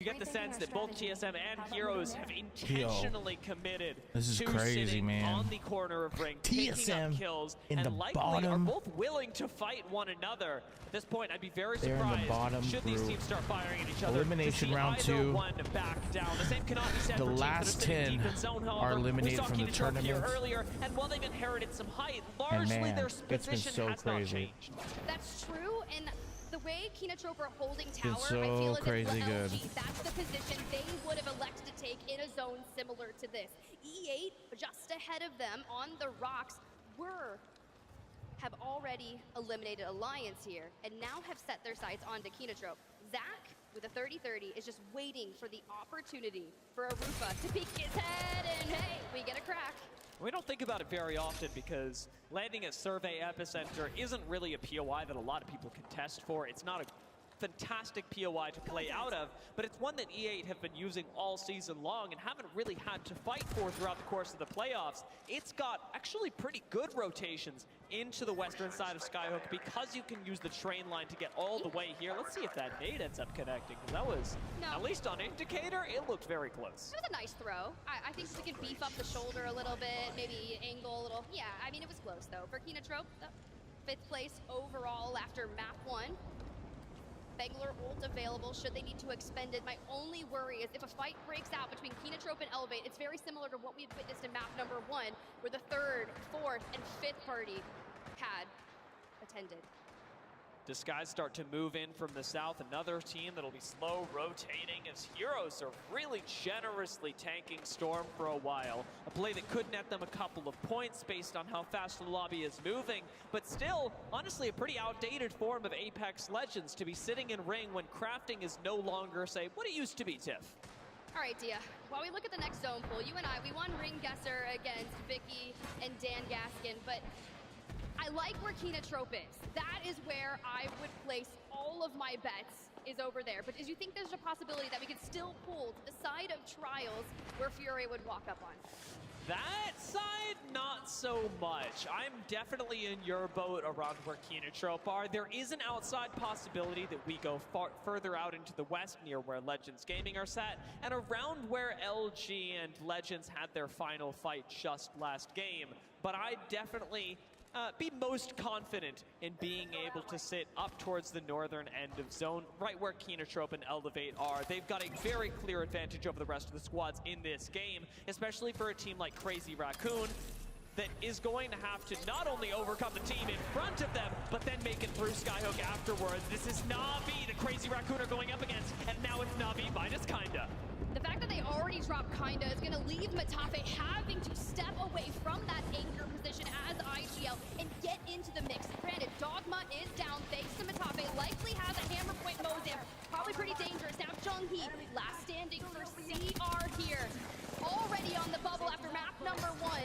You get the sense that both TSM and Heroes have intentionally committed this is to crazy, sitting man. on the corner of ring, picking up kills, in and the likely bottom. are both willing to fight one another. At this point, I'd be very They're in the surprised bottom should these group. teams start firing at each other. Elimination to see round either 2. one back down. The same cannot be said The for teams last that are sitting 10 deep in zone, however. are eliminated we saw from the Keenan here tournament. earlier, and while they've inherited some height, largely man, their it's been position so has crazy. not changed. That's true, and the way Keenatrope are holding tower, so I feel as crazy if good. LG, that's the position they would have elected to take in a zone similar to this. E8, just ahead of them on the rocks, have already eliminated Alliance here, and now have set their sights onto Keenatrope. Zach, with a 30-30, is just waiting for the opportunity for Arufa to peek his head, and hey, we get a crack. We don't think about it very often because landing at Survey Epicenter isn't really a POI that a lot of people contest for. It's not a fantastic POI to play out of, but it's one that E8 have been using all season long and haven't really had to fight for throughout the course of the playoffs. It's got actually pretty good rotations into the western side of Skyhook because you can use the train line to get all the way here. Let's see if that nade ends up connecting, because that was, at least on indicator, it looked very close. It was a nice throw. I think we could beef up the shoulder a little bit, maybe angle a little. Yeah, I mean, it was close, though. For Keenatrope, 5th place overall after map 1. Bangler ult available should they need to expend it. My only worry is if a fight breaks out between Keenatrope and Elevate, it's very similar to what we had witnessed in map number 1, where the 3rd, 4th, and 5th party had attended. Disguise start to move in from the south. Another team that'll be slow rotating as Heroes are really generously tanking Storm for a while. A play that could net them a couple of points based on how fast the lobby is moving, but still, honestly, a pretty outdated form of Apex Legends to be sitting in ring when crafting is no longer, say, what it used to be, Tiff. All right, Dia, while we look at the next zone pool, you and I, we won Ring Guesser against Vicky and Dan Gaskin, but I like where Keenatrope is. That is where I would place all of my bets, is over there. But do you think there's a possibility that we could still pull to the side of Trials where Fury would walk up on? That side, not so much. I'm definitely in your boat around where Keenatrope are. There is an outside possibility that we go further out into the west near where Legends Gaming are set, and around where LG and Legends had their final fight just last game. But I definitely be most confident in being able to sit up towards the northern end of zone, right where Keenatrope and Elevate are. They've got a very clear advantage over the rest of the squads in this game, especially for a team like Crazy Raccoon that is going to have to not only overcome the team in front of them, but then make it through Skyhook afterwards. This is Na'Vi the Crazy Raccoon are going up against, and now it's Na'Vi minus Kinda. The fact that they already dropped Kinda is going to leave Matafe having to step away from that anchor position as IGL and get into the mix. Granted, Dogma is down thanks to Matafe, likely has a hammer point Mozam. Probably pretty dangerous. Now Jung-hee, last standing for CR here. Already on the bubble after map number 1.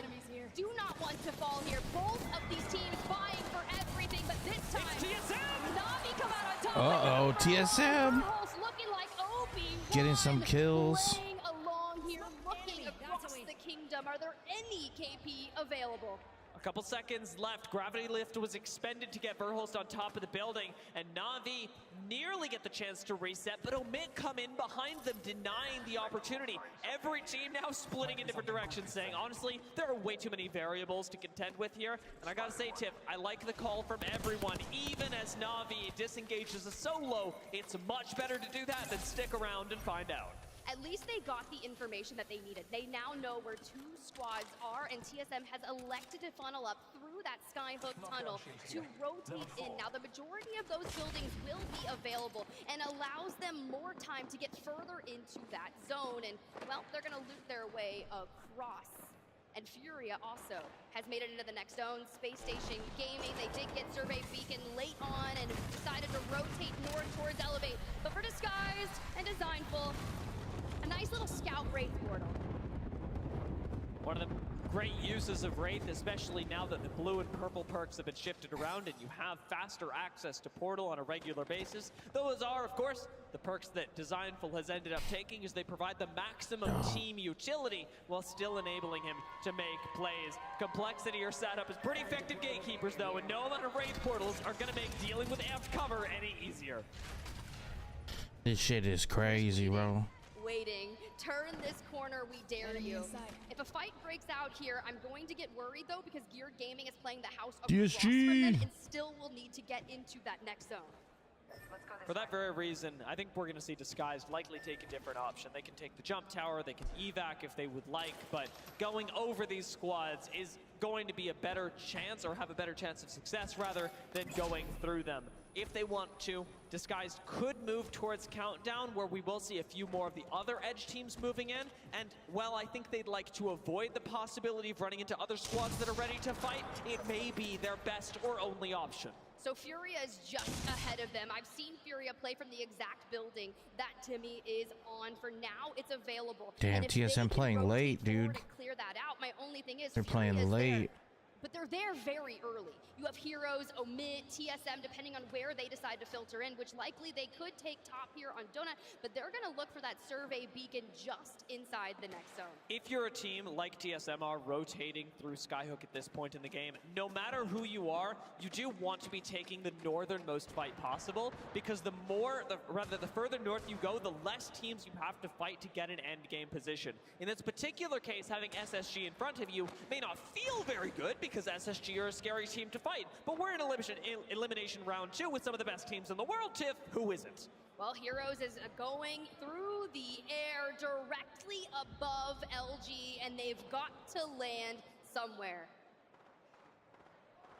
Do not want to fall here. Both of these teams vying for everything, but this time, Na'Vi come out on top. Uh-oh, TSM. Looking like Obi-Wan. Getting some kills. Playing along here, looking across the kingdom. Are there any KP available? A couple seconds left. Gravity Lift was expended to get Verhulst on top of the building, and Na'Vi nearly get the chance to reset, but Omit come in behind them, denying the opportunity. Every team now splitting in different directions, saying, honestly, there are way too many variables to contend with here. And I gotta say, Tiff, I like the call from everyone. Even as Na'Vi disengages a solo, it's much better to do that than stick around and find out. At least they got the information that they needed. They now know where 2 squads are, and TSM has elected to funnel up through that Skyhook tunnel to rotate in. Now, the majority of those buildings will be available and allows them more time to get further into that zone. And, well, they're going to loot their way across. And Furia also has made it into the next zone. Space Station Gaming, they did get Survey Beacon late on and decided to rotate north towards Elevate. But for Disguised and Designful, a nice little scout Wraith portal. One of the great uses of Wraith, especially now that the blue and purple perks have been shifted around and you have faster access to portal on a regular basis. Those are, of course, the perks that Designful has ended up taking as they provide the maximum team utility while still enabling him to make plays. Complexity or setup is pretty effective gatekeepers though, and no amount of Wraith portals are going to make dealing with amped cover any easier. This shit is crazy, bro. Waiting. Turn this corner, we dare you. If a fight breaks out here, I'm going to get worried though because Geared Gaming is playing the house across from them and still will need to get into that next zone. For that very reason, I think we're going to see Disguised likely take a different option. They can take the jump tower, they can evac if they would like, but going over these squads is going to be a better chance, or have a better chance of success rather than going through them. If they want to, Disguised could move towards Countdown, where we will see a few more of the other Edge teams moving in. And while I think they'd like to avoid the possibility of running into other squads that are ready to fight, it may be their best or only option. So Furia is just ahead of them. I've seen Furia play from the exact building. That to me is on for now. It's available. Damn, TSM playing late, dude. Clear that out. My only thing is they're playing late. But they're there very early. You have Heroes, Omit, TSM, depending on where they decide to filter in, which likely they could take top here on Donut, but they're gonna look for that survey beacon just inside the next zone. If you're a team like TSM are rotating through Skyhook at this point in the game, no matter who you are, you do want to be taking the northernmost fight possible, because the further north you go, the less teams you have to fight to get an end game position. In this particular case, having SSG in front of you may not feel very good, because SSG are a scary team to fight, but we're in elimination round 2 with some of the best teams in the world, Tiff. Who isn't? Well, Heroes is going through the air directly above LG, and they've got to land somewhere.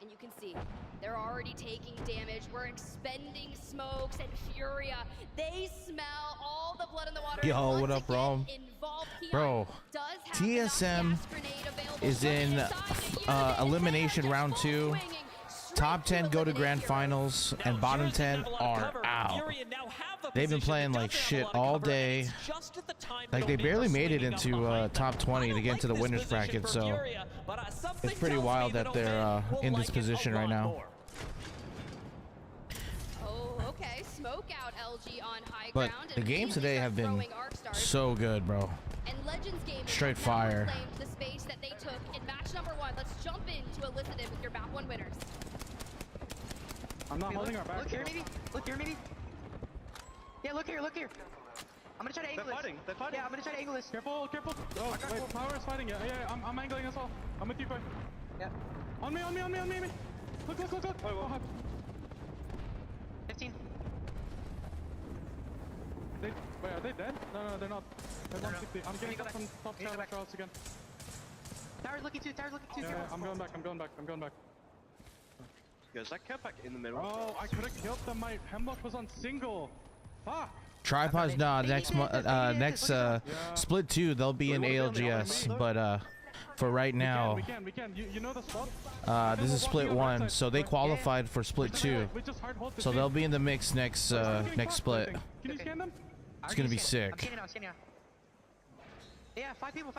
And you can see, they're already taking damage. We're expending smokes, and Furia, they smell all the blood in the water. Yo, what up, bro? Bro, TSM is in elimination round 2. Top 10 go to grand finals, and bottom 10 are out. They've been playing like shit all day. Like, they barely made it into top 20 to get into the winners bracket, so it's pretty wild that they're in this position right now. Oh, okay. Smoke out LG on high But ground, the games today have been so good, bro. And Legends Gaming Straight fire. The space that they took in match number 1. Let's jump into Elicited with your map 1 winners. I'm not holding our back. Look here, maybe. Look here, maybe. Yeah, look here, look here. I'm gonna try to angle this. They're fighting. Yeah, I'm gonna try to angle this. Careful, careful. Oh, wait, Power is fighting. Yeah, I'm angling as well. I'm with you, boy. Yeah. On me. Look. Oh, 15. wait, are they dead? No, they're not. They're No, no. 160. I'm getting Go up back. from top Go tower back. cross again. Tower's looking too, Yeah, I'm going back. Yo, is that cat back in the middle? Oh, I could have killed them. My hemlock was on single. Ah! Tripods, nah, next split 2, they'll be in ALGS, but for right now, We can. You know the spot? this is split 1, so they qualified for split 2, We just hard hold the so team. they'll be in the mix next split. Can you scan them? It's gonna be I'm sick. scanning now. Yeah, 5 people.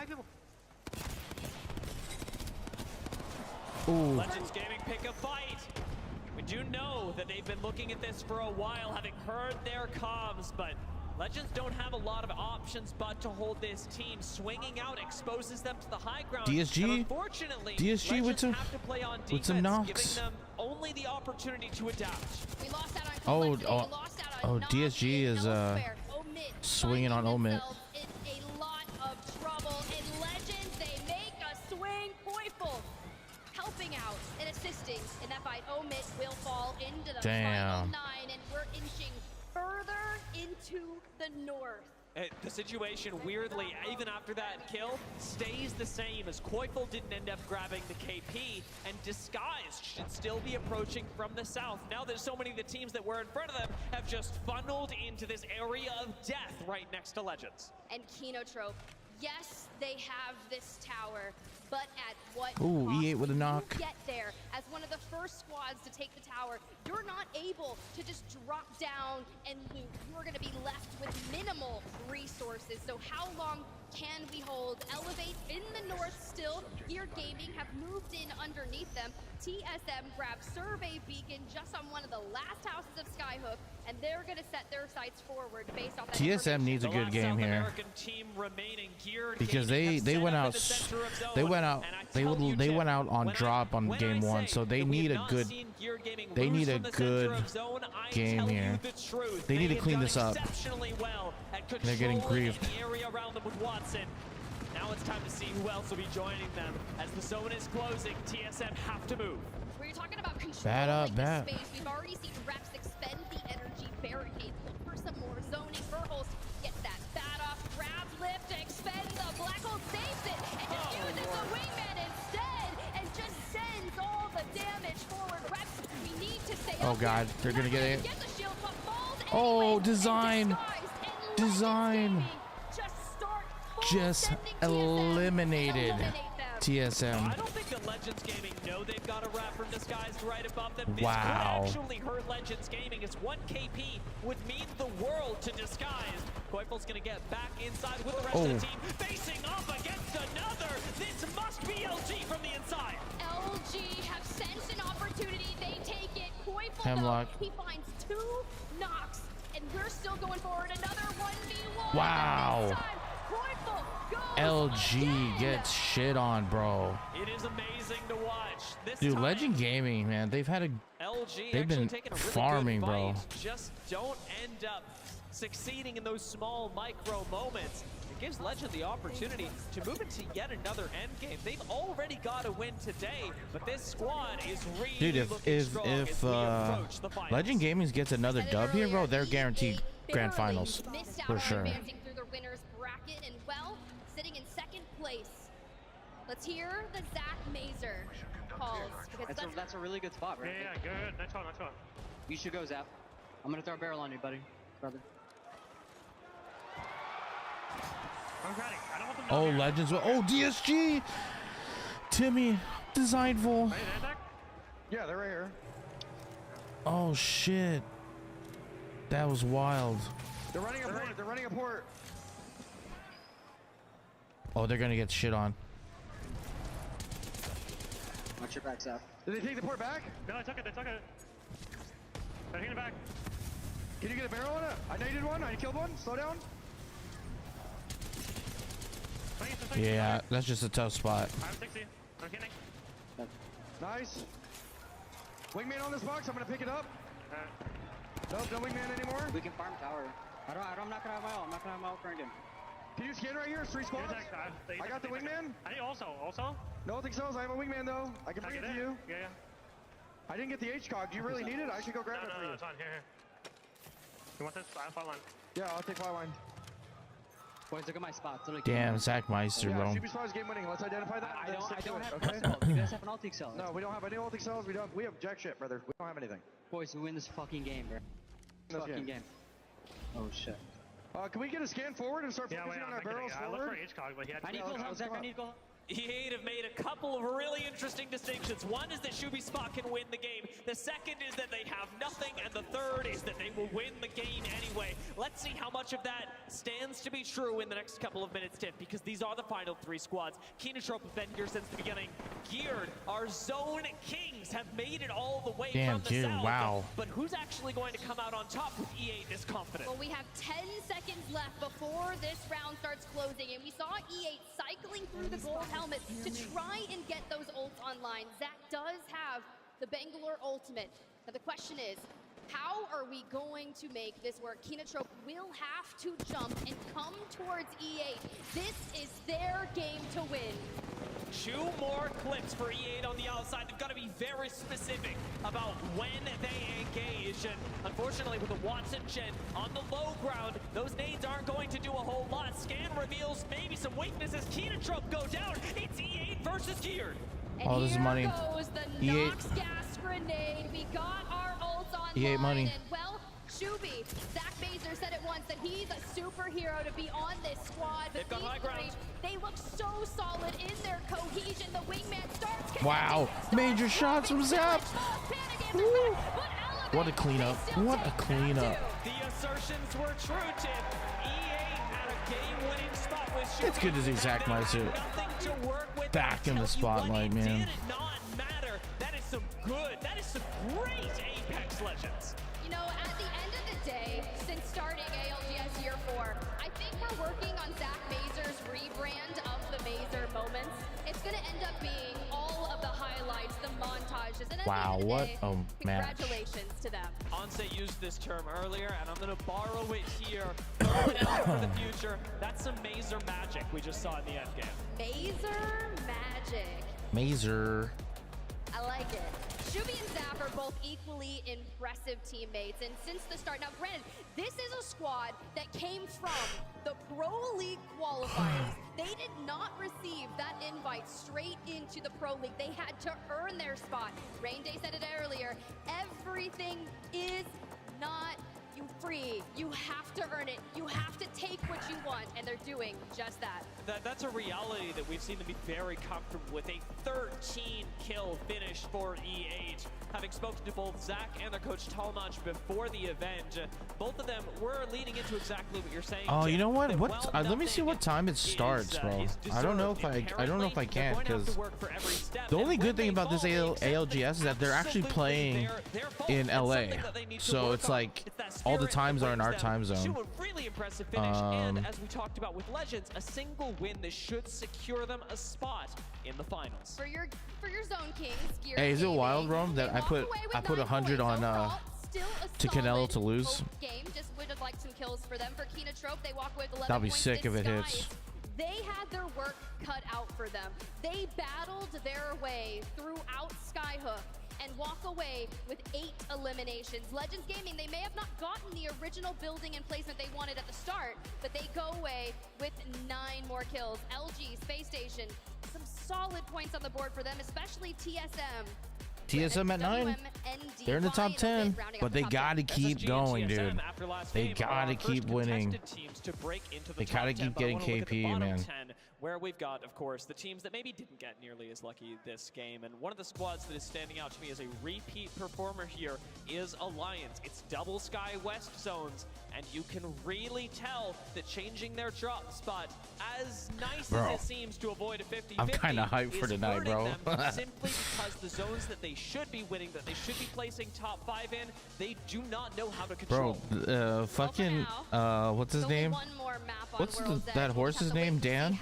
Ooh, Legends Gaming pick a fight. We do know that they've been looking at this for a while, having heard their comms, but Legends don't have a lot of options but to hold this team. Swinging out exposes them to the high ground. DSG? And unfortunately, DSG with Legends some- have to play on defense, with some knocks. giving them only the opportunity to adapt. We lost out on Oh, complexity, we lost out on knowledge, DSG is, elsewhere. Omit swinging on finding Omit. themselves in a lot of trouble. And Legends, they make a swing. Koifel helping out and assisting in that fight. Omit will fall into the final 9, and we're inching further into the north. The situation, weirdly, even after that kill, stays the same as Koifel didn't end up grabbing the KP, and Disguised should still be approaching from the south. Now that so many of the teams that were in front of them have just funneled into this area of death right next to Legends. And Kinotrope, yes, they have this tower, but at what Ooh, cost? E8 with a If knock. you get there as one of the first squads to take the tower, you're not able to just drop down and loot. You're going to be left with minimal resources. So how long can we hold? Elevate in the north still. Geared Gaming have moved in underneath them. TSM grabs Survey Beacon just on one of the last houses of Skyhook. and they're going to set their sights forward based off that TSM information. needs a good game here. American team remaining geared Because gaming they have went set up out in the center of zone. they went out And I they tell you, they Tim, went out on when drop on when game I one, say so they that we need have a not good seen Geared Gaming they lose need a from the good center of zone, I game tell you here. the truth. They need to have clean done this up. exceptionally well at They're getting controlling griefed. the area around them with Watson. Now it's time to see who else will be joining them. As the zone is closing, TSM have to move. We're talking about controlling Bad up, the bad. space. We've already seen reps expend the energy barricades. Look for some more zoning. Verholst gets that bat off, grab lift to expend the black hole, saves it, and just uses the wingman instead, and just sends all the damage forward. Reps, we need to stay Oh up God, here. they're gonna get it. Get the shield, but falls Oh, anyways, and design. disguised, and Design. Legends Gaming just start full Just sending TSM, eliminated eliminate them. TSM. I don't think the Legends Gaming know they've got a Rapper disguised right above them. This Wow. could actually hurt Legends Gaming, as 1 KP would mean the world to Disguise. Koifel's gonna get back inside with the rest of the team, facing off against another. This must be LG from the inside. LG have sensed an opportunity. They take it. Koifel, Hemlock. though, he finds 2 knocks, and we're still going forward. Another 1v1. Wow. And this time, Koifel goes LG again. gets shit on, bro. It is amazing to watch. This Dude, time, Legend Gaming, man, they've had a LG they've actually been taking a really farming, good bro. fight. Just don't end up succeeding in those small micro moments. It gives Legend the opportunity to move into yet another end game. They've already got a win today, but this squad is really Dude, looking strong as we approach the finals. Legend Gaming gets another Said it dub here, bro, earlier, they're guaranteed EA grand barely finals missed out for on sure. advancing through the winners bracket, and well, sitting in 2nd place. Let's hear the Zach Mazer calls, because That's a really good spot, right? Yeah, good. Nice one, nice one. You should go, Zap. I'm gonna throw a barrel on you, buddy. Brother. I'm ready. I don't want them to Oh, Legends. Oh, DSG. Timmy, designful. Hey, there, Zach? Yeah, they're right here. Oh shit. That was wild. They're running a port. They're running a port. Oh, they're gonna get shit on. Watch your back, Zap. Did they take the port back? No, they took it. They're taking it back. Can you get a barrel on it? I naded one. I killed one. Slow down. Yeah, that's just a tough spot. I'm 60. I'm kidding. Nice. Wingman on this box. I'm gonna pick it up. Alright. Nope, no wingman anymore. We can farm tower. I'm not gonna have my ult. I'm not gonna have my ult for a game. Can you scan right here? It's 3 squads. I got the wingman. I need also. No think so. I have a wingman though. I can bring it to you. Yeah. I didn't get the HCOG. Do you really need it? I should go grab it for No, you. it's on here. You want this? I have flat line. Yeah, I'll take fly line. Boys, look at my spots. Damn, Zach Meister, Yeah, bro. Super Spot is game winning. Let's identify that. I and then don't stick to have it, okay? cell. You guys have an ulti cell. No, we don't have any ulti cells. We have jack shit, brother. We don't have anything. Boys, we win this fucking game, bro. This Fucking game. Oh shit. Can we get a scan forward and start Yeah, wait, focusing on I'm our not barrels kidding. I looked forward? for HCOG, but he had I need Yeah, go let's help, have Zach. some I need go. EA have made a couple of really interesting distinctions. One is that Shubi Spot can win the game. The second is that they have nothing, and the third is that they will win the game anyway. Let's see how much of that stands to be true in the next couple of minutes, Tim, because these are the final 3 squads. Keenatrope have been here since the beginning. Geared, our zone kings have made it all the way Damn, from the Geared, south. wow. But who's actually going to come out on top with EA this confident? Well, we have 10 seconds left before this round starts closing, and we saw E8 cycling through the gold helmet to try and get those ults online. Zach does have the Bangalore ultimate. Now the question is, how are we going to make this work? Keenatrope will have to jump and come towards E8. This is their game to win. 2 more clips for E8 on the outside. They've got to be very specific about when they engage. And unfortunately, with the Watson Gen on the low ground, those nades aren't going to do a whole lot. Scan reveals maybe some weaknesses. Keenatrope go down. It's E8 versus Geared. And Oh, this is here money. goes the E8. Nox gas grenade. We got our ults on E8 money. And well, Shubi, Zach Mazer said it once that he's a superhero to be on this squad. But They've got these high ground. three, they look so solid in their cohesion. The wingman starts connecting, Wow, starts major shots from moving Zap. so much. Oh, panic in the Woo. back, but Elevate, What a cleanup. they still What a take cleanup. that too. The assertions were true, Tim. EA at a game-winning spot with Shubi. It's good to see Zach Meister Nothing to work with. back in the spotlight, It man. did not matter. That is some great Apex Legends. You know, at the end of the say since starting ALGS Year 4. I think we're working on Zach Mazur's rebrand of the Mazur moments. It's going to end up being all of the highlights, the montages, and at Wow, the end of the what day, a match. congratulations to them. Onset used this term earlier, and I'm going to borrow it here. Throw it out for the future. That's some Mazur magic we just saw in the end game. Mazur magic. Mazur. I like it. Shubi and Zap are both equally impressive teammates, and since the start, now granted, this is a squad that came from the Pro League qualifiers. They did not receive that invite straight into the Pro League. They had to earn their spot. Rain Day said it earlier, everything is not free. You have to earn it. You have to take what you want, and they're doing just that. That's a reality that we've seen them be very comfortable with. A 13-kill finish for E8. Having spoken to both Zach and their coach Talmach before the event, both of them were leading into exactly what you're saying. Oh, you know what? That What? Let me see what time it starts, bro. I don't know if I don't know if I can, because the only good thing about this ALGS is that they're actually playing in LA, so it's like all the times are in our time zone. Really impressive finish, and as we talked about with Legends, a single win that should secure them a spot in the finals. For your Zone Kings, hey, is it wild, Rome, that I put 100 on to Canelo to lose? Game. Just would have liked some kills for them. For Kinotrope, they walk with 11 That'll be points. sick if it hits. They had their work cut out for them. They battled their way throughout Skyhook and walk away with 8 eliminations. Legends Gaming, they may have not gotten the original building and placement they wanted at the start, but they go away with 9 more kills. LG, Space Station, some solid points on the board for them, especially TSM. TSM at 9. They're in the top 10, but they gotta keep going, dude. They gotta keep winning. They gotta keep getting KP, man. Where we've got, of course, the teams that maybe didn't get nearly as lucky this game. And one of the squads that is standing out to me as a repeat performer here is Alliance. It's double Sky West zones, and you can really tell that changing their drop spot, as nice as it seems to avoid a 50-50, I'm kind of hyped for tonight, bro. Simply because the zones that they should be winning, that they should be placing top 5 in, they do not know how to control. Bro, fucking, what's his name? What's that horse's name? Dan?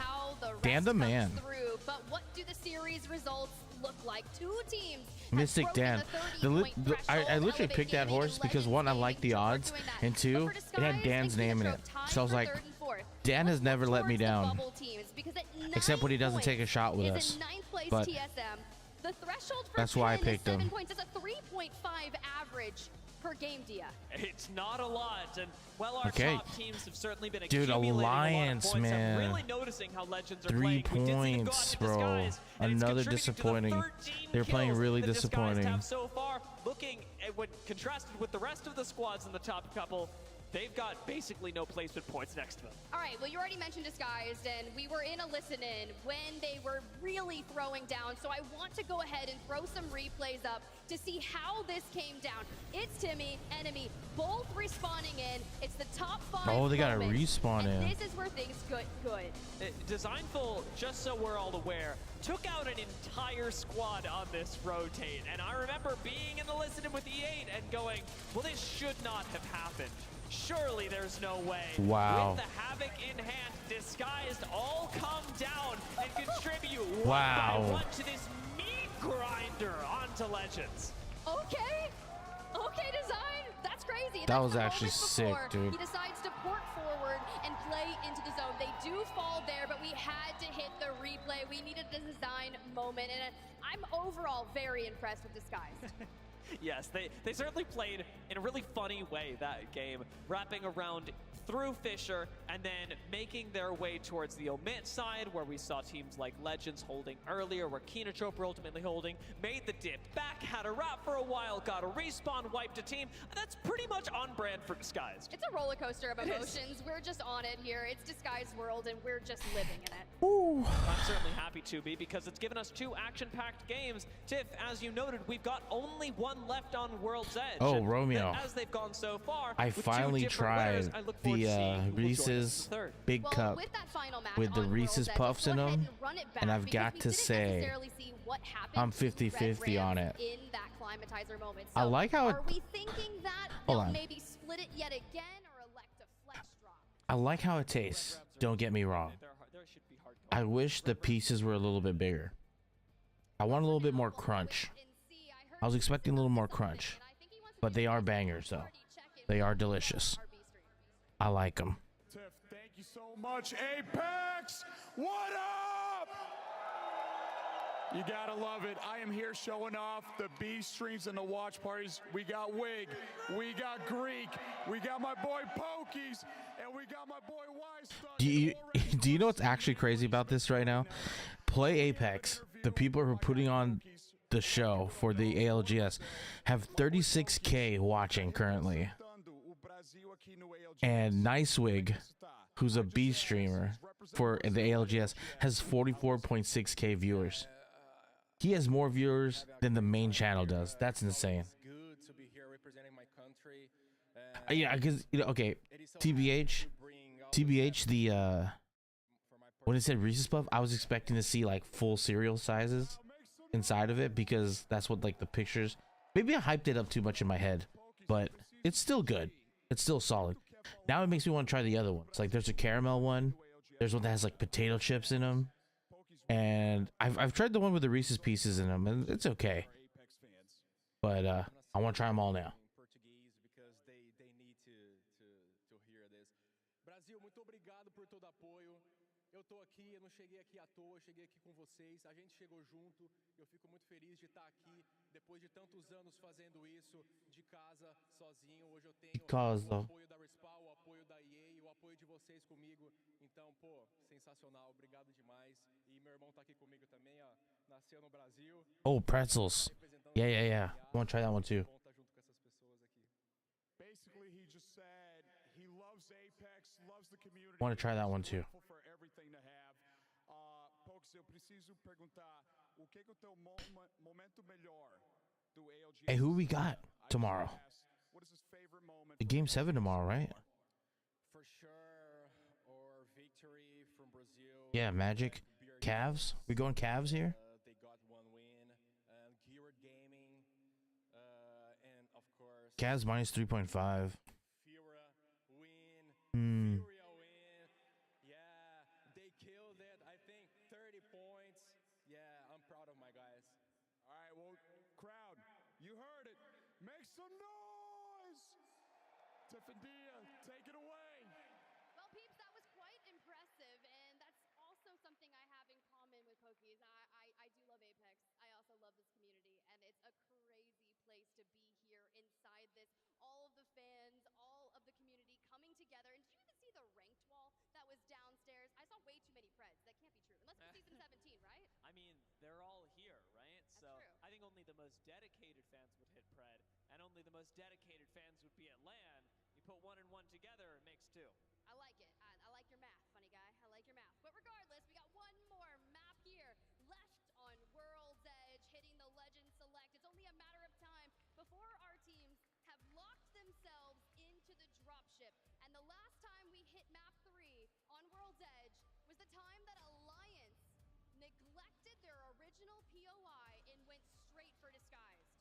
Dan the man. But what do the series results look like? 2 teams. Mystic Dan. I literally picked that horse because 1, I like the odds, and 2, it had Dan's name in it. So I was like, Dan has never let me down, except when he doesn't take a shot with us. But that's why I picked him. It's a 3.5 average per game, Dia. It's not a lot, and well, our top teams have certainly been dude, Alliance, man. I'm really noticing how Legends are 3 points, bro. Another disappointing. They're playing really disappointing. So far, looking at when contrasted with the rest of the squads in the top couple, they've got basically no placement points next to them. All right, well, you already mentioned Disguised, and we were in a listen-in when they were really throwing down, so I want to go ahead and throw some replays up to see how this came down. It's Timmy, Enemy, both respawning in. It's the top 5 Oh, they got to respawn in. This is where things get good. Designful, just so we're all aware, took out an entire squad on this rotate, and I remember being in the listen-in with E8 and going, well, this should not have happened. Surely there's no way. Wow. With the Havoc in hand, Disguised all come down and contribute wow. one by one to this meat grinder onto Legends. Okay. Okay, Design. That's crazy. That was actually sick, dude. He decides to port forward and play into the zone. They do fall there, but we had to hit the replay. We needed a Design moment, and I'm overall very impressed with Disguised. Yes, they certainly played in a really funny way that game, wrapping around through Fisher and then making their way towards the Omit side, where we saw teams like Legends holding earlier, where Kinotrope were ultimately holding, made the dip back, had a wrap for a while, got a respawn, wiped a team, and that's pretty much on brand for Disguised. It's a roller coaster of emotions. We're just on it here. It's Disguised world, and we're just living in it. Ooh. I'm certainly happy to be, because it's given us 2 action-packed games. Tiff, as you noted, we've got only 1 left on World's Edge. Oh, Romeo. As they've gone so far, I finally tried the Reese's Big Cup with the Reese's Puffs in them, and I've got to say, I'm 50-50 on it. climatizer moment. I So like how are we thinking that Hold they'll on. maybe split it yet again or elect a flex drop? I like how it tastes. Don't get me wrong. There should be hard I wish the pieces were a little bit bigger. I want a little bit more crunch. I was expecting a little more crunch, but they are bangers though. They are delicious. I like them. Tiff, thank you so much. Apex, what up? You gotta love it. I am here showing off the B streams and the watch parties. We got Wig, we got Greek, we got my boy Pokies, and we got my boy Wise. Do you know what's actually crazy about this right now? Play Apex. The people who are putting on the show for the ALGS have 36K watching currently. And Nicewig, who's a B streamer for the ALGS, has 44.6K viewers. He has more viewers than the main channel does. That's insane. Yeah, because okay, TBH, the when it said Reese's Puff, I was expecting to see like full cereal sizes inside of it because that's what like the pictures. Maybe I hyped it up too much in my head, but it's still good. It's still solid. Now it makes me want to try the other ones. Like there's a caramel one. There's one that has like potato chips in them. And I've tried the one with the Reese's Pieces in them, and it's okay. But I want to try them all now. Brasil, muito obrigado por todo apoio. Eu tô aqui, eu não cheguei aqui à toa, eu cheguei aqui com vocês. A gente chegou junto. Eu fico muito feliz de estar aqui depois de tantos anos fazendo isso de casa, sozinho. Hoje eu tenho o apoio da Respawn, o apoio da EA e o apoio de vocês comigo. Então, pô, sensacional. Obrigado demais. E meu irmão tá aqui comigo também, ó. Nasceu no Brasil. Oh, pretzels. Yeah. I want to try that one too. Basically, he just said he loves Apex, loves the community. I want to try that one too. For everything to have. Pokes, eu preciso perguntar o que o teu momento melhor do ALGS. Hey, who we got tomorrow? What is his favorite moment? The Game 7 tomorrow, right? For sure, or victory from Brazil. Yeah, Magic. Cavs? We going Cavs here? They got one win. Gear Gaming, and of course. Cavs minus 3.5. Fura win. Furia win. Yeah, they killed it. I think 30 points. Yeah, I'm proud of my guys. All right, well, crowd, you heard it. Make some noise. Tiffany, take it away. Well, peeps, that was quite impressive, and that's also something I have in common with Pokies. I do love Apex. I also love this community, and it's a crazy place to be here inside this. All of the fans, all of the community coming together. And did you even see the ranked wall that was downstairs? I saw way too many Preds. That can't be true. Unless it's season 17, right? I mean, they're all here, right? That's so true. I think only the most dedicated fans would hit Pred, and only the most dedicated fans would be at LAN. You put one and one together, it makes two. I like it. I like your math, funny guy. I like your math. But regardless, we got one more map here left on World's Edge, hitting the Legend Select. It's only a matter of time before our teams have locked themselves into the dropship. And the last time we hit map 3 on World's Edge was the time that Alliance neglected their original POI and went straight for Disguised.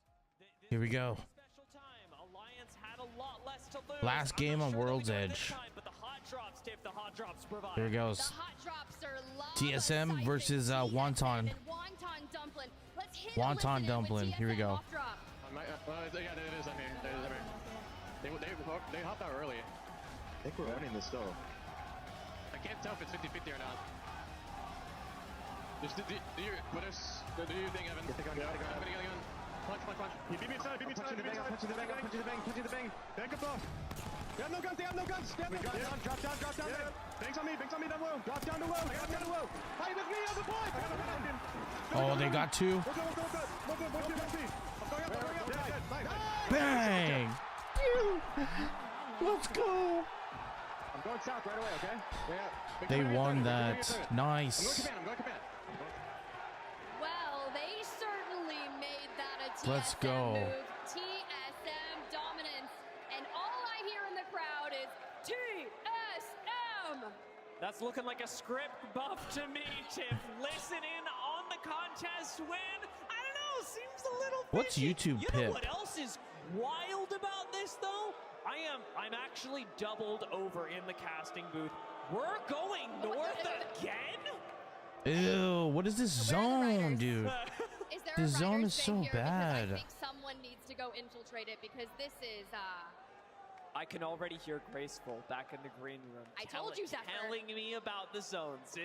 Here we go. Special time. Alliance had a lot less to lose. Last game on World's Edge. But the hot drops, Tiff, the hot drops provide. Here it goes. The hot drops are TSM versus Wonton. Wonton Dumpling. Let's hit Wonton Dumpling. Here we go. Yeah, it is. I'm here. They hopped out early. I think we're winning this still. I can't tell if it's 50-50 or not. Just do your thing, Evan. Get the gun. Punch. He beat me inside. Punching the bang. Back up off. They have no guns. Drop down. Yeah. Bangs on me, down low. Drop down to low. Hey, with me on the point. Oh, they got two. What's up? Bang! Let's go. I'm going south right away, okay? Yeah. They won that. Nice. I'm going command. Well, they certainly made that a TSM Let's go. move. TSM dominance. And all I hear in the crowd is TSM. That's looking like a script buff to me, Tiff. Listen in on the contest win. I don't know, seems a little What's fishy. YouTube You Pip? know what else is wild about this though? I'm actually doubled over in the casting booth. We're going north again? Ew, what is this zone, dude? Is there The a zone Riders is thing so here? Because bad. I think someone needs to go infiltrate it because this is I can already hear Graceful back in the green room. I told you, Zephyr. Telling me about the zones.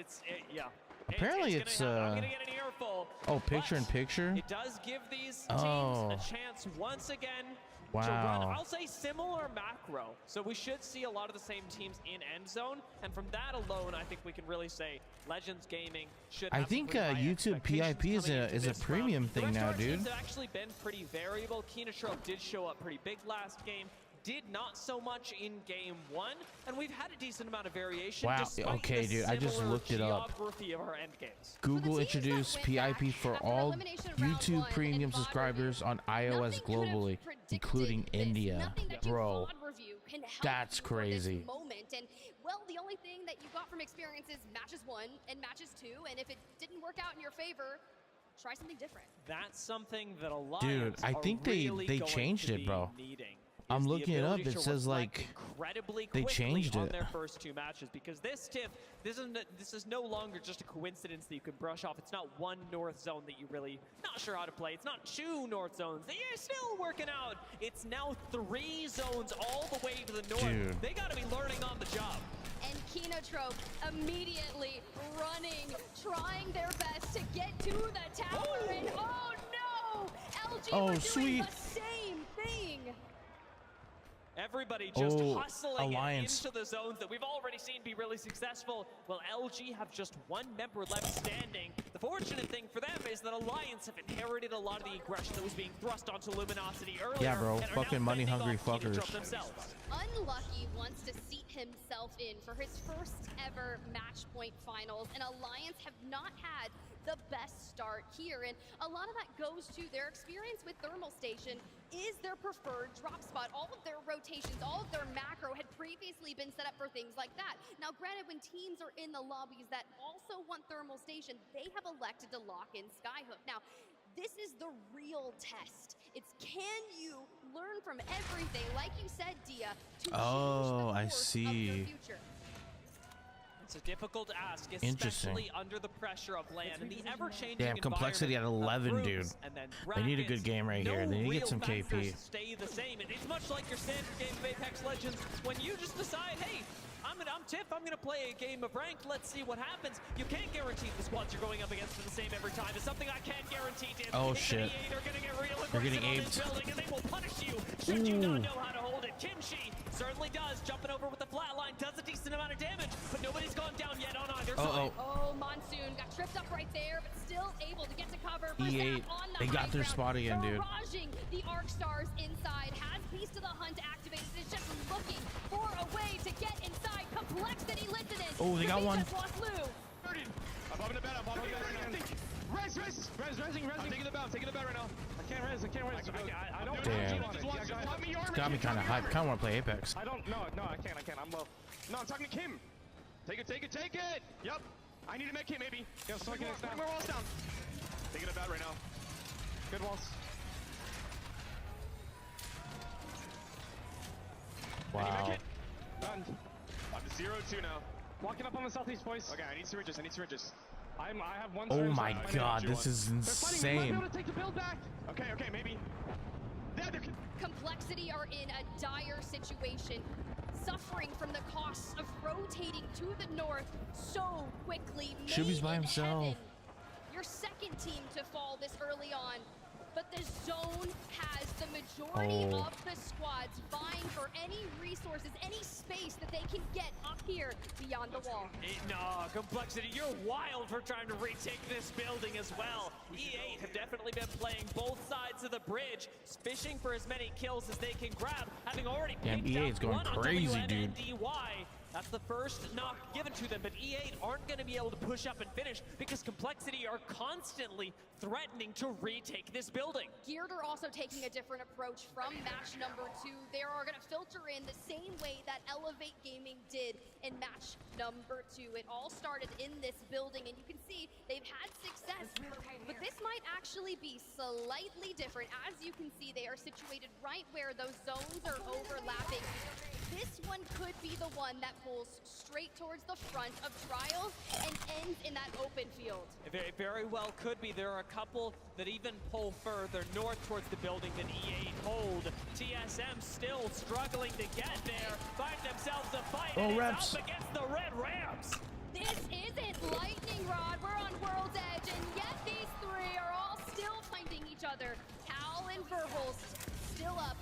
Yeah. Apparently gonna it's, happen. I'm gonna get an earful. Oh, picture in but picture? It does give these teams Oh. a chance once again to Wow. run, I'll say, similar macro. So we should see a lot of the same teams in end zone. And from that alone, I think we can really say Legends Gaming should have I think some pretty high YouTube expectations PIP is coming a into this premium round. The thing rest of now, our dude. teams have actually been pretty variable. Keenatrope did show up pretty big last game. Did not so much in game one, and we've had a decent amount of variation. Wow, Despite okay, the dude, I just similar looked it up. geography of our end games. Google So the teams that introduced went back PIP for after all elimination round YouTube one premium and VOD subscribers review, on iOS nothing could have globally, predicted including this. India. Nothing that Bro, VOD review can help that's you for this crazy. moment. And well, the only thing that you got from experience is matches 1 and matches 2, and if it didn't work out in your favor, try something different. That's something that a lot. Dude, I think they changed it, bro. I'm looking it up. It says like they changed on it. their first two matches because this TIFF, this is no longer just a coincidence that you can brush off. It's not one north zone that you really not sure how to play. It's not two north zones that you're still working out. It's now 3 zones all the way to the north. Dude. They got to be learning on the job. And Keenatrope immediately running, trying their best to get to the tower. And oh no! LG Oh, were doing sweet. the same thing. Everybody just Oh, hustling Alliance. into the zones that we've already seen be really successful. Well, LG have just 1 member left standing. The fortunate thing for them is that Alliance have inherited a lot of the aggression that was being thrust onto Luminosity earlier. Yeah, bro, and are fucking now money-hungry fending off fuckers. Keenatrope themselves. Unlucky wants to seat himself in for his first ever match point finals, and Alliance have not had the best start here, and a lot of that goes to their experience with Thermal Station is their preferred drop spot. All of their rotations, all of their macro had previously been set up for things like that. Now granted, when teams are in the lobbies that also want Thermal Station, they have elected to lock in Skyhook. Now this is the real test. It's can you learn from everything, like you said, Dia, to change the I course see. of your future. It's a difficult ask, Interesting. especially under the pressure of land and the ever-changing Damn, complexity at 11, environment of dude. groups and then They need a brackets. good game right here. No They need to get real some KP. factors stay the same. It's much like your standard game of Apex Legends when you just decide, hey, I'm TIFF, I'm gonna play a game of ranked, let's see what happens. You can't guarantee the squads you're going up against are the same every time. It's something I can't guarantee. Oh, shit. They're gonna get real They're getting aggressive on this aped. building and they will punish you should you not Ooh. know how to hold it. Kimchi certainly does, jumping over with the flatline, does a decent amount of damage, but nobody's gone down yet on either side. Oh, Monsoon got tripped up right there, but still able to get to cover. For E8, Zap on the they got high their ground, spot again, dude. barraging the Arc Stars inside, has Beast of the Hunt activated, is just looking for a way to get inside. Complexity lifted it. Oh, they got one. Lost Lou. I'm popping the bed, I'm popping the bed right now. Resing. I'm taking the bed right now. I can't res. I don't. Damn. Let me armor. Got me kind of hyped. Kind of want to play Apex. I don't. No, I can't. I'm low. No, I'm talking to Kim. Take it. Yep. I need a med kit, maybe. Yeah, so I can Put more walls down. Taking a bat right now. Good walls. Any med Wow. kit? Done. I'm 0-2 now. Walking up on the southeast, boys. Okay, I need syringes. I have one. Oh syringe. my I god, you this one. is They're fighting. We might be insane. able to take the build back. Okay, maybe. Yeah, they're... Complexity are in a dire situation, suffering from the costs of rotating to the north so quickly. Shuby's by Made in himself. heaven. Your second team to fall this early on, but the zone has the majority Oh. of the squads vying for any resources, any space that they can get up here beyond the wall. No, Complexity, you're wild for trying to retake this building as well. E8 have definitely been playing both sides of the bridge, fishing for as many kills as they can grab, having already Damn, picked EA is up going one on crazy, WMNDY. dude. That's the first knock given to them, but E8 aren't going to be able to push up and finish because Complexity are constantly threatening to retake this building. Geared are also taking a different approach from match number 2. They are going to filter in the same way that Elevate Gaming did in match number 2. It all started in this building, and you can see they've had success, but this might actually be slightly different. As you can see, they are situated right where those zones are overlapping. This one could be the one that pulls straight towards the front of Trials and ends in that open field. It very well could be. There are a couple that even pull further north towards the building than E8 hold. TSM still struggling to get there, find themselves a fight, and it's up against the Red Rams. This isn't Lightning Rod. We're on World's Edge, and yet these three are all still finding each other. Cal and Verhulst still up,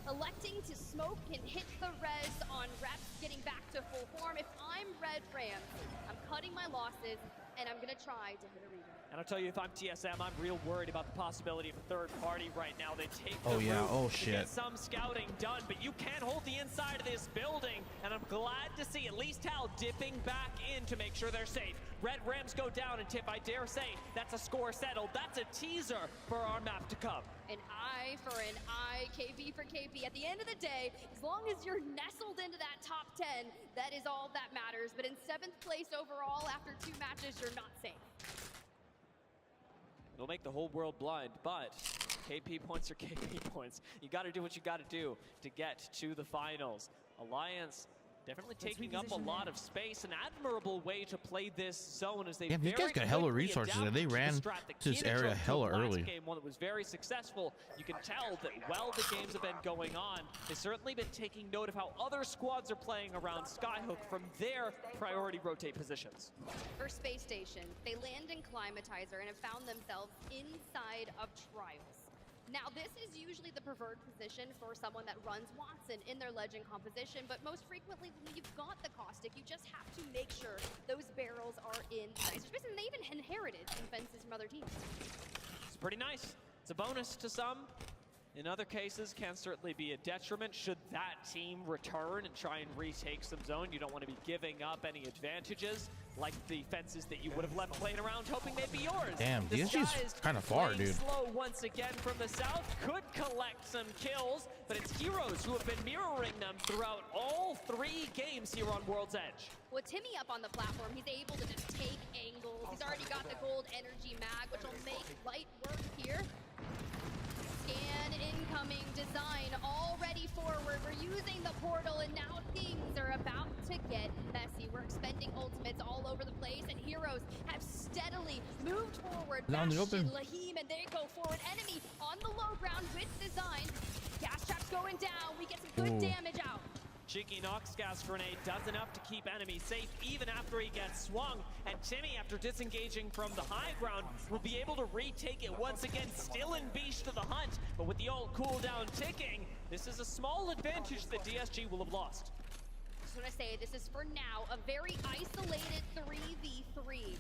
electing to smoke and hit the res on reps, getting back to full form. If I'm Red Rams, I'm cutting my losses, and I'm gonna try to hit a rebound. And I'll tell you, if I'm TSM, I'm real worried about the possibility of a third party right now. They take the route to get some scouting done, but you can't hold the inside of this building, and I'm glad to see at least Hal dipping back in to make sure they're safe. Red Rams go down, and Tiff, I dare say, that's a score settled. That's a teaser for our map to come. An eye for an eye, KP for KP. At the end of the day, as long as you're nestled into that top 10, that is all that matters. But in 7th place overall, after 2 matches, you're not safe. It'll make the whole world blind, but KP points are KP points. You got to do what you got to do to get to the finals. Alliance definitely taking up a lot of space. An admirable way to play this zone as they these guys got hella resources and they ran this area hella early. Game one that was very successful. You can tell that while the games have been going on, they've certainly been taking note of how other squads are playing around Skyhook from their priority rotate positions. For Space Station, they land in Climatizer and have found themselves inside of Trials. Now, this is usually the preferred position for someone that runs Watson in their Legend composition, but most frequently when you've got the Caustic, you just have to make sure those barrels are in space. And they even inherited some fences from other teams. It's pretty nice. It's a bonus to some. In other cases, can certainly be a detriment should that team return and try and retake some zone. You don't want to be giving up any advantages like the fences that you would have left playing around hoping they'd be yours. Damn, DSG's kind of far, dude. Slow once again from the south, could collect some kills, but it's Heroes who have been mirroring them throughout all 3 games here on World's Edge. With Timmy up on the platform, he's able to just take angles. He's already got the gold energy mag, which will make light work here. Scan incoming, design already forward. We're using the portal, and now things are about to get messy. We're expending ultimates all over the place, and Heroes have steadily moved forward. Bastion, Lahim, and they go forward. Enemy on the low ground with design. Gas trap's going down. We get some good damage out. Cheeky Nox gas grenade does enough to keep enemies safe even after he gets swung. And Timmy, after disengaging from the high ground, will be able to retake it once again, still in beach to the hunt. But with the ult cooldown ticking, this is a small advantage that DSG will have lost. I just want to say, this is for now a very isolated 3v3.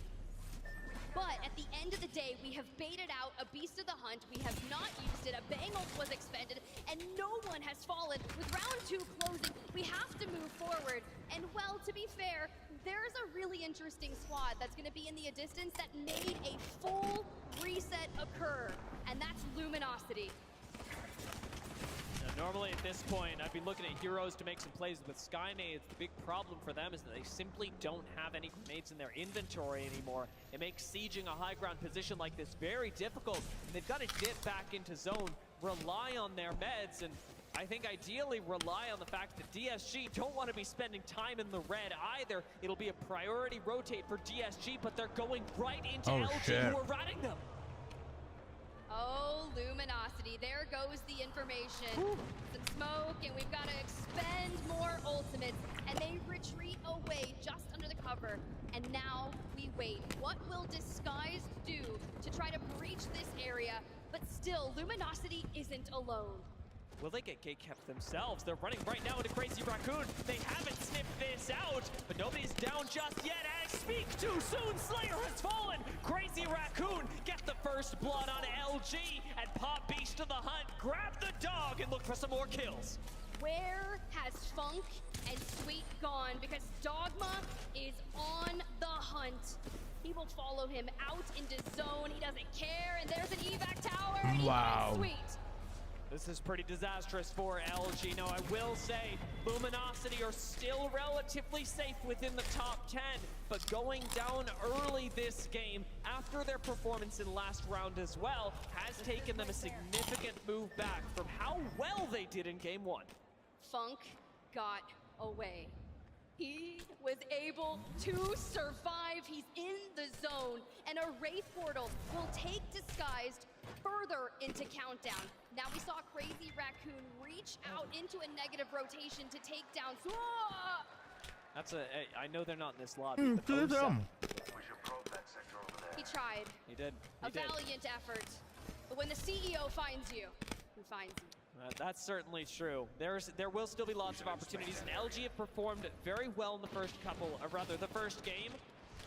But at the end of the day, we have baited out a Beast of the Hunt. We have not used it. A Bang ult was expended, and no one has fallen. With round 2 closing, we have to move forward. And well, to be fair, there's a really interesting squad that's going to be in the distance that made a full reset occur, and that's Luminosity. Normally at this point, I'd be looking at Heroes to make some plays with Sky Nades. The big problem for them is that they simply don't have any grenades in their inventory anymore. It makes sieging a high ground position like this very difficult. And they've got to dip back into zone, rely on their meds, and I think ideally rely on the fact that DSG don't want to be spending time in the red either. It'll be a priority rotate for DSG, but they're going right into LG, who are routing them. Oh, Luminosity, there goes the information. Some smoke, and we've got to expend more ultimates, and they retreat away just under the cover. And now we wait. What will Disguise do to try to breach this area? But still, Luminosity isn't alone. Will they get gate-kept themselves? They're running right now into Crazy Raccoon. They haven't sniffed this out, but nobody's down just yet. As speak too soon, Slayer has fallen. Crazy Raccoon get the first blood on LG and pop Beast to the hunt. Grab the dog and look for some more kills. Where has Funk and Sweet gone? Because Dogma is on the hunt. He will follow him out into zone. He doesn't care. And there's an evac tower. And he finds Sweet. This is pretty disastrous for LG. Now, I will say Luminosity are still relatively safe within the top 10, but going down early this game after their performance in last round as well has taken them a significant move back from how well they did in game 1. Funk got away. He was able to survive. He's in the zone, and a Wraith portal will take Disguised further into Countdown. Now we saw Crazy Raccoon reach out into a negative rotation to take down. That's I know they're not in this lobby. But he tried. He did. A valiant effort. But when the CEO finds you, he finds you. That's certainly true. There will still be lots of opportunities, and LG have performed very well in the first game,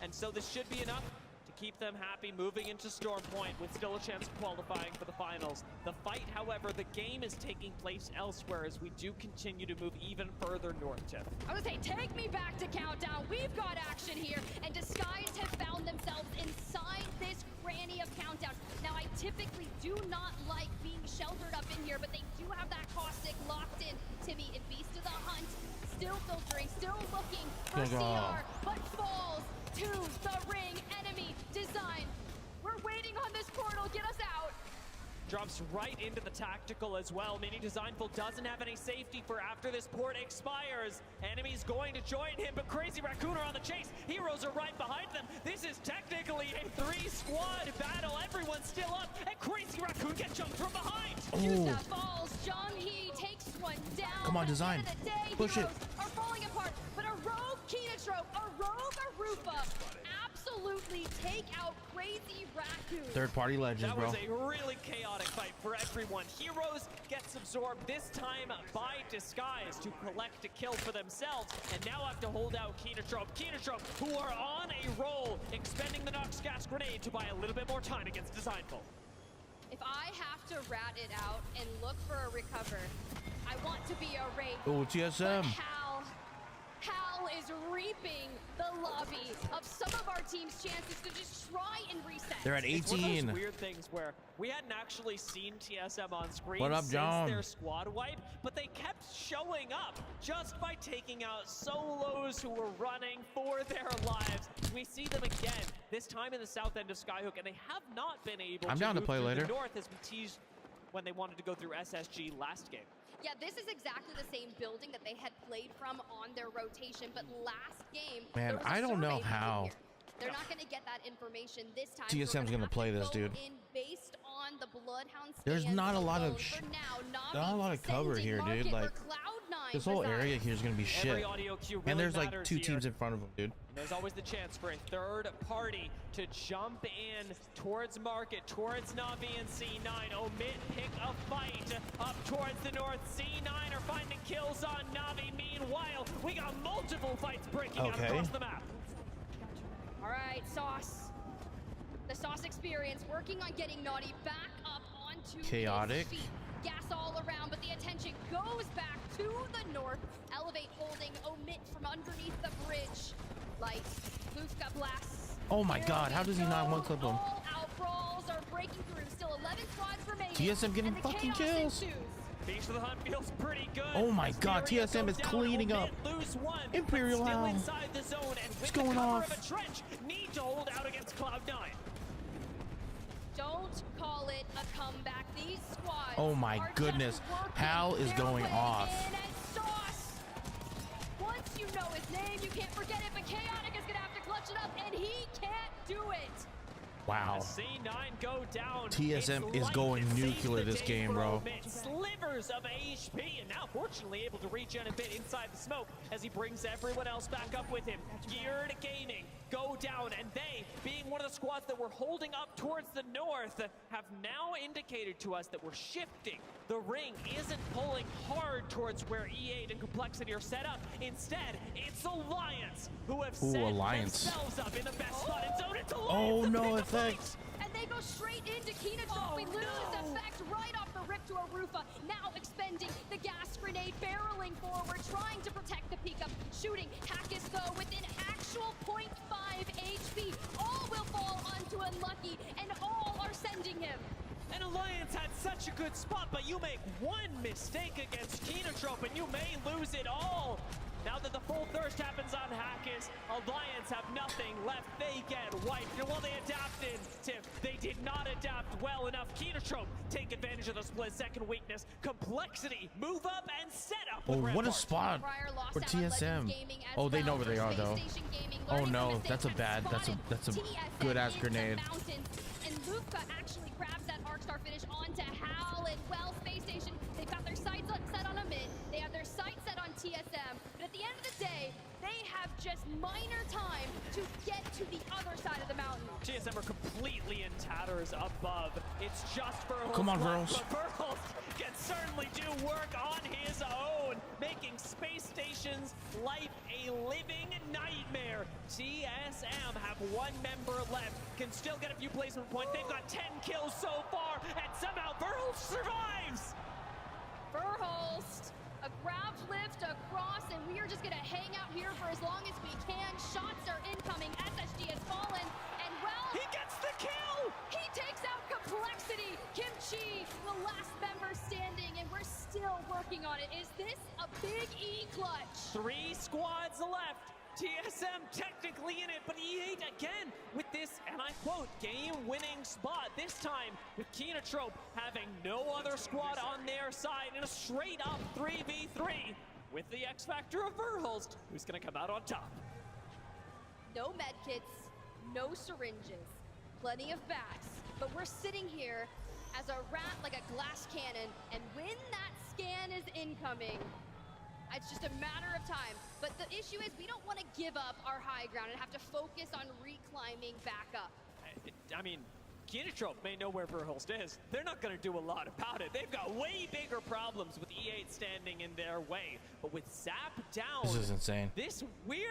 and so this should be enough to keep them happy moving into Storm Point with still a chance of qualifying for the finals. The fight, however, the game is taking place elsewhere as we do continue to move even further north, Tiff. I was gonna say, take me back to Countdown. We've got action here, and Disguised have found themselves inside this cranny of Countdown. Now, I typically do not like being sheltered up in here, but they do have that caustic locked in. Timmy and Beast of the Hunt, still filtering, still looking for CR, but falls to the ring. Enemy design. We're waiting on this portal. Get us out. Drops right into the tactical as well. Mini Designful doesn't have any safety for after this port expires. Enemy's going to join him, but Crazy Raccoon are on the chase. Heroes are right behind them. This is technically a 3-squad battle. Everyone's still up, and Crazy Raccoon gets jumped from behind. Yusa falls. Jung-hee takes one down. Come on, Design. Push it. Are falling apart, but a rogue Kinatrope, a rogue Arufa absolutely take out Crazy Raccoon. Third-party legends, bro. That was a really chaotic fight for everyone. Heroes gets absorbed, this time by Disguise, to collect a kill for themselves, and now have to hold out Kinatrope. Kinatrope, who are on a roll, expending the Nox Gas Grenade to buy a little bit more time against Designful. If I have to rat it out and look for a recover, I want to be a Wraith. Oh, TSM. But Hal is reaping the lobby of some of our team's chances to just try and reset. They're at 18. It's one of those weird things where we hadn't actually seen TSM on screen What up, since John? their squad wipe, but they kept showing up just by taking out solos who were running for their lives. We see them again, this time in the south end of Skyhook, and they have not been able I'm to down to move play through later. the north as we teased when they wanted to go through SSG last game. Yeah, this is exactly the same building that they had played from on their rotation, but last game, Man, there was a I don't know survey how. here. They're not going to get that information this time. TSM's gonna play this, dude. Based on the Bloodhound There's scans not a lot of alone for now. not a lot of cover sending here, market dude. Like, where Cloud9 this whole area resides. here is gonna be shit. Every audio cue really And there's like matters 2 here. teams in front of them, dude. There's always the chance for a third party to jump in towards Market, towards Navi and C9. Omit pick a fight up towards the north. C9 are finding kills on Navi. Meanwhile, we got multiple fights breaking out across the map. All right, Sauce. The Sauce experience working on getting Naughty back up onto Chaotic. his feet. Gas all around, but the attention goes back to the north. Elevate holding Omit from underneath the bridge. Light, Lufka blasts. Oh my god, how does he not one-clip him? All out brawls are breaking through. Still 11 squads remaining. TSM getting and the fucking chaos kills. ensues. Beast of the Hunt feels pretty good. Oh my god, Mysterio TSM is goes down, cleaning Omit up. lose one, Imperial but still Owl. inside the zone, and with It's the going cover off. of a trench, need to hold out against Cloud9. Don't call it a comeback. These squads Oh my are just goodness. working Hal is their going way off. in, and Sauce, once you know his name, you can't forget it, but Chaotic is gonna have to clutch it up, and he can't do it. Wow. C9 go down. TSM It's is light going that saves nuclear the this day game, for bro. Omit. Slivers of HP, and now fortunately able to regen a bit inside the smoke as he brings everyone else back up with him. Geared Gaming go down, and they, being one of the squads that were holding up towards the north, have now indicated to us that we're shifting. The ring isn't pulling hard towards where E8 and Complexity are set up. Instead, it's Alliance who have set Alliance. themselves up in the best spot in zone. It's Alliance Oh, to no pick the effect. fight. And they go straight into Keenatrop. We lose effect right off the rip to Arufa. Now expending the gas grenade, barreling forward, trying to protect the peak up. Shooting Hackis though with an actual 0.5 HP. All will fall onto Unlucky, and all are sending him. And Alliance had such a good spot, but you make one mistake against Keenatrop and you may lose it all. Now that the full thirst happens on Hackis, Alliance have nothing left. They get wiped. And while they adapted, Tiff, they did not adapt well enough. Keenatrop take advantage of the split second weakness. Complexity, move up and set up. Oh, what a spot for TSM. Oh, they know where they are though. Oh no, that's a good ass grenade. And Luca actually grabs that Arcstar finish onto Hal, and well, Space Station, they've got their sights set on a mid. They have their sights set on TSM, but at the end of the day, they have just minor time to get to the other side of the mountain. TSM are completely in tatters above. It's just Verhulst. Come on, Verhulst. But Verhulst can certainly do work on his own, making Space Station's life a living nightmare. TSM have one member left, can still get a few placement points. They've got 10 kills so far, and somehow Verhulst survives. Verhulst, a grab lift across, and we are just gonna hang out here for as long as we can. Shots are incoming. SSG has fallen, and well, he gets the kill. He takes out Complexity. Kimchi, the last member standing, and we're still working on it. Is this a big E clutch? 3 squads left. TSM technically in it, but E8 again with this, and I quote, game-winning spot. This time with Keenatrop having no other squad on their side in a straight-up 3v3 with the X factor of Verhulst, who's gonna come out on top. No medkits, no syringes, plenty of bats, but we're sitting here as a rat like a glass cannon, and when that scan is incoming, it's just a matter of time. But the issue is we don't want to give up our high ground and have to focus on reclimbing back up. I mean, Keenatrop may know where Verhulst is. They're not going to do a lot about it. They've got way bigger problems with E8 standing in their way. But with Zap down, this is insane. This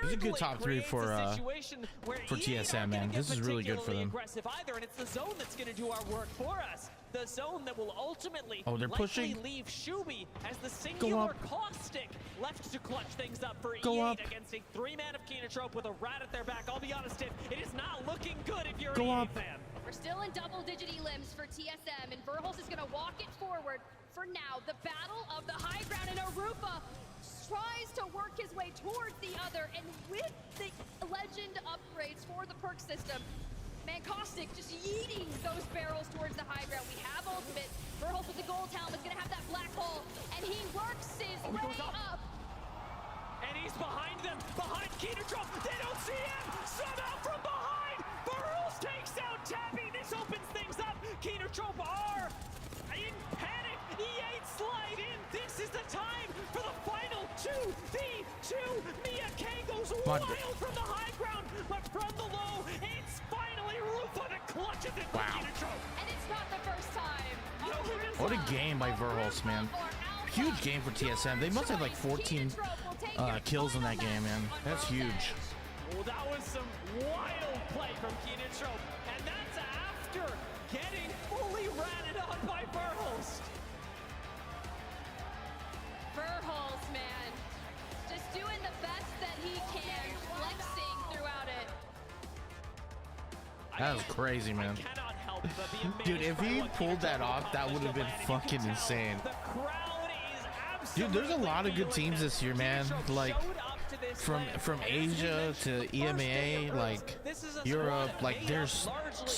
is a good top 3 for TSM, man. This is really good for them. Aggressive either, and it's the zone that's going to do our work for us. The zone that will ultimately they're pushing. Leave Shubi as the singular caustic left to clutch things up for E8 against a 3-man of Keenatrop with a rat at their back. I'll be honest, it is not looking good if you're an E8 fan. We're still in double-digit elims for TSM, and Verhulst is going to walk it forward for now. The battle of the high ground, and Arufa tries to work his way towards the other, and with the legend upgrades for the perk system, man, Caustic just yeeting those barrels towards the high ground. We have ultimate. Verhulst with the gold helmet is going to have that black hole, and he works his way up. And he's behind them, behind Keenatrop. They don't see him. Somehow from behind, Verhulst takes out Tabby. This opens things up. Keenatrop are in panic. E8 slide in. This is the time for the final 2v2. Mia K goes wild from the high ground, but from the low, it's finally Rufa to clutch it for Keenatrop. And it's not the first time. What a game by Verhulst, man. Huge game for TSM. They must have like 14 kills in that game, man. That's huge. Well, that was some wild play from Keenatrop, and that's after getting fully ratted on by Verhulst. Verhulst, man, just doing the best that he can, flexing throughout it. That was crazy, man. I cannot help but be amazed. Dude, if he pulled that off, that would have been fucking insane. The crowd is Dude, there's a lot of good teams this year, man. Like from Asia to EMEA, like Europe, like there's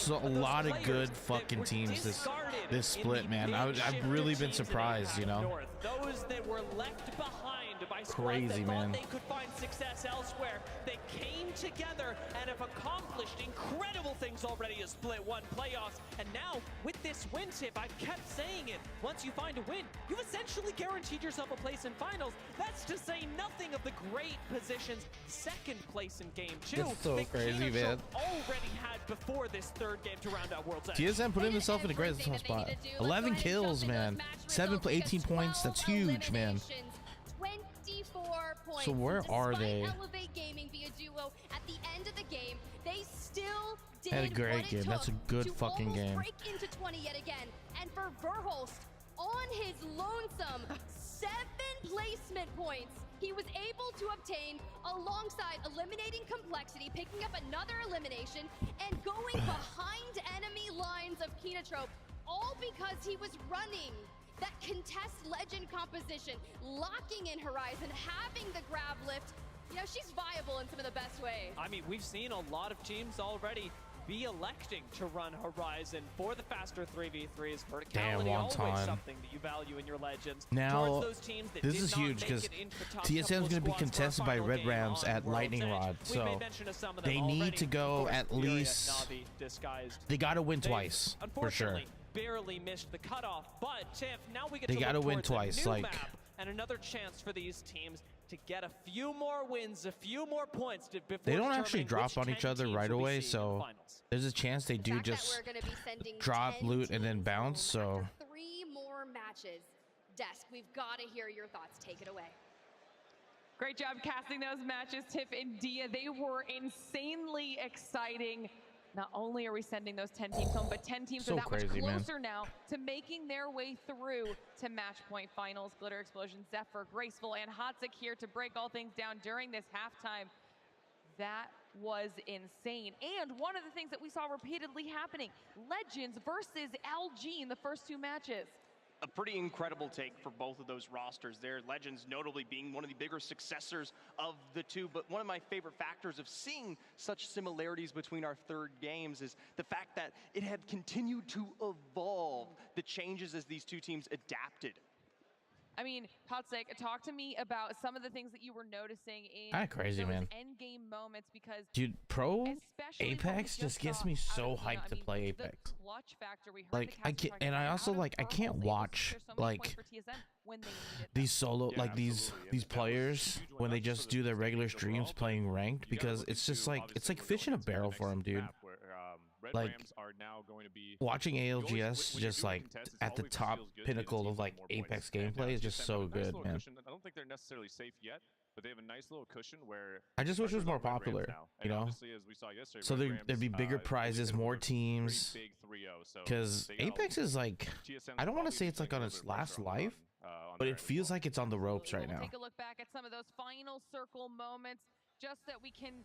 a lot of good fucking teams this split, man. I've really been surprised, you know. Those that were left behind by crazy, man. They could find success elsewhere. They came together and have accomplished incredible things already as Split 1 playoffs. And now with this win tip, I've kept saying it. Once you find a win, you've essentially guaranteed yourself a place in finals. That's to say nothing of the great positions second place in game 2. It's so crazy, man. Already had before this third game to round out World's Edge. TSM put himself in a great spot. 11 kills, man. 18 points. That's huge, man. 24 points. So where are they? Elevate Gaming via duo at the end of the game, they still did Had a great what it game. That's a took good to fucking almost game. break into 20 yet again. And for Verholst, on his lonesome 7 placement points, he was able to obtain alongside eliminating complexity, picking up another elimination, and going behind enemy lines of Kenotrope, all because he was running that contest legend composition, locking in Horizon, having the grab lift. You know, she's viable in some of the best ways. I mean, we've seen a lot of teams already be electing to run Horizon for the faster 3v3s. Verticality, Damn, always time. something that you value in your legends. Now, Towards those teams that this did is not huge make because it into the top TSM is couple going to be squads for a contested by final Red game Rams on at World's Lightning Edge. Rod, We've made so mention of some of them they need already. to go Of course, at Furia, least. Na'Vi disguised. They got to win They've twice for sure. unfortunately barely missed the cutoff, but Tiff, now we get They to gotta look win towards twice, a new like- map and another chance for these teams to get a few more wins, a few more points before They don't actually determining drop which on each 10 other teams right will be away, seen in the so finals. there's a chance they The do fact that just we're gonna be sending drop 10 loot and then teams bounce. home So after 3 more matches. Desk, we've got to hear your thoughts. Take it away. Great job casting those matches, Tiff and Dia. They were insanely exciting. Not only are we sending those 10 teams home, but 10 teams So are that crazy, much man. closer now to making their way through to match point finals. Glitter Explosion, Zephyr, Graceful, and Hotzik here to break all things down during this halftime. That was insane. And one of the things that we saw repeatedly happening, Legends versus LG in the first 2 matches. A pretty incredible take for both of those rosters there. Legends notably being one of the bigger successors of the two, but one of my favorite factors of seeing such similarities between our third games is the fact that it had continued to evolve, the changes as these two teams adapted. I mean, Hotzik, talk to me about some of the things that you were noticing in Kinda crazy, those man. end game moments, because dude, pro especially what we Apex just gets saw me out so of, hyped to I mean, play the Apex. clutch factor, we heard Like the I cast can't, talking and about I how also out of like I Verholst can't they able to watch secure so many points like for TSM when they needed these solo Yeah, like these absolutely. these And that was a players huge one, when not they just for just the do their standings regular overall, streams but playing ranked, you gotta because look it's just into, like obviously, like we're fish in going a into the barrel next for them, dude. map where, Red Like, Rams are now going to be Watching you always- ALGS when you're just doing like contests, it at the always top feels good to get a pinnacle team of with like more Apex points. And, gameplay is just TSM so have a nice good, little man. cushion. I don't think they're necessarily safe yet, but they have a nice little cushion where I just wish it was pressure's more on Red Rams popular, now. you And know? obviously, as we saw yesterday, So Red there'd be Rams, bigger really prizes, hit a more pretty teams. big 3-0, so Because they got a- Apex is like, TSM's I don't want to probably say it's like putting on a its little bit of last pressure life, on but their it end as feels well. like it's on the ropes right We'll now. take a look back at some of those final circle moments, just that we can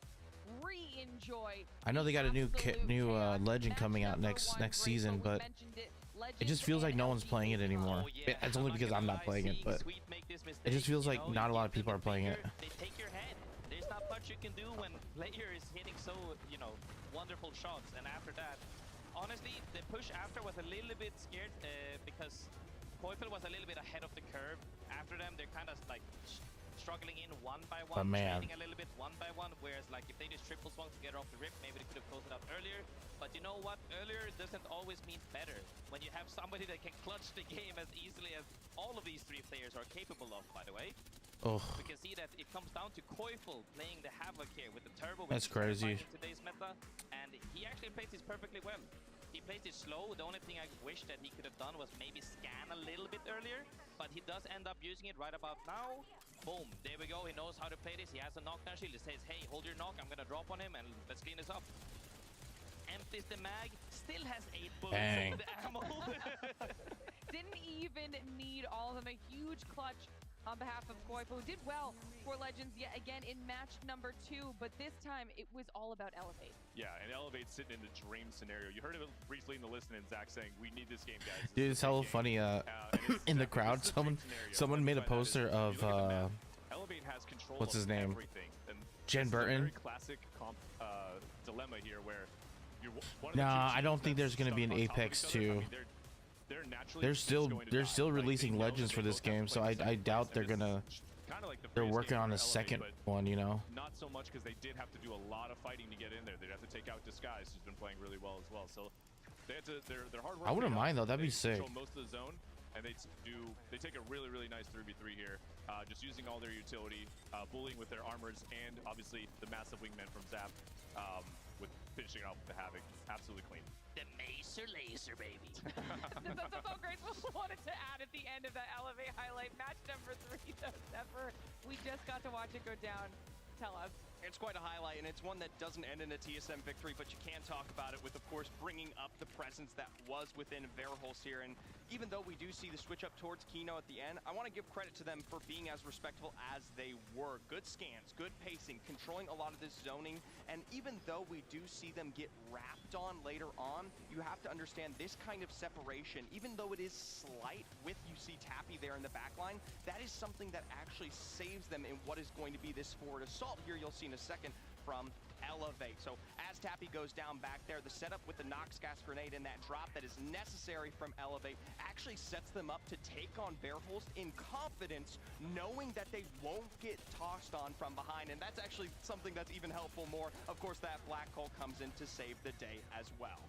re-enjoy. I know they got a new absolute chaos. legend Match coming out number next 1, season, Graceful, we but mentioned it. it just feels like no one's playing it anymore. Oh, yeah. It's only I'm not because gonna I'm lie, not playing it, seeing but Sweet make this it just mistake, feels you like know, not a you lot of give people them are playing the it. finger, They take your head. There's not much you can do when player is hitting so, you know, wonderful shots. And after that, honestly, the push after was a little bit scared because Koifel was a little bit ahead of the curve. After them, they're kind of like struggling in one by one, But man. trading a little bit one by one. Whereas like if they just triple swung together off the rip, maybe they could have closed it out earlier. But you know what? Earlier doesn't always mean better. When you have somebody that can clutch the game as easily as all of these 3 players are capable of, by the way. oh, We can see that it comes down to Koifel playing the Havoc here with the turbo. That's which is crazy. in today's meta, and he actually plays this perfectly well. He plays it slow. The only thing I wish that he could have done was maybe scan a little bit earlier, but he does end up using it right about now. Boom, there we go. He knows how to play this. He has a knockdown shield. He says, hey, hold your knock. I'm gonna drop on him and let's clean this up. Empties the mag, still has 8 bullets Bang. in the ammo. Didn't even need all of them. A huge clutch on behalf of Koifu. Did well for Legends yet again in match number 2, but this time it was all about Elevate. Yeah, and Elevate sitting in the dream scenario. You heard of it briefly in the listen, and Zach saying, we need this game, guys. This dude, is it's a big hella game." funny. And it's In the exactly- crowd, this is the dream scenario. someone What I made a mean by that is, poster if you of look at the map, Elevate has control what's his of name? everything. And Jen this is a Burton? very classic dilemma here where you're one of the Nah, two I don't teams think there's that's gonna be stuck an on top of Apex each other. I 2. mean, they're naturally They're just still going to they're die. still Like, they releasing know that legends they for this both have to game, so play I the same doubt place, they're and it's gonna. kinda like the They're freest working game on for a second Elevate, one, you know. but not so much because they did have to do a lot of fighting to get in there. They'd have to take out Disguise, who's been playing really well as well. So they had to. They're hard work. I wouldn't paid off. mind, though. That'd be They sick. control most of the zone, and they take a really nice 3v3 here, just using all their utility, bullying with their armors, and obviously the massive wingman from Zap, with finishing it off with the Havoc. Absolutely clean. The Macer Laser, baby. That's so great. Wanted to add at the end of that Elevate highlight. Match number 3, though, Zephyr. We just got to watch it go down. Tell us. It's quite a highlight, and it's one that doesn't end in a TSM victory, but you can talk about it with, of course, bringing up the presence that was within Verholst here. And even though we do see the switch up towards Kino at the end, I want to give credit to them for being as respectful as they were. Good scans, good pacing, controlling a lot of this zoning, and even though we do see them get wrapped on later on, you have to understand this kind of separation, even though it is slight with you see Tappy there in the back line, that is something that actually saves them in what is going to be this forward assault here you'll see in a second from Elevate. So as Tappy goes down back there, the setup with the Nox gas grenade and that drop that is necessary from Elevate actually sets them up to take on Verholst in confidence, knowing that they won't get tossed on from behind. And that's actually something that's even helpful more. Of course, that Black Hole comes in to save the day as well.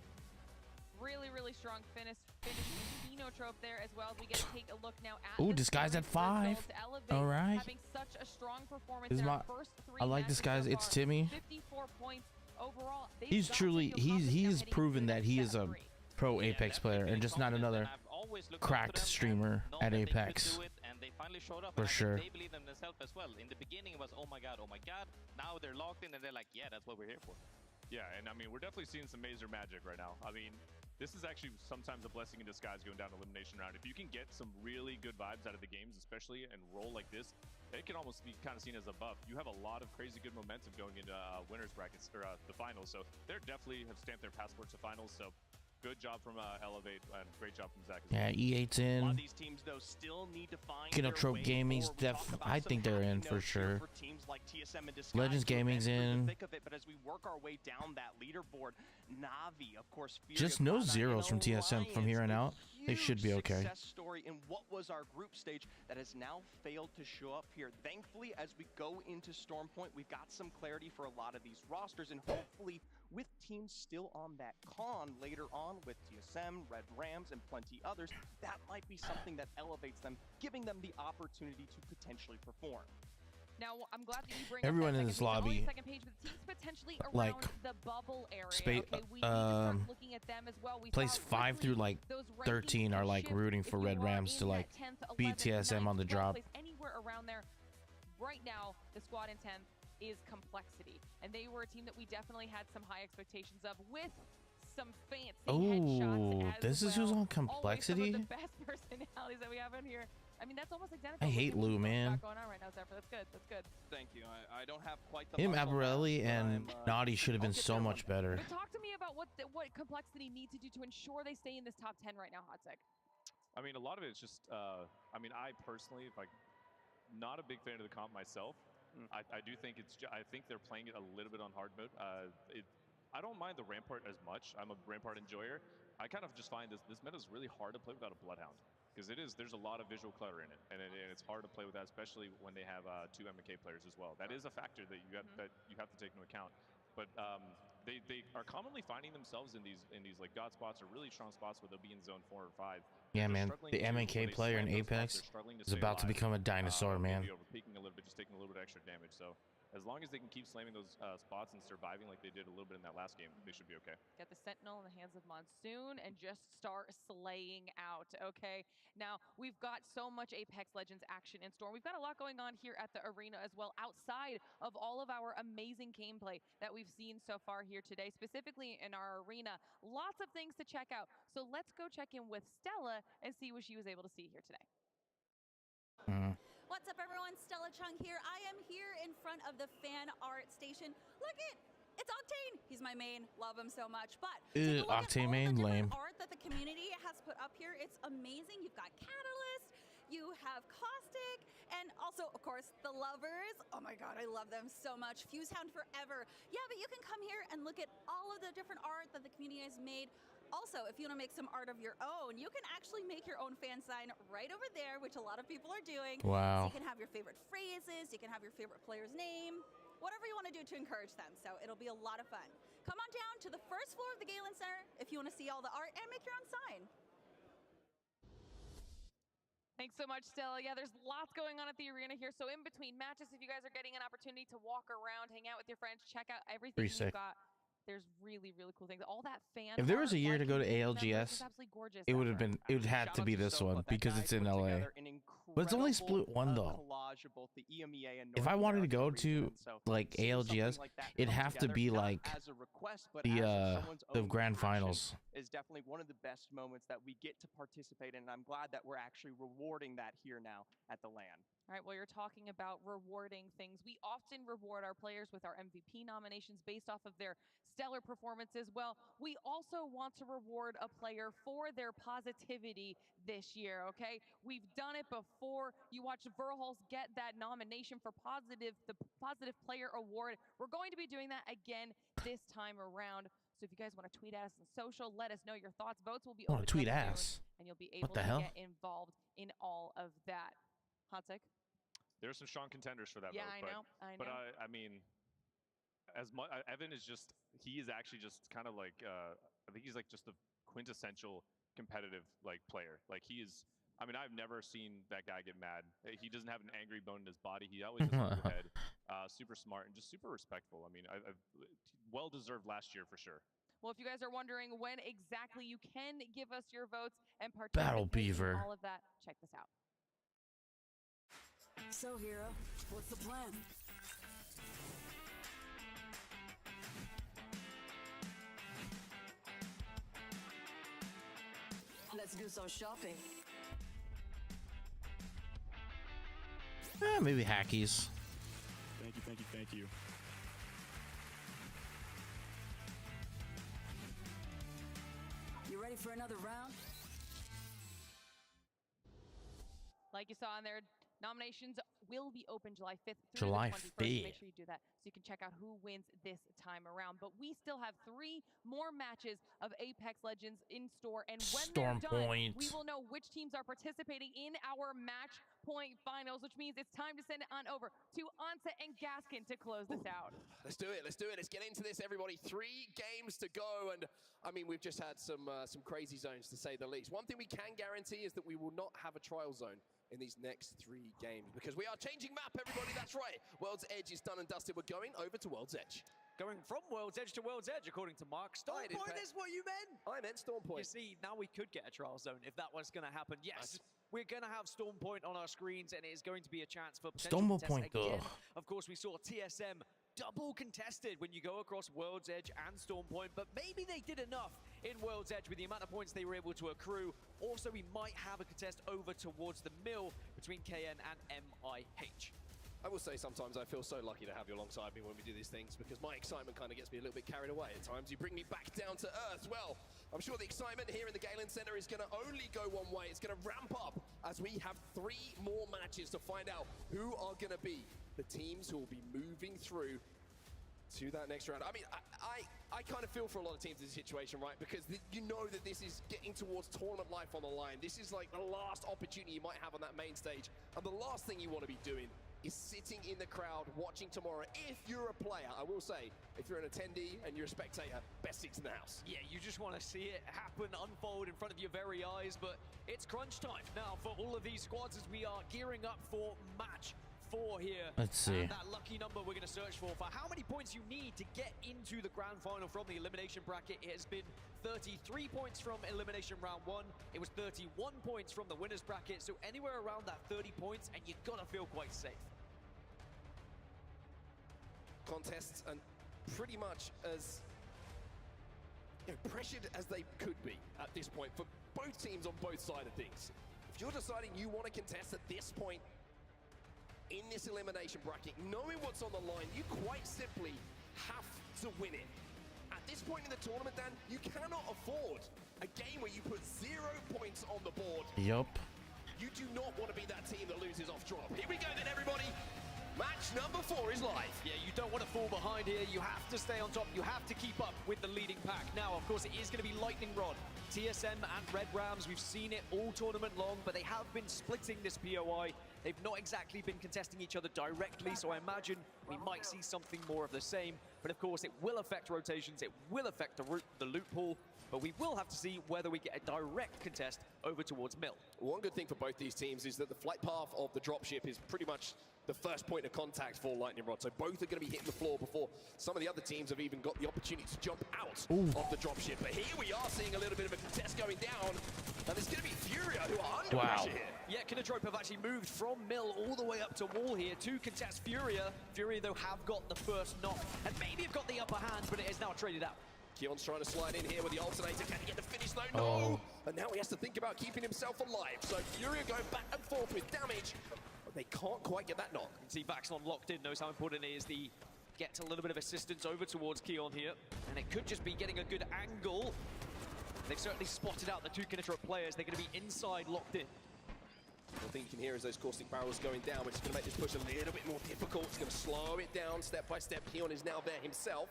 Really strong finish Kinotrope there as well. As we get to take a look now at Ooh, Disguise at 5. All right. Having such a strong performance in our first 3 I like Disguise. so It's Timmy. 54 points overall. He's truly he's proven that he is a pro Apex player and just not another cracked streamer at Apex. And they finally showed up. For sure. They believe in themselves as well. In the beginning it was oh my god. Now they're locked in and they're like, yeah, that's what we're here for. Yeah, and I mean, we're definitely seeing some Mazer magic right now. I mean, this is actually sometimes a blessing in disguise going down elimination round. If you can get some really good vibes out of the games, especially, and roll like this, it can almost be kind of seen as a buff. You have a lot of crazy good momentum going into winners brackets, or the finals, so they definitely have stamped their passports to finals, so good job from Elevate, and great job from Zach as well. Yeah, E8's in. A lot of these teams, though, still need to find Kinotrope Gaming's I think they're in for sure. For teams like TSM and Disguise, Legends Gaming's in. Thick of it, but as we work our way down that leaderboard, Navi, of course, Just no zeros from TSM from here on out. They should be okay. Success story in what was our group stage that has now failed to show up here. Thankfully, as we go into Storm Point, we've got some clarity for a lot of these rosters, and hopefully with teams still on that con later on with TSM, Red Rams, and plenty others, that might be something that elevates them, giving them the opportunity to potentially perform. Now, I'm glad that you bring everyone up in this lobby, second page, but teams potentially around like the bubble area. Okay, we need to start looking at them as well. We place 5 through like 13 are like rooting for Red Rams to like beat TSM on the drop. Anywhere around there. Right now, the squad in 10th is Complexity, and they were a team that we definitely had some high expectations of with some fancy headshots as this is who's on Complexity. Some of the best personalities that we have in here. I mean, that's almost identical. I hate Lou, man. Going on right now, Zephyr. That's good. That's good. Thank you. I don't have quite the him, Aberelli, and Naughty should have been so much better. But talk to me about what Complexity need to do to ensure they stay in this top 10 right now, Hotsec. I mean, a lot of it is just, I mean, I personally, not a big fan of the comp myself. I do think I think they're playing it a little bit on hard mode. I don't mind the Rampart as much. I'm a Rampart enjoyer. I kind of just find this meta is really hard to play without a Bloodhound. Because there's a lot of visual clutter in it, and it's hard to play with that, especially when they have 2 MK players as well. That is a factor that you have to take into account. But they are commonly finding themselves in these like god spots or really strong spots where they'll be in zone 4 or 5. Yeah, man, the MK player in Apex is about to become a dinosaur, man. Maybe overpeaking a little bit, just taking a little bit extra damage. So as long as they can keep slamming those spots and surviving like they did a little bit in that last game, they should be okay. Get the Sentinel in the hands of Monsoon and just start slaying out, okay? Now, we've got so much Apex Legends action in Storm. We've got a lot going on here at the arena as well, outside of all of our amazing gameplay that we've seen so far here today, specifically in our arena. Lots of things to check out. So let's go check in with Stella and see what she was able to see here today. What's up, everyone? Stella Chung here. I am here in front of the fan art station. Look it's Octane. He's my main. Love him so much. But Octane main, lame. Art that the community has put up here, it's amazing. You've got Catalyst, you have Caustic, and also, of course, the Lovers. Oh my god, I love them so much. Fusehound forever. Yeah, but you can come here and look at all of the different art that the community has made. Also, if you want to make some art of your own, you can actually make your own fan sign right over there, which a lot of people are doing. Wow. So you can have your favorite phrases, you can have your favorite player's name, whatever you want to do to encourage them. So it'll be a lot of fun. Come on down to the first floor of the Galen Center if you want to see all the art and make your own sign. Thanks so much, Stella. Yeah, there's lots going on at the arena here. So in between matches, if you guys are getting an opportunity to walk around, hang out with your friends, check out everything you've got there's really, really cool things. All that fan. If there was a year to go to is ALGS, absolutely gorgeous. it would have been. It would have to be this one because it's in LA. But it's only split one though. If I wanted to go to like ALGS, it'd have to be like the grand finals. Is definitely one of the best moments that we get to participate in, and I'm glad that we're actually rewarding that here now at the LAN. All right, well, you're talking about rewarding things. We often reward our players with our MVP nominations based off of their stellar performances. Well, we also want to reward a player for their positivity this year, okay? We've done it before. You watched Verhulst get that nomination for the Positive Player Award. We're going to be doing that again this time around. So if you guys want to tweet at us on social, let us know your thoughts. Votes will be open tweet soon, ass. and you'll be able to get involved in all of that. Hot take? There's some strong contenders for that yeah, vote. I know. But I mean, as much Evan is just, he is actually just kind of like, I think he's like just the quintessential competitive like player. Like he is, I mean, I've never seen that guy get mad. He doesn't have an angry bone in his body. He always has a cool head, super smart and just super respectful. I mean, I've well deserved last year for sure. Well, if you guys are wondering when exactly you can give us your votes and participate Battle Beaver. in all of that, check this out. So, Hero, what's the plan? Let's do some shopping. Maybe hackies. Thank you, thank you, thank you. You ready for another round? Like you saw in there, nominations will be open July 5th through July the 21st. 5th. Make sure you do that so you can check out who wins this time around. But we still have 3 more matches of Apex Legends in store. And when they're done, we will know which teams are participating in our match point finals, which means it's time to send it on over to Onset and Gaskin to close this out. Let's do it. Let's do it. Let's get into this, everybody. 3 games to go. And I mean, we've just had some crazy zones, to say the least. One thing we can guarantee is that we will not have a trial zone in these next 3 games because we are changing map, everybody. That's right. World's Edge is done and dusted. We're going over to World's Edge. Going from World's Edge to World's Edge, according to Mark. Storm Point is what you meant. I meant Storm Point. You see, now we could get a trial zone if that was going to happen. Yes, we're going to have Storm Point on our screens, and it is going to be a chance for potential Storm contests Point, again. though. Of course, we saw TSM double contested when you go across World's Edge and Storm Point, but maybe they did enough in World's Edge with the amount of points they were able to accrue. Also, we might have a contest over towards the mill between KN and MIH. I will say sometimes I feel so lucky to have you alongside me when we do these things because my excitement kind of gets me a little bit carried away at times. You bring me back down to earth. Well, I'm sure the excitement here in the Galen Center is going to only go one way. It's going to ramp up as we have 3 more matches to find out who are going to be the teams who will be moving through to that next round. I mean, I kind of feel for a lot of teams in this situation, right? Because you know that this is getting towards tournament life on the line. This is like the last opportunity you might have on that main stage. And the last thing you want to be doing is sitting in the crowd watching tomorrow. If you're a player, I will say, if you're an attendee and you're a spectator, best seats in the house. Yeah, you just want to see it happen, unfold in front of your very eyes, but it's crunch time now for all of these squads as we are gearing up for match 4 here. Let's see. And that lucky number we're going to search for how many points you need to get into the grand final from the elimination bracket. It has been 33 points from elimination round 1. It was 31 points from the winners bracket. So anywhere around that 30 points and you've got to feel quite safe. Contests and pretty much as pressured as they could be at this point for both teams on both sides of things. If you're deciding you want to contest at this point in this elimination bracket, knowing what's on the line, you quite simply have to win it. At this point in the tournament, Dan, you cannot afford a game where you put 0 points on the board. Yup. You do not want to be that team that loses off drop. Here we go then, everybody. Match number 4 is live. Yeah, you don't want to fall behind here. You have to stay on top. You have to keep up with the leading pack. Now, of course, it is going to be Lightning Rod. TSM and Red Rams, we've seen it all tournament long, but they have been splitting this POI. They've not exactly been contesting each other directly, so I imagine we might see something more of the same. But of course, it will affect rotations, it will affect the loot pool, but we will have to see whether we get a direct contest over towards Mill. One good thing for both these teams is that the flight path of the dropship is pretty much the first point of contact for Lightning Rod. So both are going to be hitting the floor before some of the other teams have even got the opportunity to jump out of the dropship. But here we are seeing a little bit of a contest going down. And there's going to be Furia who are under pressure here. Yeah, Kinatrope have actually moved from Mill all the way up to Wall here to contest Furia. Furia, though, have got the first knock and maybe have got the upper hand, but it is now traded out. Keon's trying to slide in here with the alternator. Can he get the finish though? No! And now he has to think about keeping himself alive. So Furia going back and forth with damage. They can't quite get that knock. You can see Vaxlon locked in, knows how important it is. The gets a little bit of assistance over towards Keon here. And it could just be getting a good angle. They've certainly spotted out the two Kinatrope players. They're going to be inside, locked in. One thing you can hear is those caustic barrels going down, which is going to make this push a little bit more difficult. It's going to slow it down step by step. Keon is now there himself.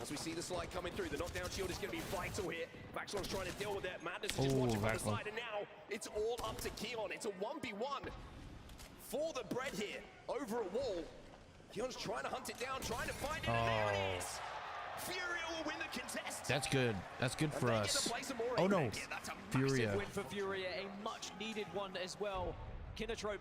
As we see the slide coming through, the knockdown shield is going to be vital here. Vaxlon's trying to deal with it. Madness is just watching from the side, and now it's all up to Keon. It's a 1v1 for the bread here over a wall. Keon's trying to hunt it down, trying to find it, and there it is! Furia will win the contest. That's good. That's good for us. Oh no, yeah, that's a Furia. Win for Furia, a much needed one as well. Kinatrope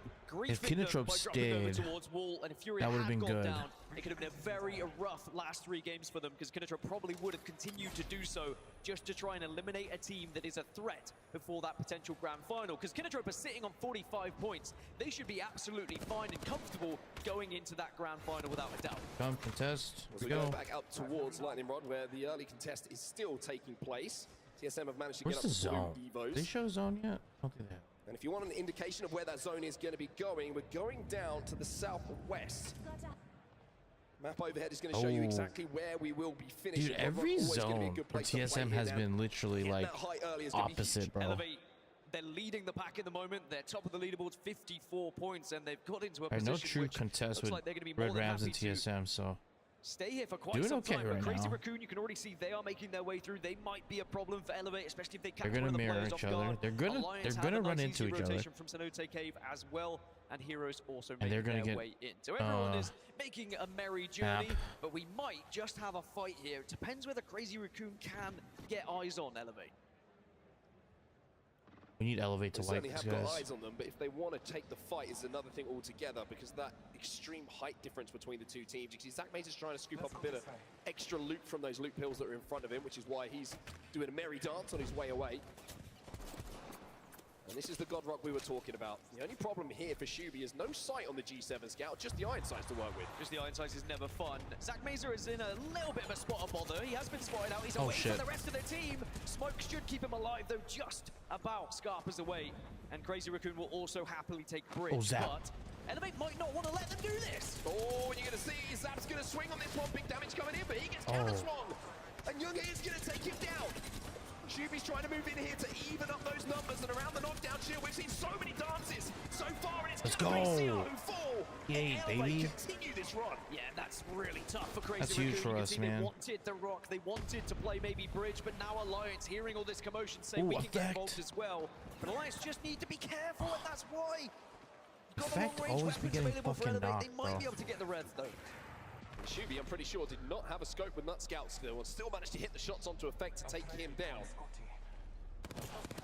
If Kinatrope stayed, towards Wall, and if Furia that would have been good. Down, it could have been a very rough last 3 games for them, because Kinatrope probably would have continued to do so just to try and eliminate a team that is a threat before that potential grand final. Because Kinatrope are sitting on 45 points. They should be absolutely fine and comfortable going into that grand final without a doubt. Come contest. As we go back up towards Lightning Rod, where the early contest is still taking place. TSM have managed to Where's get the up zone? to 2 Evos. Did they show zone yet? I don't think they have. And if you want an indication of where that zone is going to be going, we're going down to the southwest. Map overhead is going to show you exactly where we will be finishing. Dude, every zone for TSM has been literally like opposite, bro. Elevate, they're leading the pack at the moment. They're top of the leaderboard, 54 points, and they've got into a position no true contest with like they're going to be Red Rams and TSM, so stay here for quite some time. But Crazy Raccoon, you can already see they are making their way through. They might be a problem for Elevate, especially if they catch one of the players off guard. They're gonna run into each other. From Cenote Cave as well, and Heroes also and making their way in. So everyone is making a merry journey, but we might just have a fight here. It depends whether Crazy Raccoon can get eyes on Elevate. We need Elevate to like these guys. They certainly have got eyes on them, but if they want to take the fight is another thing altogether, because that extreme height difference between the two teams. You can see Zach Mays is trying to scoop up a bit of extra loot from those loot pills that are in front of him, which is why he's doing a merry dance on his way away. And this is the God Rock we were talking about. The only problem here for Shuby is no sight on the G7 Scout, just the iron sights to work with. Just the iron sights is never fun. Zach Mazer is in a little bit of a spot of bother. He has been spotted out. He's away from the rest of the team. Smoke should keep him alive, though just about Scarpa's away. And Crazy Raccoon will also happily take Bridge. But Elevate might not want to let them do this. Oh, you're going to see Zap's going to swing on this one. Big damage coming in, but he gets counter swung. And Young is going to take him down. Shuby's trying to move in here to even up those numbers, and around the knockdown shield, we've seen so many dances so far, and it's Let's go. who fall. Yay, baby. Continue this run. Yeah, that's really tough for Crazy That's Raccoon. huge for us, man. They wanted the rock, they wanted to play maybe Bridge, but now Alliance hearing all this commotion saying we can get involved as well. But Alliance just need to be careful, and that's why. Effect always be getting fucking knocked, They might be able to get the Reds, though. Shuby, I'm pretty sure, did not have a scope with Nut Scout still managed to hit the shots onto Effect to take him down.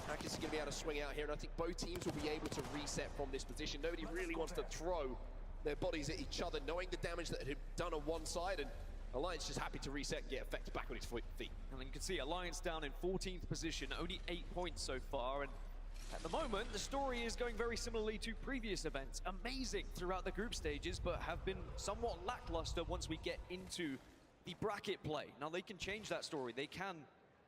Hackers is going to be able to swing out here, and I think both teams will be able to reset from this position. Nobody really wants to throw their bodies at each other, knowing the damage that it had done on one side, and Alliance just happy to reset and get Effect back on his feet. And you can see Alliance down in 14th position, only 8 points so far, and at the moment, the story is going very similarly to previous events. Amazing throughout the group stages, but have been somewhat lackluster once we get into the bracket play. Now, they can change that story. They can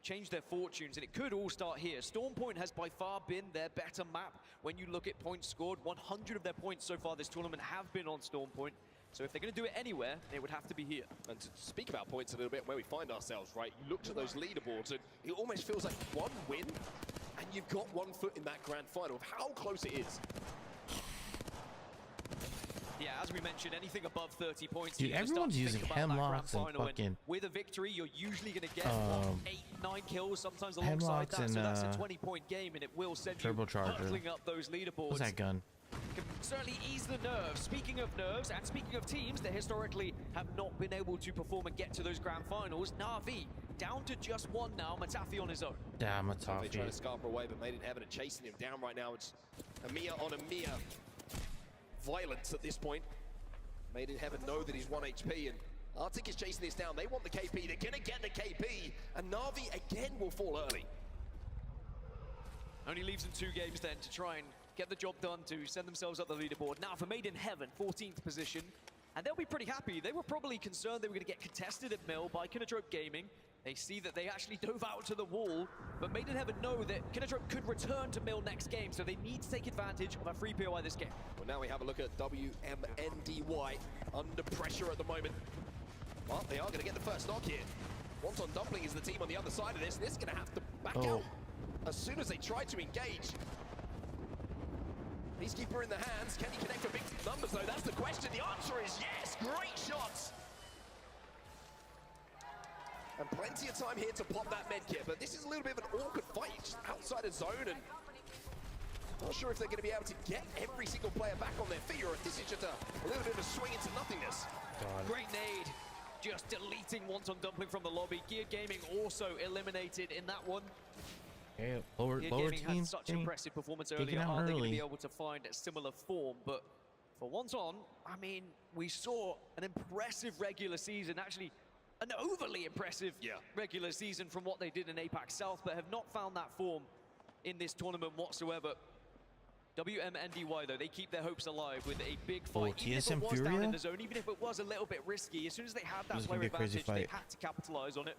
change their fortunes, and it could all start here. Storm Point has by far been their better map. When you look at points scored, 100 of their points so far this tournament have been on Storm Point. So if they're going to do it anywhere, it would have to be here. And to speak about points a little bit, where we find ourselves, right? You looked at those leaderboards, and it almost feels like one win, and you've got 1 foot in that grand final of how close it is. Yeah, as we mentioned, anything above 30 points. Dude, everyone's using hemlocks and fucking. With a victory, you're usually going to get 8-9 kills, sometimes alongside that. So that's a 20-point game, and it will send you hurtling up those leaderboards. What's that gun? can certainly ease the nerves. Speaking of nerves, and speaking of teams that historically have not been able to perform and get to those grand finals, Na'Vi down to just one now, Matafi on his own. Damn, Matafi trying to Matafi. scarper away, but Made in Heaven are chasing him down right now. It's Amir on Amir. Violence at this point. Made in Heaven know that he's 1 HP, and Arctic is chasing this down. They want the KP. They're gonna get the KP, and Na'Vi again will fall early. Only leaves them 2 games then to try and get the job done to send themselves up the leaderboard. Now for Made in Heaven, 14th position, and they'll be pretty happy. They were probably concerned they were going to get contested at Mill by Kinatrope Gaming. They see that they actually dove out to the wall, but Made in Heaven know that Kinatrope could return to Mill next game, so they need to take advantage of a free POI this game. Well, now we have a look at WMNDY under pressure at the moment. Well, they are going to get the first knock here. Wonton Dumpling is the team on the other side of this, and this is going to have to back out as soon as they try to engage. Peacekeeper in the hands. Can he connect for big numbers, though? That's the question. The answer is yes. Great shots. And plenty of time here to pop that med kit, but this is a little bit of an awkward fight. Just outside of zone, and not sure if they're going to be able to get every single player back on their feet, or if this is just a little bit of a swing into nothingness. Great nade. Just deleting Wonton Dumpling from the lobby. Geared Gaming also eliminated in that one. Okay, lower Gaming team. had such impressive performance earlier. Are they going to be able to find a similar form? But for Wonton, I mean, we saw an impressive regular season, actually an overly impressive regular season from what they did in APAC South, but have not found that form in this tournament whatsoever. WMNDY, though, they keep their hopes alive with a big fight. Even if it was down in the zone, even if it was a little bit risky, as soon as they had that player advantage, they had to capitalize on it.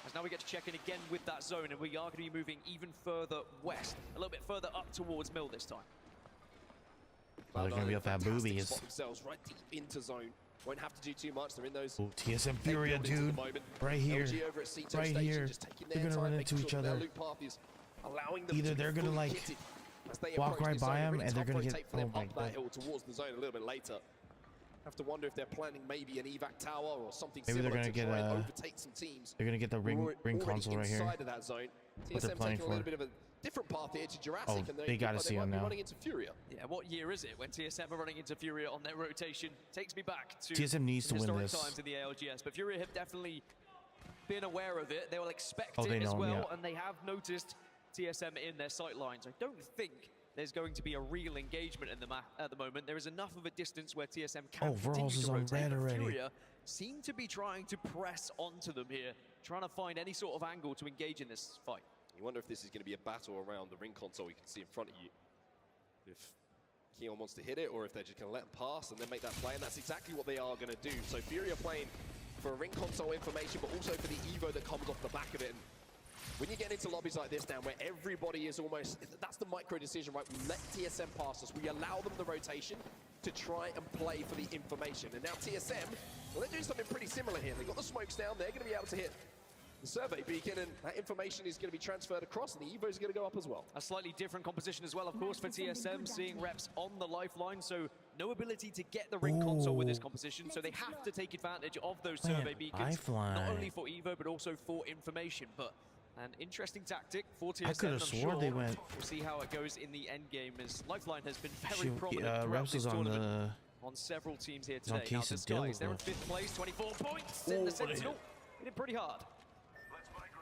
As now we get to check in again with that zone, and we are going to be moving even further west, a little bit further up towards Mill this time. Oh, they're going to be up at boobies. Themselves right deep into zone. Won't have to do too much. They're in those. Oh, TSM Furia, dude. Right here. Right here. They're going to run into each other. Either they're going to like walk right by him, and they're going to get up that hill towards the zone a little bit later. Have to wonder if they're planning maybe an evac tower or something similar to try and overtake some teams. They're gonna get the ring console right here. Inside of that zone. TSM taking a little bit of a different path here to Jurassic, and they gotta see him now. Running into Furia. Yeah, what year is it when TSM are running into Furia on their rotation? Takes me back to TSM needs to win this. times in the ALGS, but Furia have definitely been aware of it. They will expect it as well, and they have noticed TSM in their sight lines. I don't think there's going to be a real engagement in the map at the moment. There is enough of a distance where TSM can continue to rotate. Furia seem to be trying to press onto them here, trying to find any sort of angle to engage in this fight. You wonder if this is going to be a battle around the ring console you can see in front of you. If Keon wants to hit it, or if they're just going to let him pass and then make that play, and that's exactly what they are going to do. So Furia playing for ring console information, but also for the Evo that comes off the back of it. And when you get into lobbies like this now, where everybody is almost, that's the micro decision, right? We let TSM pass us. We allow them the rotation to try and play for the information. And now TSM, well, they're doing something pretty similar here. They've got the smokes down. They're going to be able to hit the survey beacon, and that information is going to be transferred across, and the Evo is going to go up as well. A slightly different composition as well, of course, for TSM, seeing reps on the lifeline, so no ability to get the ring console with this composition, so they have to take advantage of those survey beacons, not only for Evo, but also for information. But an interesting tactic for TSM. I could have sworn they went. We'll see how it goes in the end game, as Lifeline has been very prominent throughout this on tournament on several teams here today. Now the Skies, they're in 5th place, 24 points in the Sentinel. Hit it pretty hard.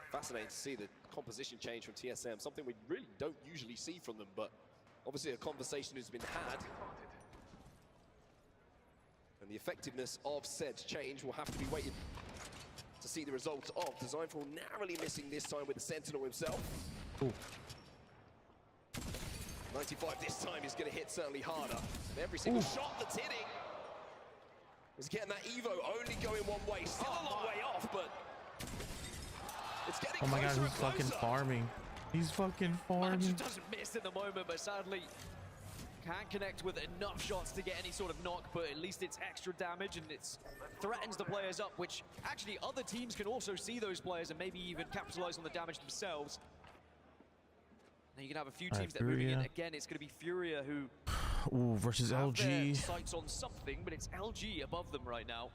Fascinating to see the composition change from TSM, something we really don't usually see from them, but obviously a conversation has been had. And the effectiveness of said change will have to be waited to see the result of. Designful narrowly missing this time with the Sentinel himself. Ooh. 95 this time is going to hit certainly harder. Every single shot that's hitting is getting that Evo only going one way. Still a long way off, but it's getting oh my god, closer he's fucking farming. He's fucking farming. Just doesn't miss in the moment, but sadly can't connect with enough shots to get any sort of knock, but at least it's extra damage and it threatens the players up, which actually other teams can also see those players and maybe even capitalize on the damage themselves. Now you can have a few teams that are moving in. Again, it's going to be Furia who versus have LG. Their sights on something, but it's LG above them right now.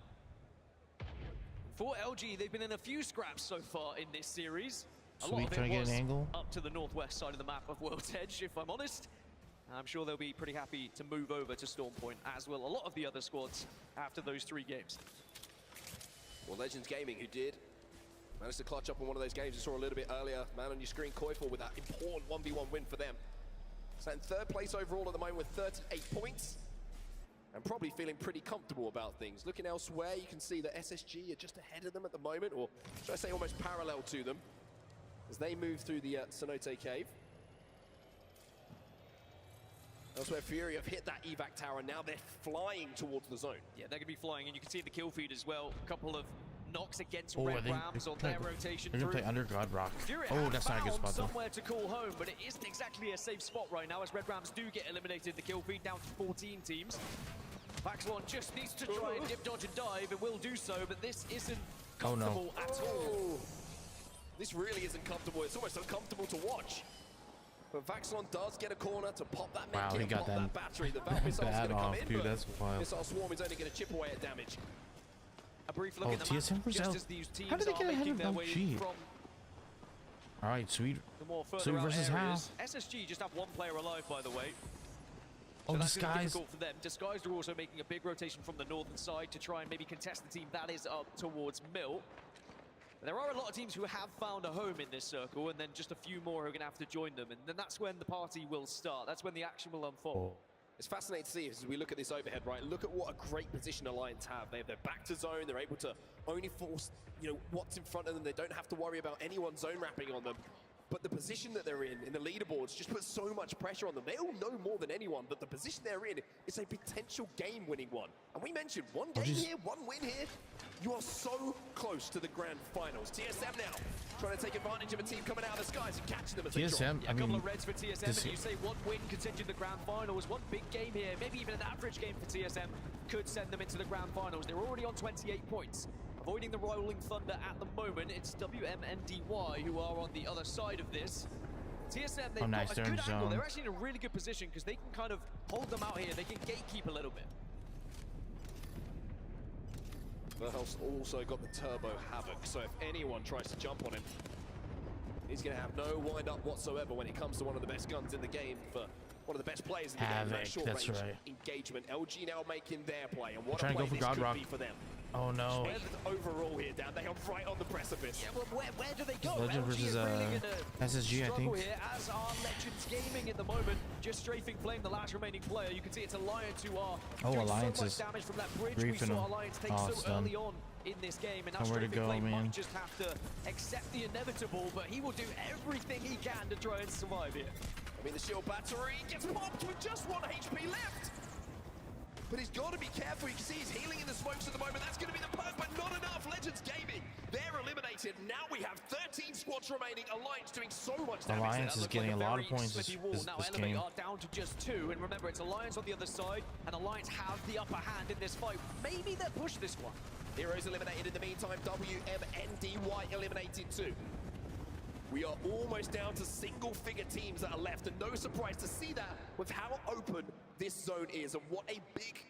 For LG, they've been in a few scraps so far in this series. A lot of it was up to the northwest side of the map of World's Edge, if I'm honest. I'm sure they'll be pretty happy to move over to Stormpoint, as will a lot of the other squads after those 3 games. Well, Legends Gaming, who did manage to clutch up on one of those games you saw a little bit earlier. Man on your screen, Koifel, with that important 1v1 win for them. So in 3rd place overall at the moment with 38 points. And probably feeling pretty comfortable about things. Looking elsewhere, you can see that SSG are just ahead of them at the moment, or should I say almost parallel to them, as they move through the Cenote Cave. Elsewhere, Fury have hit that evac tower, and now they're flying towards the zone. Yeah, they're going to be flying, and you can see the kill feed as well. A couple of knocks against Red Rams on their rotation they're through. Gonna play under God Rock. Fury That's not a good spot though. Somewhere to call home, but it isn't exactly a safe spot right now, as Red Rams do get eliminated. The kill feed down to 14 teams. Vaxlon just needs to try and dip, dodge, and dive, and will do so, but this isn't comfortable at all. This really isn't comfortable. It's almost uncomfortable to watch. But Vaxlon does get a corner to pop that medkit, pop that battery. The Valve missile's going to come in, dude, but that's wild. Missile Swarm is only going to chip away at damage. A brief look at the TSM map, was just out. as these teams How did they get are ahead making of their way LG? from All right, Sweet. the more further Sweet out versus areas. SSG just have 1 player alive, by the way. Oh, So that's gonna be Disguise. difficult for them. Disguised are also making a big rotation from the northern side to try and maybe contest the team that is up towards Mill. There are a lot of teams who have found a home in this circle, and then just a few more who are going to have to join them, and then that's when the party will start. That's when the action will unfold. It's fascinating to see as we look at this overhead, right? Look at what a great position Alliance have. They have their back to zone. They're able to only force, what's in front of them. They don't have to worry about anyone zone wrapping on them. But the position that they're in the leaderboards just puts so much pressure on them. They all know more than anyone, but the position they're in is a potential game-winning one. And we mentioned 1 game here, 1 win here. You are so close to the grand finals. TSM now trying to take advantage of a team coming out of the skies and catching them as they drop. Yeah, a couple of reds for TSM, and you say 1 win could send you to the grand finals. 1 big game here, maybe even an average game for TSM, could send them into the grand finals. They're already on 28 points. Avoiding the Rolling Thunder at the moment, it's WMNDY who are on the other side of this. TSM, they've got a good angle. They're actually in a really good position because they can kind of hold them out here. They can gatekeep a little bit. Verhelst also got the Turbo Havoc, so if anyone tries to jump on him, he's going to have no wind-up whatsoever when it comes to one of the best guns in the game for one of the best players in the game. That short-range engagement. LG now making their play, and what a play this could be for them. Oh no. Overall here, Dan, they are right on the precipice. Yeah, well, where do they go? Legend versus SSG, I think. Here, as are Legends Gaming at the moment, just strafing Flame, the last remaining player. You can see it's Alliance who are doing so much damage from that bridge. We saw Alliance take so early on in this game, and now strafing Flame might just have to accept the inevitable, but he will do everything he can to try and survive here. I mean, the shield battery gets popped with just 1 HP left. But he's got to be careful. You can see he's healing in the smokes at the moment. That's going to be the perk, but not enough. Legends Gaming, they're eliminated. Now we have 13 squads remaining. Alliance doing so much damage. Alliance is getting a lot of points this game. Are down to just 2, and remember, it's Alliance on the other side, and Alliance have the upper hand in this fight. Maybe they'll push this one. Heroes eliminated in the meantime. WMNDY eliminated too. We are almost down to single-figure teams that are left, and no surprise to see that with how open this zone is and what a big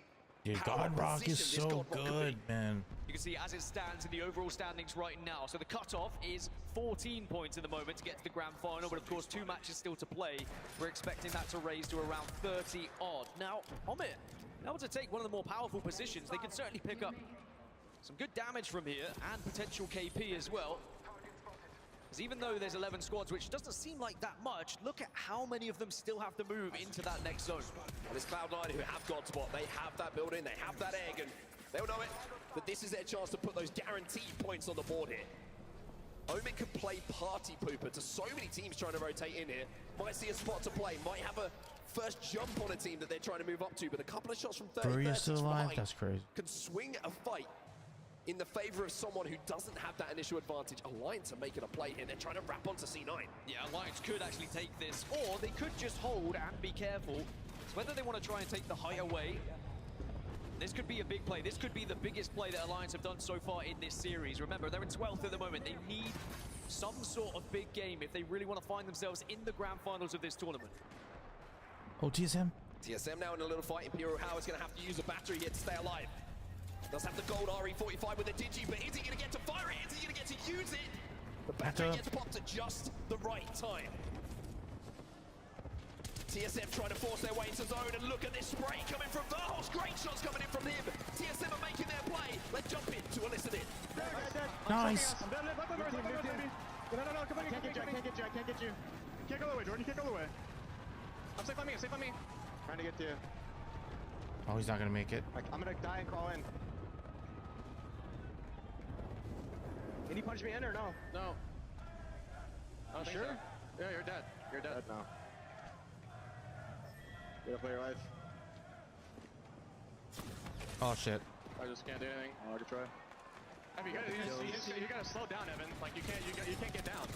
God Rock is so good, man. You can see as it stands in the overall standings right now. So the cutoff is 14 points at the moment to get to the grand final, but of course 2 matches still to play. We're expecting that to raise to around 30 odd. Now, Omid, able to take one of the more powerful positions. They can certainly pick up some good damage from here and potential KP as well. Because even though there's 11 squads, which doesn't seem like that much, look at how many of them still have to move into that next zone. And it's Cloud9 who have Godspot. They have that building, they have that egg, and they'll know it. But this is their chance to put those guaranteed points on the board here. Omid can play party pooper to so many teams trying to rotate in here. Might see a spot to play, might have a first jump on a team that they're trying to move up to, but a couple of shots from 30 is still alive? That's crazy. Can swing a fight in the favor of someone who doesn't have that initial advantage. Alliance are making a play here. They're trying to wrap onto C9. Yeah, Alliance could actually take this, or they could just hold and be careful. It's whether they want to try and take the high away. This could be a big play. This could be the biggest play that Alliance have done so far in this series. Remember, they're in 12th at the moment. They need some sort of big game if they really want to find themselves in the grand finals of this tournament. Oh, TSM? TSM now in a little fight. Imperial Howard's going to have to use a battery here to stay alive. Does have the gold RE45 with a Digi, but is he going to get to fire it? Is he going to get to use it? The battery gets popped at just the right time. TSM trying to force their way into zone, and look at this spray coming from Verhos. Great shots coming in from him. TSM are making their play. Let's jump in to elicit it. Nice. No, come on, I can't get you. You can't go the way, Jordan. You can't go the way. I'm safe on me. Trying to get to you. Oh, he's not gonna make it. I'm gonna die and crawl in. Can you punch me in or no? No. Oh, sure? So. Yeah, you're dead. You're dead now. You gotta play your life. Oh shit. I just can't do anything. I'll try. I mean, you gotta slow down, Evan. Like you can't get down.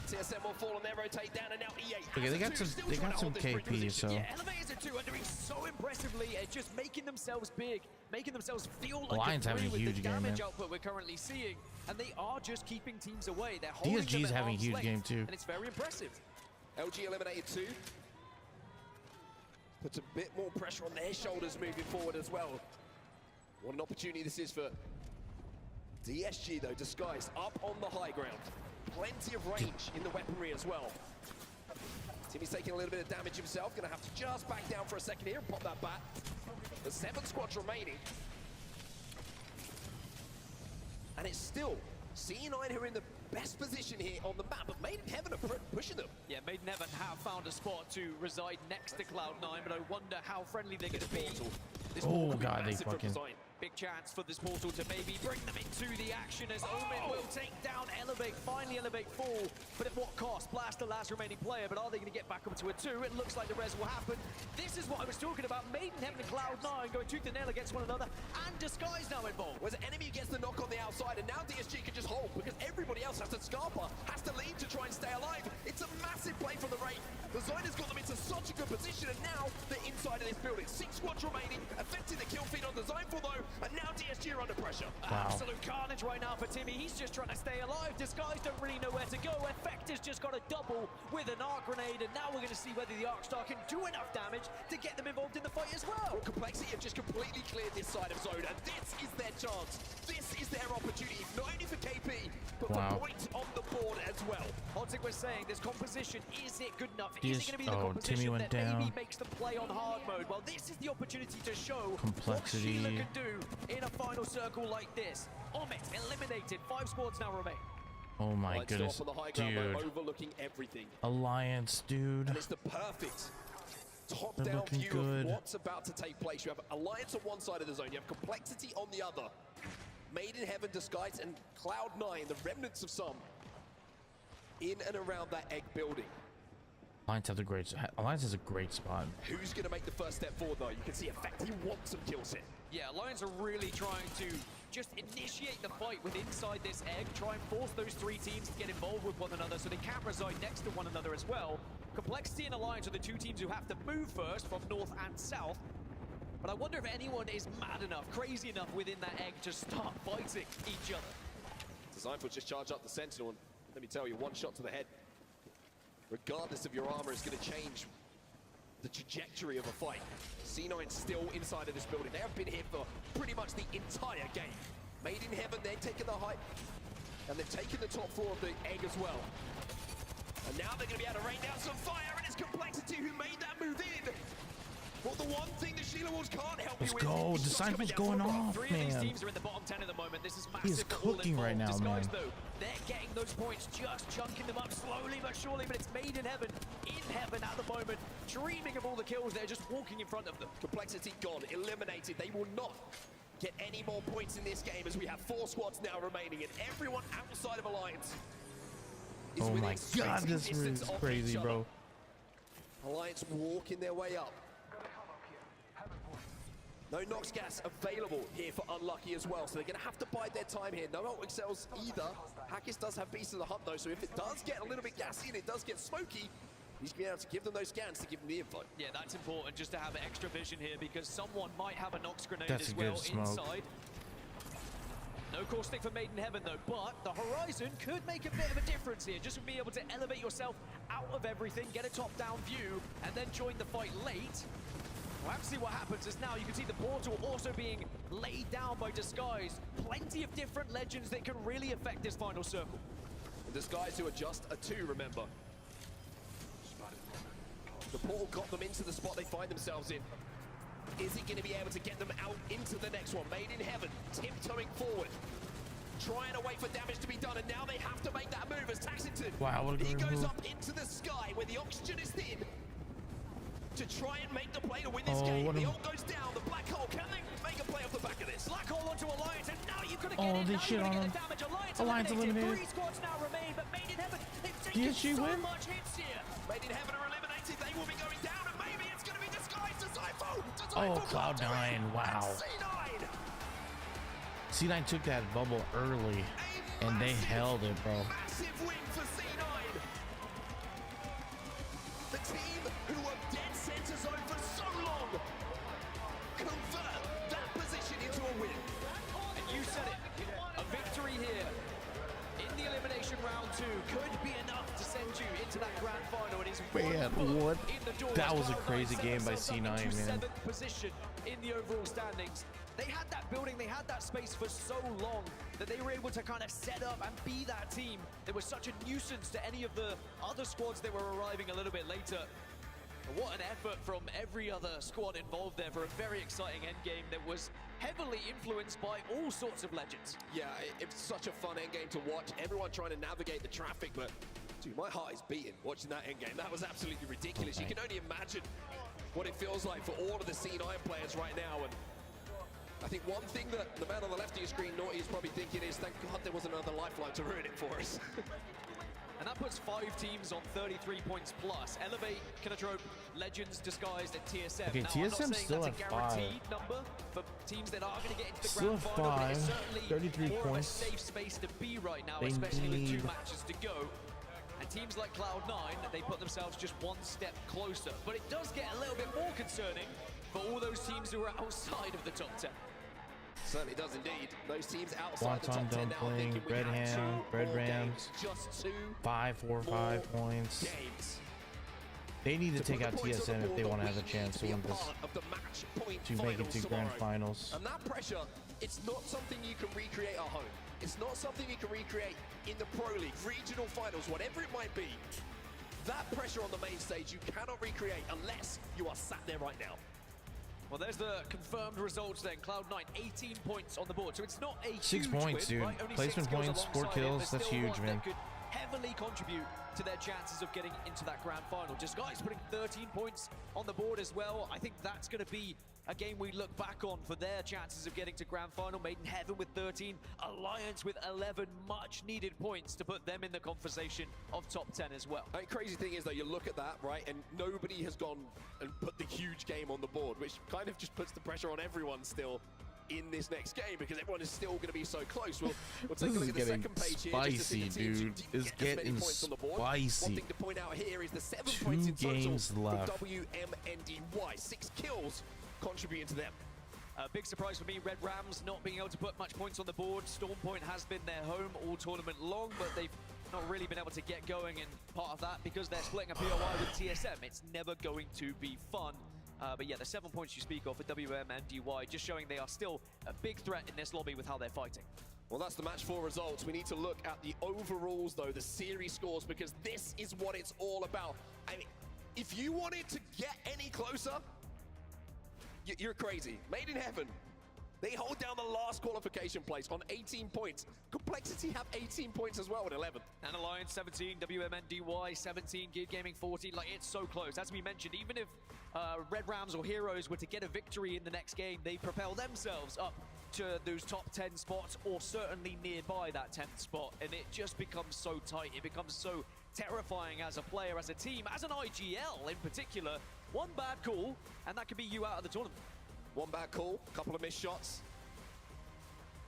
TSM will fall and they rotate down, and now EA. Okay, they got some KP, so. Yeah, Elevators are 2 are doing so impressively at just making themselves big, making themselves feel like Alliance having a huge the game, damage man. output we're currently seeing, and they are just keeping teams away. They're holding DSG's them at having a arm's huge length, game too. and it's very impressive. LG eliminated 2. Puts a bit more pressure on their shoulders moving forward as well. What an opportunity this is for DSG, though, disguised up on the high ground. Plenty of range in the weaponry as well. Timmy's taking a little bit of damage himself. Gonna have to just back down for a second here and pop that back. There's 7 squads remaining. And it's still C9 who are in the best position here on the map, but Made in Heaven are pushing them. Yeah, Made in Heaven have found a spot to reside next to Cloud9, but I wonder how friendly they're going to be. This Oh god, they fucking. Big chance for this portal to maybe bring them into the action as Omen will take down Elevate, finally Elevate fall, but at what cost? Blast the last remaining player, but are they going to get back up to a 2? It looks like the res will happen. This is what I was talking about, Made in Heaven and Cloud9 going tooth and nail against one another, and Disguise now involved. Whereas the enemy gets the knock on the outside, and now DSG can just hold, because everybody else has to Scarpa, has to leave to try and stay alive. It's a massive play from the Wraith. The Zone has got them into such a good position, and now they're inside of this building. 6 squads remaining, affecting the kill feed on the Zone for though, and now DSG are under pressure. Wow. Absolute carnage right now for Timmy. He's just trying to stay alive. Disguise don't really know where to go. Effect has just got a double with an arc grenade, and now we're going to see whether the Arc Star can do enough damage to get them involved in the fight as well. Well, Complexity have just completely cleared this side of Zone, and this is their chance. This is their opportunity, not only for KP, but for points on the board as well. Odzik was saying, this composition, is it good enough? Is it going to be the Timmy composition went that down. maybe makes them play on hard mode? Well, this is the opportunity to show Complexity. what Sheila can do in a final circle like this. Omit eliminated. 5 squads now remain. Oh my Right, goodness, still up on the high ground, dude. though, overlooking everything. Alliance, dude. And it's the perfect top-down looking view good. of what's about to take place. You have Alliance on one side of the zone, you have Complexity on the other. Made in Heaven, Disguise, and Cloud9, the remnants of some, in and around that egg building. Alliance has a great spot. Who's going to make the first step forward, though? You can see Effect, he wants some kills here. Yeah, Lions are really trying to just initiate the fight with inside this egg, try and force those 3 teams to get involved with one another so they can reside next to one another as well. Complexity and Alliance are the 2 teams who have to move first from north and south. But I wonder if anyone is mad enough, crazy enough within that egg to start fighting each other. Designed for just charge up the Sentinel, and let me tell you, 1 shot to the head, regardless of your armor, is going to change the trajectory of a fight. C9 still inside of this building. They have been here for pretty much the entire game. Made in Heaven, they're taking the height, and they've taken the top floor of the egg as well. And now they're going to be able to rain down some fire, and it's Complexity who made that move in. Well, the one thing the Sheila Wolves can't help Let's you go. with. Disciple's going off, 3 of these man. teams are in the bottom 10 at the moment. This is massive. He is cooking right now, Disguise, man. though, they're getting those points, just chunking them up slowly but surely, but it's Made in Heaven at the moment, dreaming of all the kills. They're just walking in front of them. Complexity gone, eliminated. They will not get any more points in this game as we have 4 squads now remaining, and everyone outside of Alliance is Oh within my god, striking this distance is of crazy, each other. bro. Alliance walking their way up. No Nox gas available here for Unlucky as well, so they're going to have to bide their time here. No Ultimate Cells either. Hackis does have Beast of the Hunt though, so if it does get a little bit gassy and it does get smoky, he's going to be able to give them those scans to give them the info. Yeah, that's important just to have extra vision here because someone might have a Nox grenade That's as a well good smoke. inside. No caustic for Made in Heaven though, but the Horizon could make a bit of a difference here. Just to be able to elevate yourself out of everything, get a top-down view, and then join the fight late. We'll have to see what happens as now you can see the portal also being laid down by Disguise. Plenty of different legends that can really affect this final circle. And Disguise who are just a 2, remember. The portal got them into the spot they find themselves in. Is he going to be able to get them out into the next one? Made in Heaven, tiptoeing forward, trying to wait for damage to be done, and now they have to make that move as Taxington. Wow, what a he great goes move. up into the sky where the oxygen is thin to try and make the play to win this game. The ult goes down, the black hole, can they make a play off the back of this? Black hole onto Alliance, and now you're gonna Oh, get it. they Now shit you're on gonna him. get the damage. Alliance eliminated. 3 squads now remain, but Made in Heaven, they've Did taken she so win? much hits here. Made in Heaven are eliminated. They will be going down, and maybe it's going to be disguised to Zypho. Oh, Cloud9, wow. C9. C9 took that bubble early, and they held it, bro. Massive win for C9. The team who were dead center zone for so long convert that position into a win. And you said it, a victory here in the elimination round 2 could be enough to send you into that grand final. It is Man, what? in the door. That was a Cloud9 crazy set game by themselves C9, up into man. 7th position in the overall standings. They had that building, they had that space for so long that they were able to kind of set up and be that team that was such a nuisance to any of the other squads that were arriving a little bit later. What an effort from every other squad involved there for a very exciting endgame that was heavily influenced by all sorts of legends. Yeah, it's such a fun endgame to watch. Everyone trying to navigate the traffic, but dude, my heart is beating watching that endgame. That was absolutely ridiculous. You can only imagine what it feels like for all of the C9 players right now. And I think one thing that the man on the left of your screen, Naughty, is probably thinking is, thank God there was another lifeline to ruin it for us. And that puts 5 teams on 33 points plus. Elevate, Kinatrope, Legends, Disguised, and TSM. Okay, now, TSM I'm not saying still that's at a 5. guaranteed number for teams that are going to get into the Still grand final, but it's 5, certainly 33 more points. of a safe space to be right now, They especially with 2 need- matches to go. And teams like Cloud9, they put themselves just 1 step closer. But it does get a little bit more concerning for all those teams who are outside of the top 10. Certainly does indeed. Those teams outside the Wonton top 10 now Dumpling, thinking we Red have Ham, 2 Red more Rams. games, just 2 5, 4, 5 points. games. They need to take put out the points on TSM the if they board, want to but have a we chance need to be win a this, part of the match point to make it to finals grand tomorrow. finals. And that pressure, it's not something you can recreate at home. It's not something you can recreate in the Pro League, regional finals, whatever it might be. That pressure on the main stage you cannot recreate unless you are sat there right now. Well, there's the confirmed results then. Cloud9, 18 points on the board. So it's not a 6 huge points, win, dude. right? Only Placement 6 kills points, 4 alongside it, kills, but that's still huge, one man. that could heavily contribute to their chances of getting into that grand final. Disguise putting 13 points on the board as well. I think that's going to be a game we look back on for their chances of getting to grand final. Made in Heaven with 13, Alliance with 11, much needed points to put them in the conversation of top 10 as well. I mean, crazy thing is though, you look at that, right, and nobody has gone and put the huge game on the board, which kind of just puts the pressure on everyone still in this next game because everyone is still going to be so close. We'll take a This look is at the getting second page here. Just to see spicy, the teams who dude. didn't It's get as many getting points on the board. spicy. One thing to point out here is the 7 2 points in total games left. for WMNDY. 6 kills contributing to them. A big surprise for me, Red Rams not being able to put much points on the board. Storm Point has been their home all tournament long, but they've not really been able to get going, and part of that because they're splitting a POI with TSM. It's never going to be fun. But yeah, the 7 points you speak of for WM and DY, just showing they are still a big threat in this lobby with how they're fighting. Well, that's the match 4 results. We need to look at the overalls, though, the series scores, because this is what it's all about. I mean, if you wanted to get any closer, you're crazy. Made in Heaven, they hold down the last qualification place on 18 points. Complexity have 18 points as well at 11th. And Alliance 17, WMNDY 17, Geared Gaming 14. Like, it's so close. As we mentioned, even if Red Rams or Heroes were to get a victory in the next game, they propel themselves up to those top 10 spots, or certainly nearby that 10th spot. And it just becomes so tight. It becomes so terrifying as a player, as a team, as an IGL in particular. One bad call, and that could be you out of the tournament. One bad call, couple of missed shots,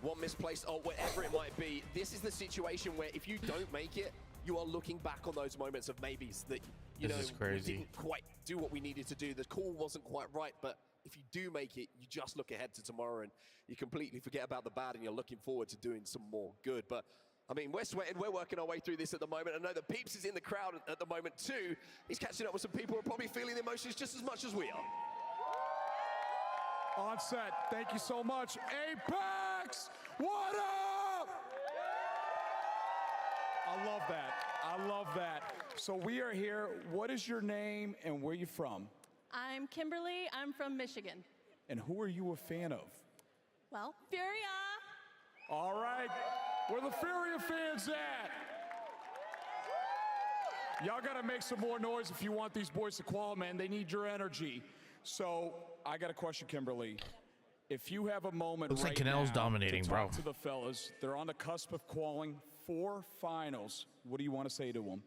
one misplaced, or whatever it might be. This is the situation where if you don't make it, you are looking back on those moments of maybes that, you This know, is crazy. we didn't quite do what we needed to do. The call wasn't quite right, but if you do make it, you just look ahead to tomorrow and you completely forget about the bad and you're looking forward to doing some more good. But I mean, we're sweating, we're working our way through this at the moment. I know that Peeps is in the crowd at the moment too. He's catching up with some people who are probably feeling the emotions just as much as we are. On set, thank you so much. Apex, what up? I love that. I love that. So we are here. What is your name and where are you from? I'm Kimberly. I'm from Michigan. And who are you a fan of? Well, Furia. All right. Where the Furia fans at? Y'all got to make some more noise if you want these boys to qual, man. They need your energy. So I got a question, Kimberly. If you have a moment Looks right like Canel's now dominating, to bro. talk to the fellas, they're on the cusp of qualling 4 finals. What do you want to say to them?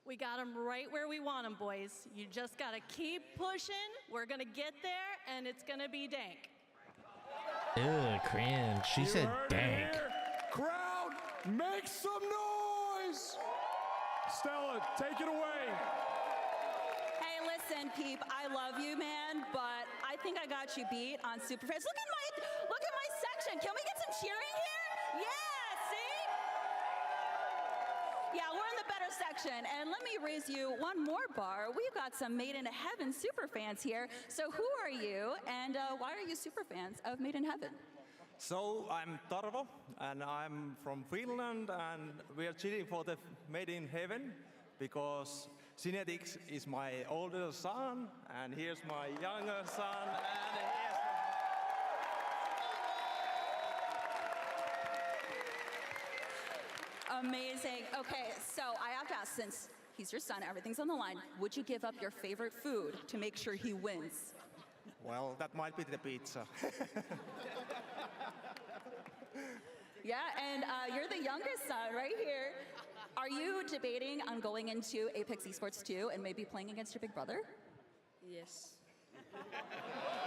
We got them right where we want them, boys. You just got to keep pushing. We're going to get there, and it's going to be dank. Ew, cringe. She said dank. Crowd, make some noise! Stella, take it away. Hey, listen, Peep, I love you, man, but I think I got you beat on Superfans. Look at my section. Can we get some cheering here? Yeah, see? Yeah, we're in the better section. And let me raise you one more bar. We've got some Made in Heaven superfans here. So who are you, and why are you superfans of Made in Heaven? So I'm Tarvo, and I'm from Finland, and we are cheering for the Made in Heaven because Synetics is my older son, and here's my younger son, and here's Amazing. Okay, so I have to ask, since he's your son, everything's on the line, would you give up your favorite food to make sure he wins? well, that might be the pizza. Yeah, and you're the youngest son right here. Are you debating on going into Apex Esports 2 and maybe playing against your big brother? Yes.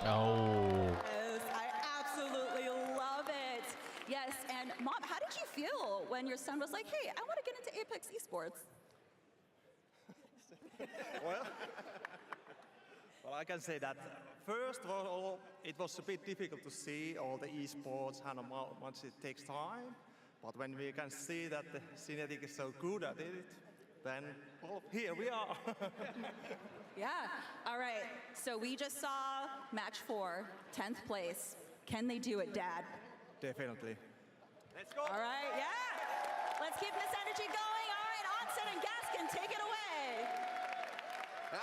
Oh. Yes, I absolutely love it. Yes, and Mom, how did you feel when your son was like, hey, I want to get into Apex Esports? Well, I can say that first of all, it was a bit difficult to see all the esports and how much it takes time. But when we can see that the Synetic is so good at it, then, well, here we are. Yeah, all right. So we just saw match 4, 10th place. Can they do it, Dad? Definitely. Let's go. All right, yeah. Let's keep this energy going. All right, Onset and Gaskin, take it away.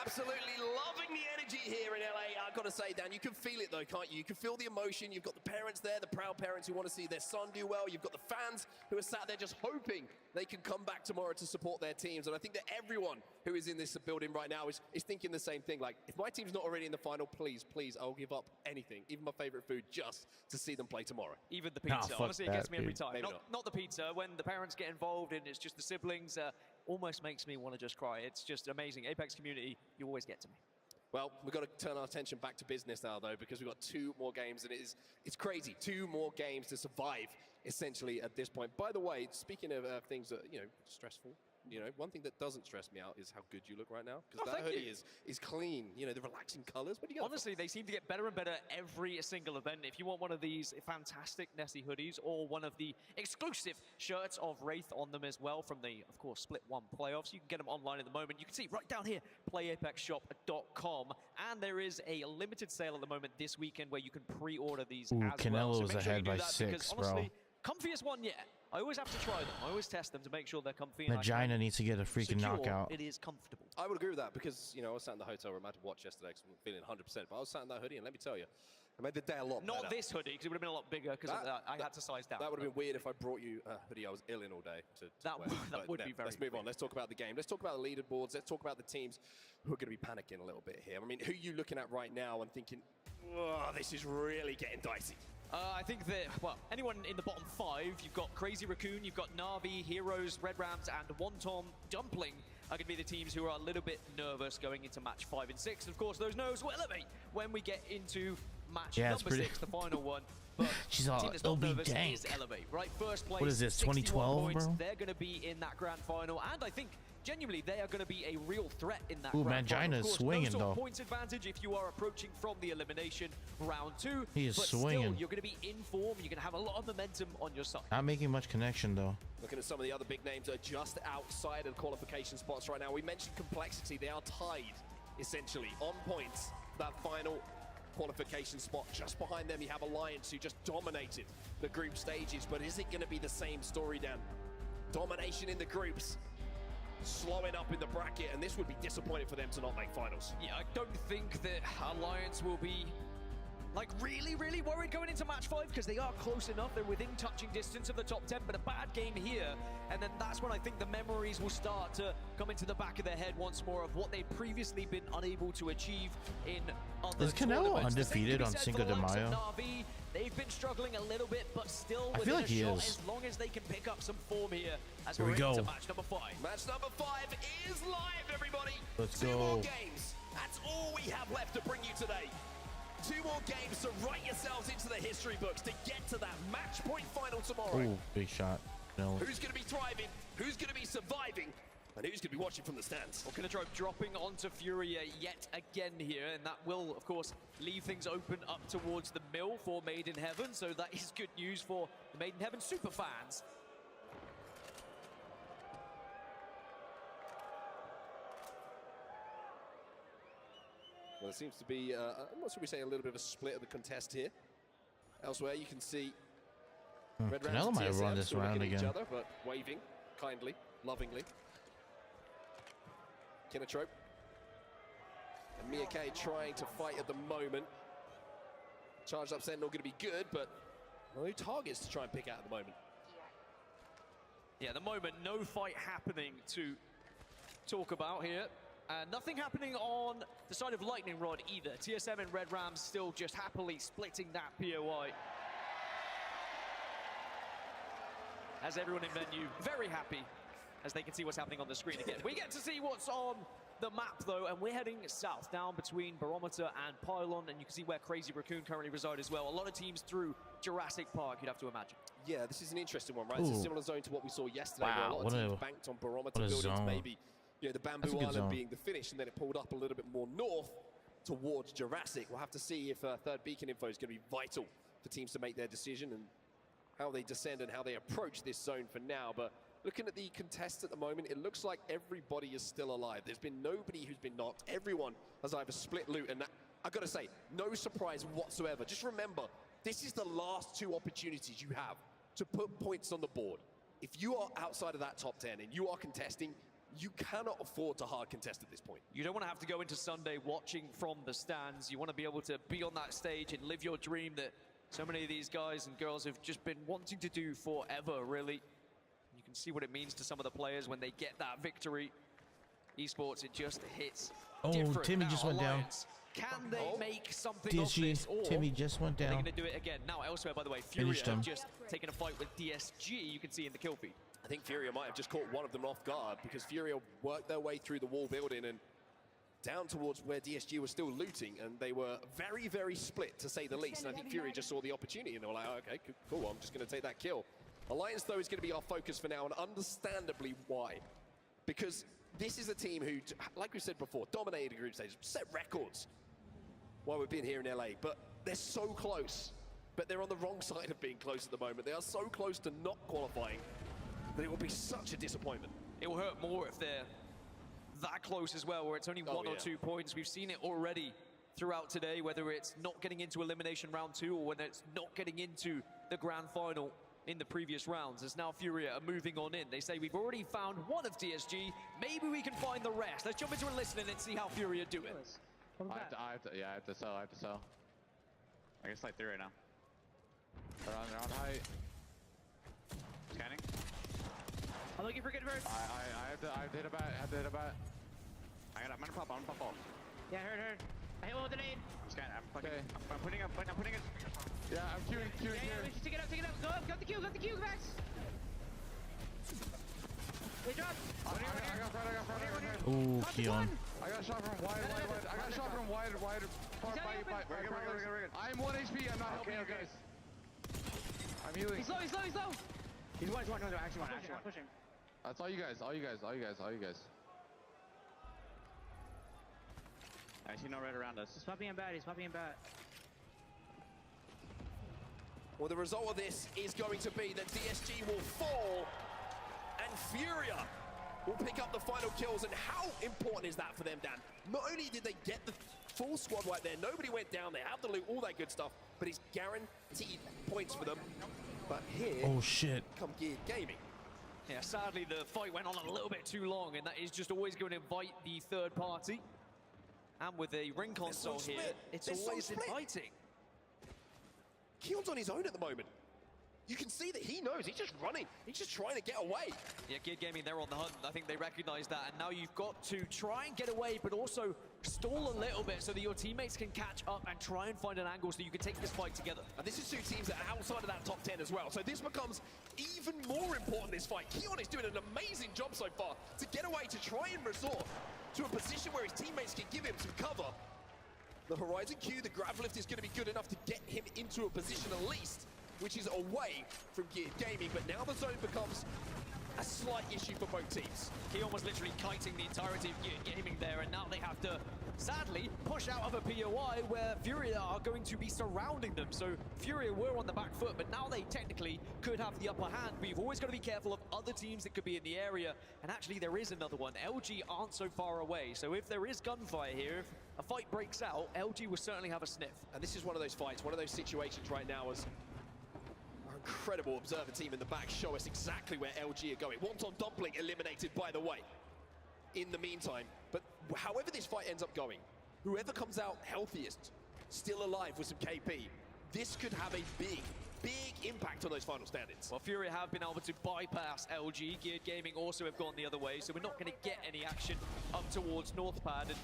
Absolutely loving the energy here in LA. I've got to say, Dan, you can feel it though, can't you? You can feel the emotion. You've got the parents there, the proud parents who want to see their son do well. You've got the fans who are sat there just hoping they can come back tomorrow to support their teams. And I think that everyone who is in this building right now is thinking the same thing. Like, if my team's not already in the final, please, I'll give up anything, even my favorite food, just to see them play tomorrow. Even the pizza. Honestly, it gets me every time. Maybe Not the pizza. When the parents get involved and it's just the siblings, almost makes me want to just cry. It's just amazing. Apex community, you always get to me. Well, we've got to turn our attention back to business now, though, because we've got 2 more games, and it's crazy. 2 more games to survive, essentially, at this point. By the way, speaking of things that, stressful, one thing that doesn't stress me out is how good you look right now, because that hoodie is clean. The relaxing colors. What do you got? Honestly, they seem to get better and better every single event. If you want one of these fantastic Nessie hoodies or one of the exclusive shirts of Wraith on them as well from the, of course, Split 1 playoffs, you can get them online at the moment. You can see right down here, playapexshop.com, and there is a limited sale at the moment this weekend where you can pre-order these as Canelo's well. So make sure ahead you do by that 6, because, bro. honestly, comfiest one yet. I always have to try them. I always test them to make sure they're comfy. Magina needs to get a freaking knockout. It is comfortable. I would agree with that because, I was sat in the hotel room. I had to watch yesterday because I'm feeling 100%. But I was sat in that hoodie, and let me tell you, it made the day a lot better. Not this hoodie, because it would have been a lot bigger because I had to size down. That would have been weird if I brought you a hoodie I was ill in all day to that wear. That would be very Let's move on. weird. Let's talk about the game. Let's talk about the leaderboards. Let's talk about the teams who are going to be panicking a little bit here. I mean, who are you looking at right now and thinking, oh, this is really getting dicey? I think that, well, anyone in the bottom 5, you've got Crazy Raccoon, you've got Na'Vi, Heroes, Red Rams, and Wonton Dumpling are going to be the teams who are a little bit nervous going into match 5 and 6. And of course, those nerves will elevate when we get into match number 6, the final one. But She's all, the team that's it'll not be nervous dank. is Elevate, right? First place, What is this, 61 2012, points. bro? They're going to be in that grand final, and I think genuinely they are going to be a real threat in that Ooh, grand final. Magina's Of course, swinging, no sort of though. points advantage if you are approaching from the elimination round 2. He is but swinging. Still, you're going to be in form. You're going to have a lot of momentum on your side. Not making much connection, though. Looking at some of the other big names that are just outside of qualification spots right now. We mentioned complexity. They are tied, essentially, on points. That final qualification spot. Just behind them, you have Alliance, who just dominated the group stages. But is it going to be the same story, Dan? Domination in the groups, slowing up in the bracket, and this would be disappointing for them to not make finals. Yeah, I don't think that Alliance will be like really worried going into match 5 because they are close enough. They're within touching distance of the top 10, but a bad game here, and then that's when I think the memories will start to come into the back of their head once more of what they've previously been unable to achieve in other Is Canelo tournaments. undefeated on Cinco de Mayo? Na'Vi, they've been struggling a little bit, but still I within feel like a he shot is. as long as they can pick up some form here as Here we're we go. into match number 5. Match number 5 is live, everybody. Let's 2 go. more games. That's all we have left to bring you today. 2 more games to write yourselves into the history books to get to that match point final tomorrow. Oh, big shot. No. Who's going to be thriving? Who's going to be surviving? And who's going to be watching from the stands? Well, Kinatrope dropping onto Furia yet again here, and that will, of course, leave things open up towards the mill for Made in Heaven, so that is good news for the Made in Heaven super fans. Well, there seems to be, I'm not sure we say a little bit of a split of the contest here. Elsewhere, you can see Red Rams Canelo and might TSM run this still round looking at each again. other, but waving kindly, lovingly. Kinatrope and Mia K trying to fight at the moment. Charged up Sentinel going to be good, but no targets to try and pick out at the moment. Yeah, at the moment, no fight happening to talk about here. Nothing happening on the side of Lightning Rod either. TSM and Red Rams still just happily splitting that POI. As everyone in venue very happy as they can see what's happening on the screen again. We get to see what's on the map though, and we're heading south down between Barometer and Pylon, and you can see where Crazy Raccoon currently reside as well. A lot of teams through Jurassic Park, you'd have to imagine. Yeah, this is an interesting one, right? It's a Ooh. similar zone to what we saw yesterday, Wow, where a lot what of a- teams banked on Barometer what a buildings, zone. maybe, you know, the That's a Bamboo good Island zone. being the finish, and then it pulled up a little bit more north towards Jurassic. We'll have to see if third beacon info is going to be vital for teams to make their decision and how they descend and how they approach this zone for now. But looking at the contest at the moment, it looks like everybody is still alive. There's been nobody who's been knocked. Everyone has either split loot, and I've got to say, no surprise whatsoever. Just remember, this is the last 2 opportunities you have to put points on the board. If you are outside of that top 10 and you are contesting, you cannot afford to hard contest at this point. You don't want to have to go into Sunday watching from the stands. You want to be able to be on that stage and live your dream that so many of these guys and girls have just been wanting to do forever, really. You can see what it means to some of the players when they get that victory. Esports, it just hits different. Timmy Now, just went down. Alliance, can they make something of DSG, this, or Timmy just went are they down. going to do it again? Now, elsewhere, by the way, Furia Finished him. have just taken a fight with DSG, you can see in the kill feed. I think Furia might have just caught one of them off guard, because Furia worked their way through the wall building and down towards where DSG was still looting, and they were very split, to say the least. And I think Furia just saw the opportunity and they were like, oh, okay, cool, I'm just going to take that kill. Alliance, though, is going to be our focus for now, and understandably why. Because this is a team who, like we said before, dominated the group stage, set records while we've been here in LA, but they're so close. But they're on the wrong side of being close at the moment. They are so close to not qualifying that it will be such a disappointment. It will hurt more if they're that close as well, where it's only 1 or 2 points. We've seen it already throughout today, whether it's not getting into elimination round 2 or whether it's not getting into the grand final in the previous rounds, as now Furia are moving on in. They say we've already found one of DSG, maybe we can find the rest. Let's jump into a listening and see how Furia do it. I have to sell. I can slide through right now. They're on height. Scanning. I'm looking for good verse. I have to hit a bat. I'm gonna pop all. Yeah, heard. I hit one with the nade. I'm putting it. Yeah, I'm queuing Yeah, here. we should take it up. Go up, got the queue, Max. They dropped. I got front. Ooh, Keon. I got shot from wide. I got shot from wide. Far by. We're good. I'm 1 HP. I'm not helping you guys. I'm healing. He's low. He's one. Actually one. Pushing. That's all you guys. I see no red around us. He's popping in bad. Well, the result of this is going to be that DSG will fall and Furia will pick up the final kills. And how important is that for them, Dan? Not only did they get the full squad right there, nobody went down, they have the loot, all that good stuff, but it's guaranteed points for them. But here, Oh shit. come Geared Gaming. Yeah, sadly, the fight went on a little bit too long, and that is just always going to invite the third party. And with a ring console here, it's always inviting. Keon's on his own at the moment. You can see that he knows. He's just running. He's just trying to get away. Yeah, Geared Gaming, they're on the hunt. I think they recognize that. And now you've got to try and get away, but also stall a little bit so that your teammates can catch up and try and find an angle so you can take this fight together. And this is two teams that are outside of that top 10 as well. So this becomes even more important, this fight. Keon is doing an amazing job so far to get away, to try and resort to a position where his teammates can give him some cover. The Horizon Q, the grab lift is going to be good enough to get him into a position at least, which is away from Geared Gaming, but now the zone becomes a slight issue for both teams. Keon was literally kiting the entirety of Geared Gaming there, and now they have to, sadly, push out of a POI where Furia are going to be surrounding them. So Furia were on the back foot, but now they technically could have the upper hand, but you've always got to be careful of other teams that could be in the area, and actually there is another one. LG aren't so far away, so if there is gunfire here, if a fight breaks out, LG will certainly have a sniff. And this is one of those fights, one of those situations right now as incredible observer team in the back show us exactly where LG are going. Wonton Dumpling eliminated, by the way, in the meantime. But however this fight ends up going, whoever comes out healthiest, still alive with some KP, this could have a big impact on those final standings. Well, Furia have been able to bypass LG. Geared Gaming also have gone the other way, so we're not going to get any action up towards Northpad. And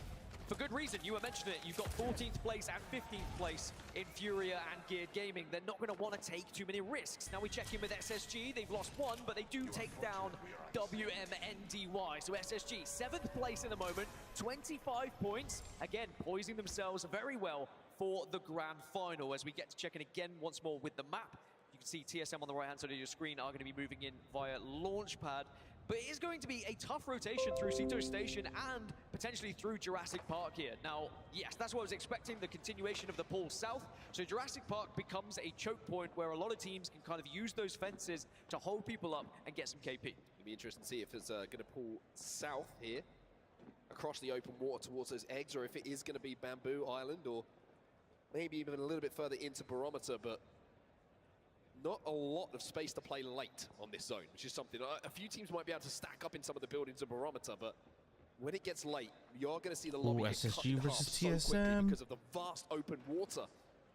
for good reason, you were mentioning it, you've got 14th place and 15th place in Furia and Geared Gaming. They're not going to want to take too many risks. Now we check in with SSG, they've lost one, but they do take down WMNDY. So SSG, 7th place in the moment, 25 points. Again, poising themselves very well for the grand final. As we get to check in again once more with the map, you can see TSM on the right-hand side of your screen are going to be moving in via Launchpad. But it is going to be a tough rotation through Sito Station and potentially through Jurassic Park here. Now, yes, that's what I was expecting, the continuation of the pull south. So Jurassic Park becomes a choke point where a lot of teams can kind of use those fences to hold people up and get some KP. It'll be interesting to see if it's going to pull south here, across the open water towards those eggs, or if it is going to be Bamboo Island, or maybe even a little bit further into Barometer, but not a lot of space to play late on this zone, which is something a few teams might be able to stack up in some of the buildings of Barometer, but when it gets late, you're going to see the lobby get cut in half so quickly because of the vast open water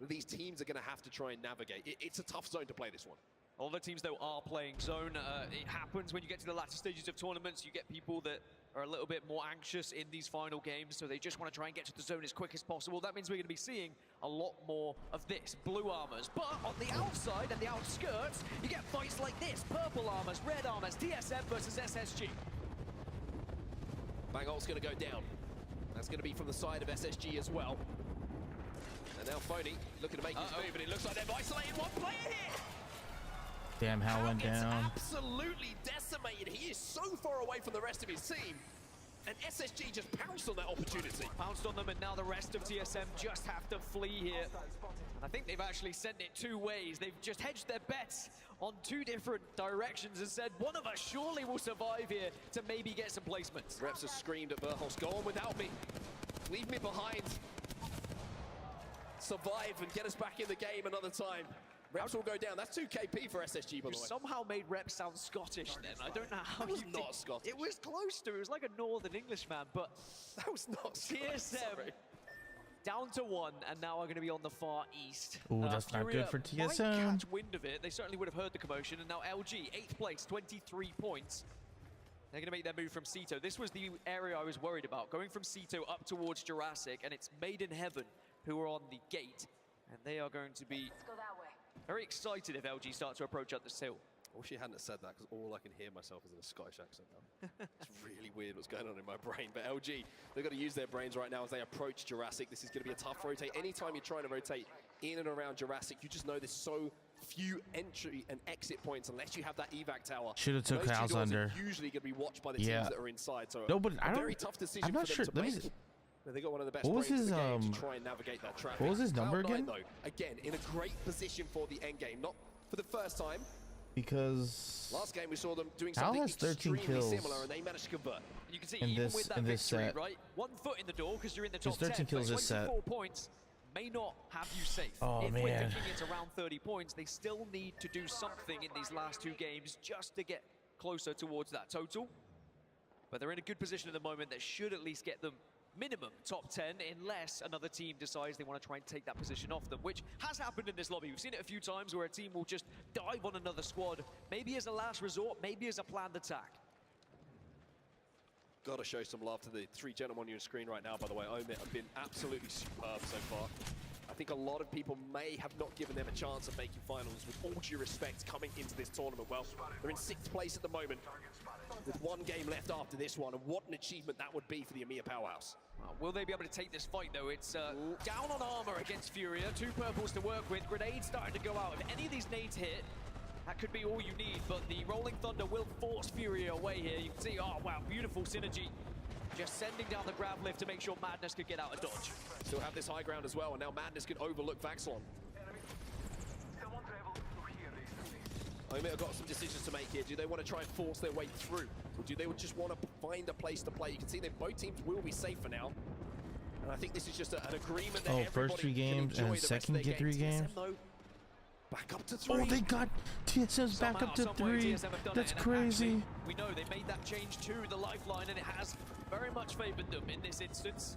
that these teams are going to have to try and navigate. It's a tough zone to play this one. All the teams, though, are playing zone. It happens when you get to the latter stages of tournaments. You get people that are a little bit more anxious in these final games, so they just want to try and get to the zone as quick as possible. That means we're going to be seeing a lot more of this. Blue armors. But on the outside and the outskirts, you get fights like this. Purple armors, red armors, TSM versus SSG. Bangol's going to go down. That's going to be from the side of SSG as well. And now Phony looking to make his move, and it looks like they've isolated one player here. Damn, Hal went down. Absolutely decimated. He is so far away from the rest of his team. And SSG just pounced on that opportunity. Pounced on them, and now the rest of TSM just have to flee here. I think they've actually sent it two ways. They've just hedged their bets on two different directions and said, one of us surely will survive here to maybe get some placements. Reps have screamed at Verhos, go on without me. Leave me behind. Survive and get us back in the game another time. Reps will go down. That's 2 KP for SSG, by the way. You somehow made Reps sound Scottish then. I don't know how That was not Scottish. It was close to. It was like a Northern Englishman, but that was not Scottish. TSM down to 1, and now are going to be on the far east. Ooh, that's not good for might TSM. catch wind of it. They certainly would have heard the commotion, and now LG, 8th place, 23 points. They're going to make their move from Sito. This was the area I was worried about, going from Sito up towards Jurassic, and it's Made in Heaven who are on the gate, and they are going to be very excited if LG start to approach up this hill. I wish you hadn't said that, because all I can hear myself is in a Scottish accent now. It's really weird what's going on in my brain. But LG, they've got to use their brains right now as they approach Jurassic. This is going to be a tough rotate. Anytime you're trying to rotate in and around Jurassic, you just know there's so few entry and exit points unless you have that evac tower. Should have took Hal's under. Usually going to be watched by the teams that are inside. So no, but a very tough decision I'm not for sure. them to make. They got one of the best What was brains his in the game to try and navigate that traffic. What was his number Cloud9, again? Though, again, in a great position for the end game. Not for the first time. Because last game we saw them doing Hal something has 13 extremely kills similar, and they managed to convert. You can see in even this with that in this victory, set. right? 1 foot in the door because you're in the top 13 10. kills but this set. 24 points may not have you safe. Oh, if we're man. thinking it's around 30 points, they still need to do something in these last 2 games just to get closer towards that total. But they're in a good position at the moment that should at least get them minimum top 10, unless another team decides they want to try and take that position off them, which has happened in this lobby. We've seen it a few times where a team will just dive on another squad, maybe as a last resort, maybe as a planned attack. Got to show some love to the three gentlemen on your screen right now, by the way. Omit have been absolutely superb so far. I think a lot of people may have not given them a chance of making finals, with all due respect coming into this tournament. Well, they're in 6th place at the moment, with 1 game left after this one, and what an achievement that would be for the EMEA powerhouse. Will they be able to take this fight, though? It's down on armor against Furia, 2 purples to work with, grenades starting to go out. If any of these nades hit, that could be all you need, but the Rolling Thunder will force Furia away here. You can see, oh wow, beautiful synergy. Just sending down the grab lift to make sure Madness could get out of dodge. Still have this high ground as well, and now Madness can overlook Vaxlon. Omit have got some decisions to make here. Do they want to try and force their way through? Or do they just want to find a place to play? You can see that both teams will be safe for now. And I think this is just an agreement that everybody first 3 games and second get 3 games. Back up to 3. Oh, they got TSM's back up to 3. That's crazy. We know they made that change to the lifeline, and it has very much favored them in this instance.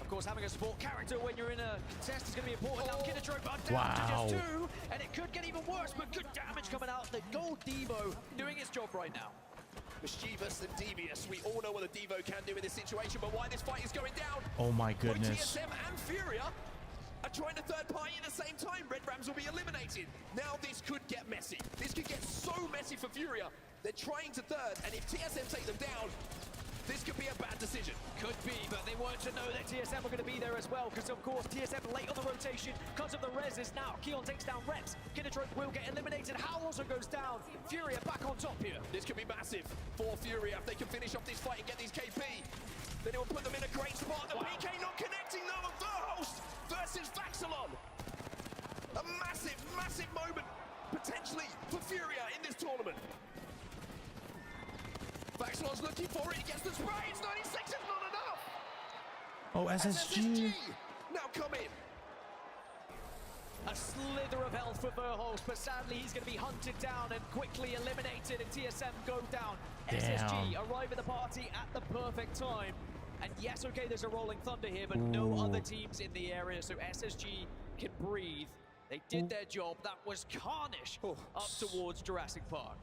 Of course, having a support character when you're in a contest is going to be important. Now, Kinatrope down to just 2, and it could get even worse, but good damage coming out. The gold Devo doing its job right now. Mischievous and devious. We all know what the Devo can do in this situation, but why this fight is going down. Oh my goodness. Both TSM and Furia are trying to third party at the same time. Red Rams will be eliminated. Now this could get messy. This could get so messy for Furia. They're trying to third, and if TSM take them down, this could be a bad decision. Could be, but they weren't to know that TSM were going to be there as well, because of course TSM late on the rotation because of the reses now. Keon takes down Reps. Kinatrope will get eliminated. Howl also goes down. Furia back on top here. This could be massive for Furia if they can finish off this fight and get these KP. Then it will put them in a great spot. The PK not connecting though. The host versus Vaxlon. A massive, massive moment potentially for Furia in this tournament. Vaxlon's looking for it. He gets the spray. It's 96. It's not enough. Oh, SSG. Now come in. A slither of health for Verholst, but sadly he's going to be hunted down and quickly eliminated, and TSM go down. Damn. SSG arrive at the party at the perfect time. And yes, okay, there's a Rolling Thunder here, but no other teams in the area, so SSG can breathe. They did their job. That was carnage up towards Jurassic Park.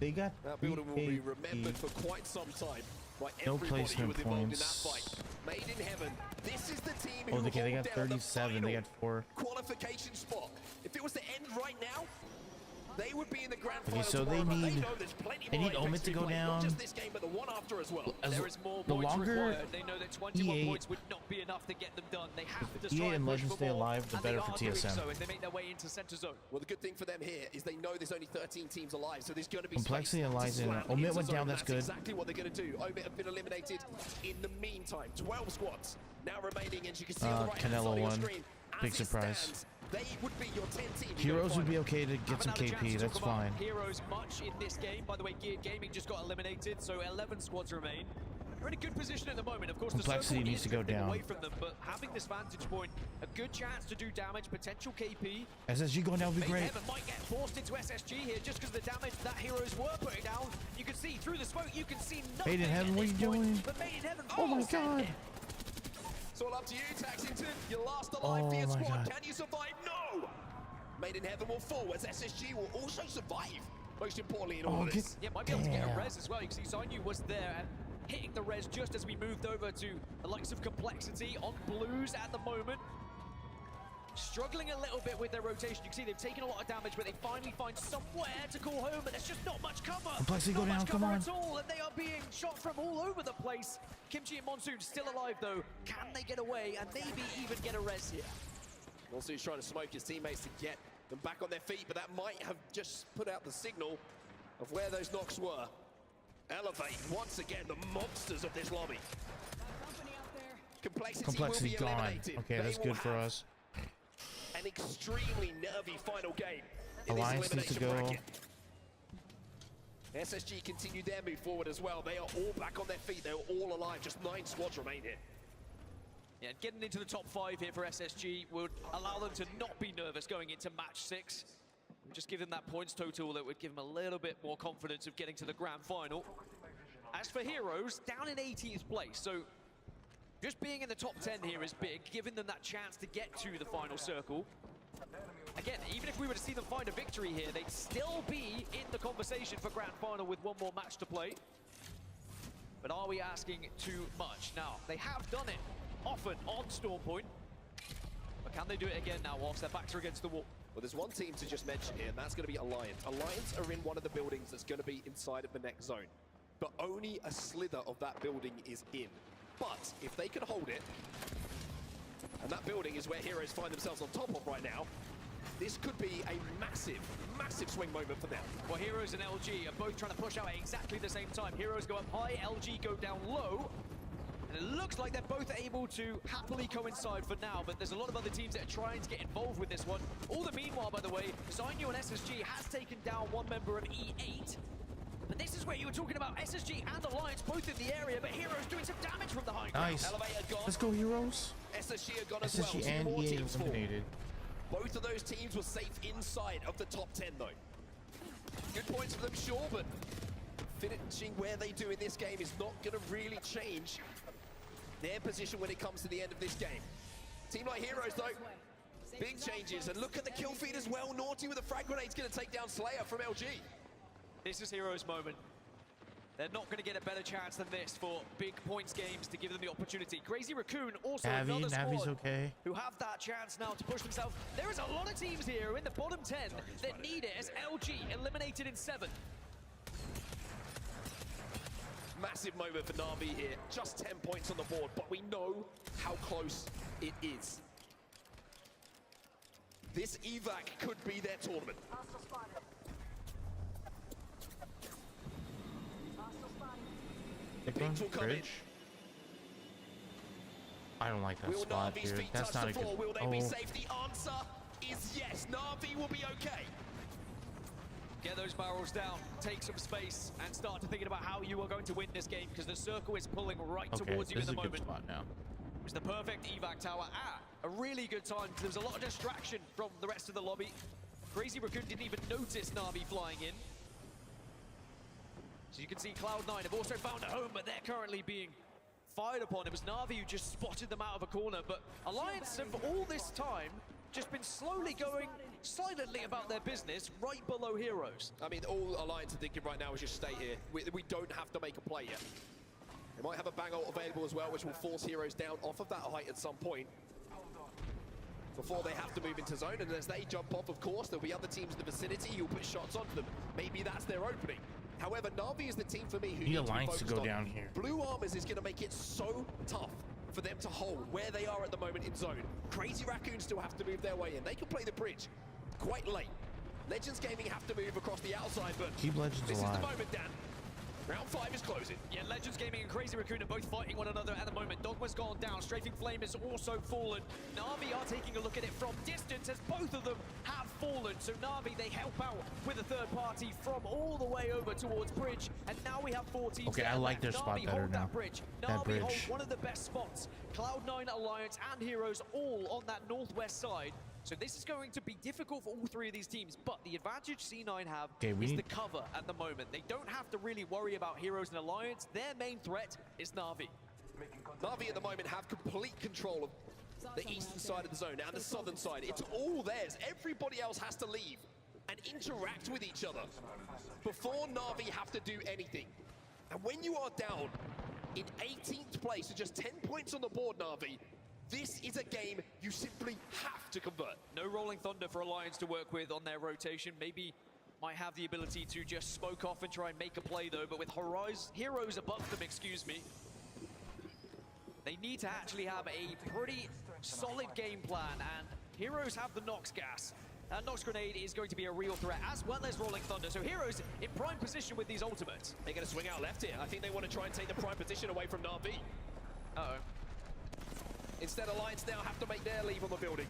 They got that building will be remembered for quite some time by no everybody who was placement involved in that points. fight. Made in heaven. This is the team Oh, who they got hold down 37. the They got 4. qualification spot. If it was to end right now, they would be in the grand Okay, final so they tomorrow, but need- know there's plenty they more need Omit Apex to go be played, down. Not just this game, but the one after as well. There is more the points longer required. They know that 21 EA points would not be enough to get them done. They have to EA try and push Legends for stay more, alive, the and better they for are doing TSM. so as they make their way into center zone. Well, the good thing for them here is they know there's only 13 teams alive, so there's going to be Complexity space and to lies in slam it. Omit into went zone, down, and that's good. Exactly what they're going to do. Omit have been eliminated. In the meantime, 12 squads now remaining, and you can see on the right hand side Canelo of your won. screen, Big as it surprise. stands, they would be your 10 team. Heroes would be okay to get some Haven't had a chance KP. to That's talk about fine. Heroes much in this game. By the way, Geared Gaming just got eliminated, so 11 squads remain. They're in a good position at the moment. Of course, Complexity the circle needs is to go drifting down. away from them, but having this vantage point, a good chance to do damage, potential KP. SSG going down would be Made great. Heaven might get forced into SSG here just because the damage that Heroes were putting down. You can see through the smoke, you can see nothing. Made in Heaven, at what are this you point, doing? But Made in Heaven, Oh my send god. it. It's all up to you, Taxington. You're last alive for your Oh my squad. God. Can you survive? No! Made in Heaven will fall, as SSG will also survive. Most importantly in all of this. Yeah, might be able to get a damn. res as well. You can see Zainu was there and hitting the res just as we moved over to the likes of Complexity on blues at the moment. Struggling a little bit with their rotation. You can see they've taken a lot of damage, but they finally find somewhere to call home, and there's just not much cover. Complexity, not go much down, come cover on. at all, and they are being shot from all over the place. Kimchi and Monsoon still alive though. Can they get away and maybe even get a res here? Monsoon's trying to smoke his teammates to get them back on their feet, but that might have just put out the signal of where those knocks were. Elevate, once again, the monsters of this lobby. Complexity will be gone. eliminated. Okay, They that's will good for have us. an extremely nervy final game in Alliance this needs to elimination go. bracket. SSG continue their move forward as well. They are all back on their feet. They're all alive. Just 9 squads remain here. Yeah, getting into the top 5 here for SSG would allow them to not be nervous going into match 6. Just give him that points total that would give him a little bit more confidence of getting to the grand final. As for Heroes, down in 18th place, so just being in the top 10 here is big, giving them that chance to get to the final circle. Again, even if we were to see them find a victory here, they'd still be in the conversation for grand final with one more match to play. But are we asking too much? Now, they have done it often on Storm Point, but can they do it again now whilst their backs are against the wall? Well, there's one team to just mention here, and that's going to be Alliance. Alliance are in one of the buildings that's going to be inside of the next zone, but only a slither of that building is in. But if they can hold it, and that building is where Heroes find themselves on top of right now, this could be a massive, massive swing moment for them. Well, Heroes and LG are both trying to push out at exactly the same time. Heroes go up high, LG go down low. And it looks like they're both able to happily coincide for now, but there's a lot of other teams that are trying to get involved with this one. All the meanwhile, by the way, Zainu and SSG has taken down one member of E8. But this is where you were talking about SSG and Alliance both in the area, but Heroes doing some damage from the high ground. Nice. Let's go, Heroes. SSG are gone as SSG well. and More EA teams fall. eliminated. Both of those teams were safe inside of the top 10, though. Good points for them, sure, but finishing where they do in this game is not going to really change their position when it comes to the end of this game. Team like Heroes, though, big changes. And look at the kill feed as well. Naughty with a frag grenade's going to take down Slayer from LG. This is Heroes' moment. They're not going to get a better chance than this for big points games to give them the opportunity. Crazy Raccoon also another squad okay. who have that chance now to push themselves. There is a lot of teams here in the bottom 10 that need it as LG eliminated in 7. Massive moment for Na'Vi here. Just 10 points on the board, but we know how close it is. This evac could be their tournament. Picks will come in. I don't like that will spot, Na'Vi's dude. feet That's touch not the a good. floor? Will they be safe? The answer is yes. Na'Vi will be okay. Get those barrels down, take some space, and start to thinking about how you are going to win this game, because the circle is pulling right towards you in the moment. This is a good spot now. It was the perfect evac tower at a really good time. There was a lot of distraction from the rest of the lobby. Crazy Raccoon didn't even notice Na'Vi flying in. So you can see Cloud9 have also found a home, but they're currently being fired upon. It was Na'Vi who just spotted them out of a corner, but Alliance have all this time just been slowly going silently about their business right below Heroes. I mean, all Alliance are thinking right now is just stay here. We don't have to make a play yet. They might have a bang ult available as well, which will force Heroes down off of that height at some point before they have to move into zone. And as they jump off, of course, there'll be other teams in the vicinity who'll put shots onto them. Maybe that's their opening. However, Na'Vi is the team for me who Need needs Alliance to go on. down here. Blue Armors is going to make it so tough for them to hold where they are at the moment in zone. Crazy Raccoons still have to move their way in. They can play the bridge quite late. Legends Gaming have to move across the outside, but keep Legends this alive. is the moment, Dan. Round 5 is closing. Yeah, Legends Gaming and Crazy Raccoon are both fighting one another at the moment. Dogma's gone down. Strafing Flame has also fallen. Na'Vi are taking a look at it from distance as both of them have fallen. So Na'Vi, they help out with a third party from all the way over towards bridge. And now we have 4 teams. Okay, I like their spot Na'Vi better hold now. that bridge. That Na'Vi bridge. hold one of the best spots. Cloud9, Alliance, and Heroes all on that northwest side. So this is going to be difficult for all 3 of these teams, but the advantage C9 have is the cover at the moment. They don't have to really worry about Heroes and Alliance. Their main threat is Na'Vi. Na'Vi at the moment have complete control of the eastern side of the zone and the southern side. It's all theirs. Everybody else has to leave and interact with each other before Na'Vi have to do anything. And when you are down in 18th place with just 10 points on the board, Na'Vi, this is a game you simply have to convert. No Rolling Thunder for Alliance to work with on their rotation. Maybe might have the ability to just smoke off and try and make a play though, but with Heroes above them, excuse me, they need to actually have a pretty solid game plan, and Heroes have the Nox gas. That Nox grenade is going to be a real threat, as well as Rolling Thunder. So Heroes in prime position with these ultimates. They're going to swing out left here. I think they want to try and take the prime position away from Na'Vi. Uh-oh. Instead, Alliance now have to make their leave on the building.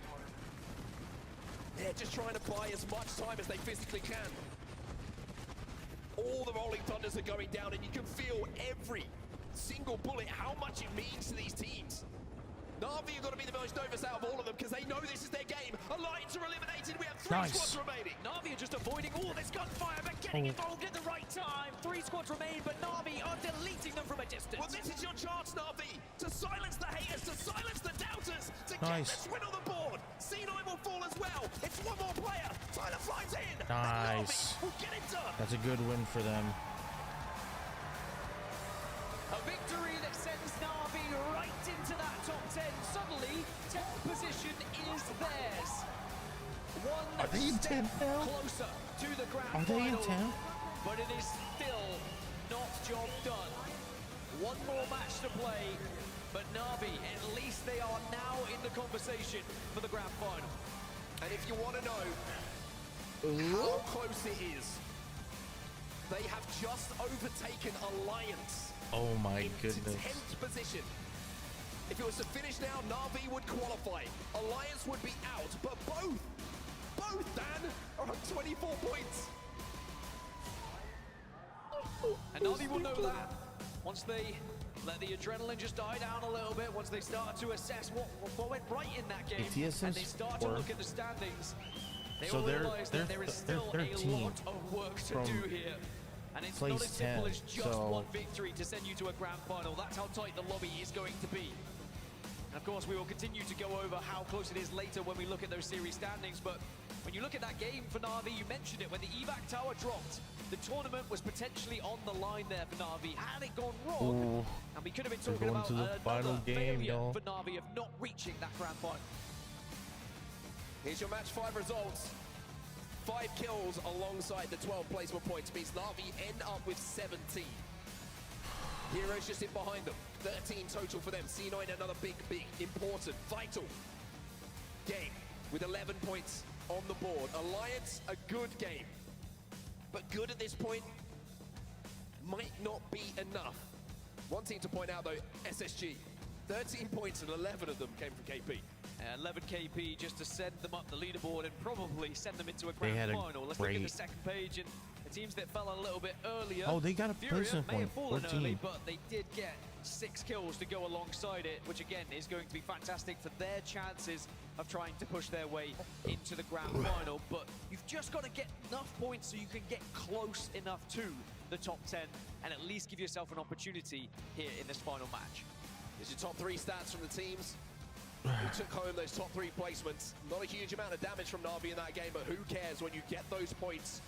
They're just trying to buy as much time as they physically can. All the Rolling Thunders are going down, and you can feel every single bullet, how much it means to these teams. Na'Vi are going to be the most nervous out of all of them because they know this is their game. Alliance are eliminated. We have 3 squads remaining. Na'Vi are just avoiding all this gunfire, but getting involved at the right time. 3 squads remain, but Na'Vi are deleting them from a distance. Well, this is your chance, Na'Vi, to silence the haters, to silence the doubters, to get this win on the board. C9 will fall as well. It's one more player. Tyler flies in. Nice. Will get it done. That's a good win for them. A victory that sends Na'Vi right into that top 10. Suddenly, 10th position is theirs. Are they in 10th now? Closer to the grand Are they in final, 10th? but it is still not job done. One more match to play, but Na'Vi, at least they are now in the conversation for the grand final. And if you want to know how close it is, they have just overtaken Alliance. Oh my into goodness. 10th position. If it was to finish now, Na'Vi would qualify. Alliance would be out, but both, Dan, are on 24 points. And Na'Vi will know that once they let the adrenaline just die down a little bit, once they start to assess what went right in that game, and they start to look at the standings, they will realize that there is still a lot of work to do here. And it's not as simple as just one victory to send you to a grand final. That's how tight the lobby is going to be. And of course, we will continue to go over how close it is later when we look at those series standings. But when you look at that game for Na'Vi, you mentioned it, when the evac tower dropped, the tournament was potentially on the line there for Na'Vi. Had it gone wrong, and we could have been talking about another failure for Na'Vi of not reaching that grand final. Here's your match 5 results. 5 kills alongside the 12 placement points means Na'Vi end up with 17. Heroes just in behind them. 13 total for them. C9 another big, important, vital game with 11 points on the board. Alliance, a good game. But good at this point might not be enough. One team to point out though, SSG. 13 points and 11 of them came from KP. 11 KP just to send them up the leaderboard and probably send them into a grand final. Let's look at the second page and the teams that fell a little bit earlier. Oh, they got a placement point, 14. Early, but they did get 6 kills to go alongside it, which again is going to be fantastic for their chances of trying to push their way into the grand final. But you've just got to get enough points so you can get close enough to the top 10 and at least give yourself an opportunity here in this final match. Here's your top 3 stats from the teams who took home those top 3 placements. Not a huge amount of damage from Na'Vi in that game, but who cares when you get those points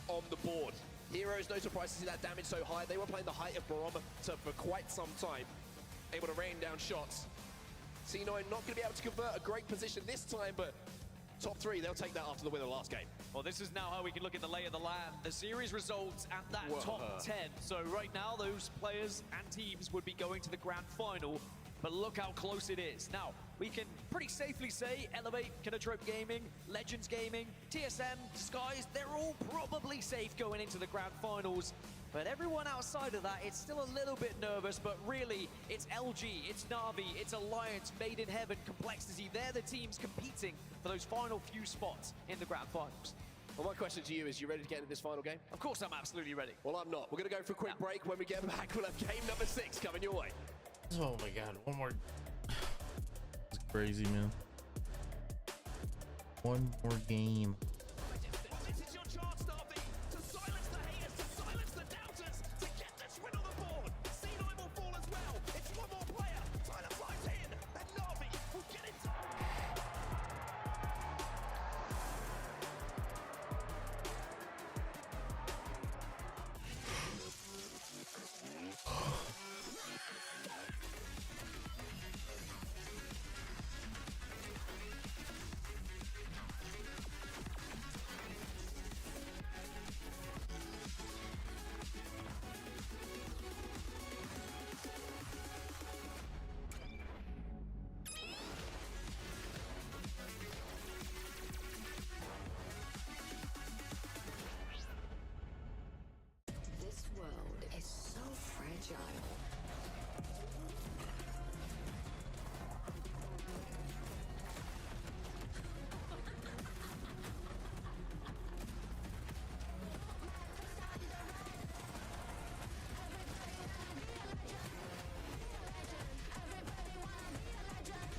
on the board. Heroes, no surprise to see that damage so high. They were playing the height of barometer for quite some time, able to rain down shots. C9 not going to be able to convert a great position this time, but top 3, they'll take that after the win of the last game. Well, this is now how we can look at the lay of the land, the series results and that top 10. So right now, those players and teams would be going to the grand final, but look how close it is. Now, we can pretty safely say Elevate, Kinotrope Gaming, Legends Gaming, TSM, Disguise, they're all probably safe going into the grand finals. But everyone outside of that, it's still a little bit nervous, but really, it's LG, it's Na'Vi, it's Alliance, Made in Heaven, Complexity. They're the teams competing for those final few spots in the grand finals. Well, my question to you is, you ready to get into this final game? Of course I'm absolutely ready. Well, I'm not. We're going to go for a quick break. When we get back, we'll have game number 6 coming your way. Oh my god, one more. It's crazy, man. One more game. This is your chance, Na'Vi, to silence the haters, to silence the doubters, to get this win on the board. C9 will fall as well. It's one more player. Tyler flies in, and Na'Vi will get it done.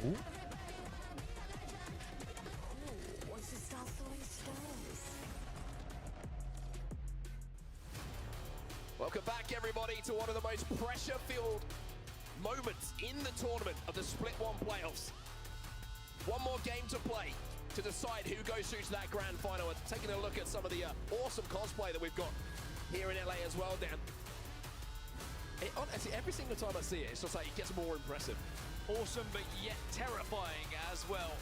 Ooh. Once you start throwing stones. Welcome back, everybody, to one of the most pressure-filled moments in the tournament of the Split 1 playoffs. One more game to play to decide who goes through to that grand final. And taking a look at some of the awesome cosplay that we've got here in LA as well, Dan. Honestly, every single time I see it, it's just like it gets more impressive. Awesome, but yet terrifying as well.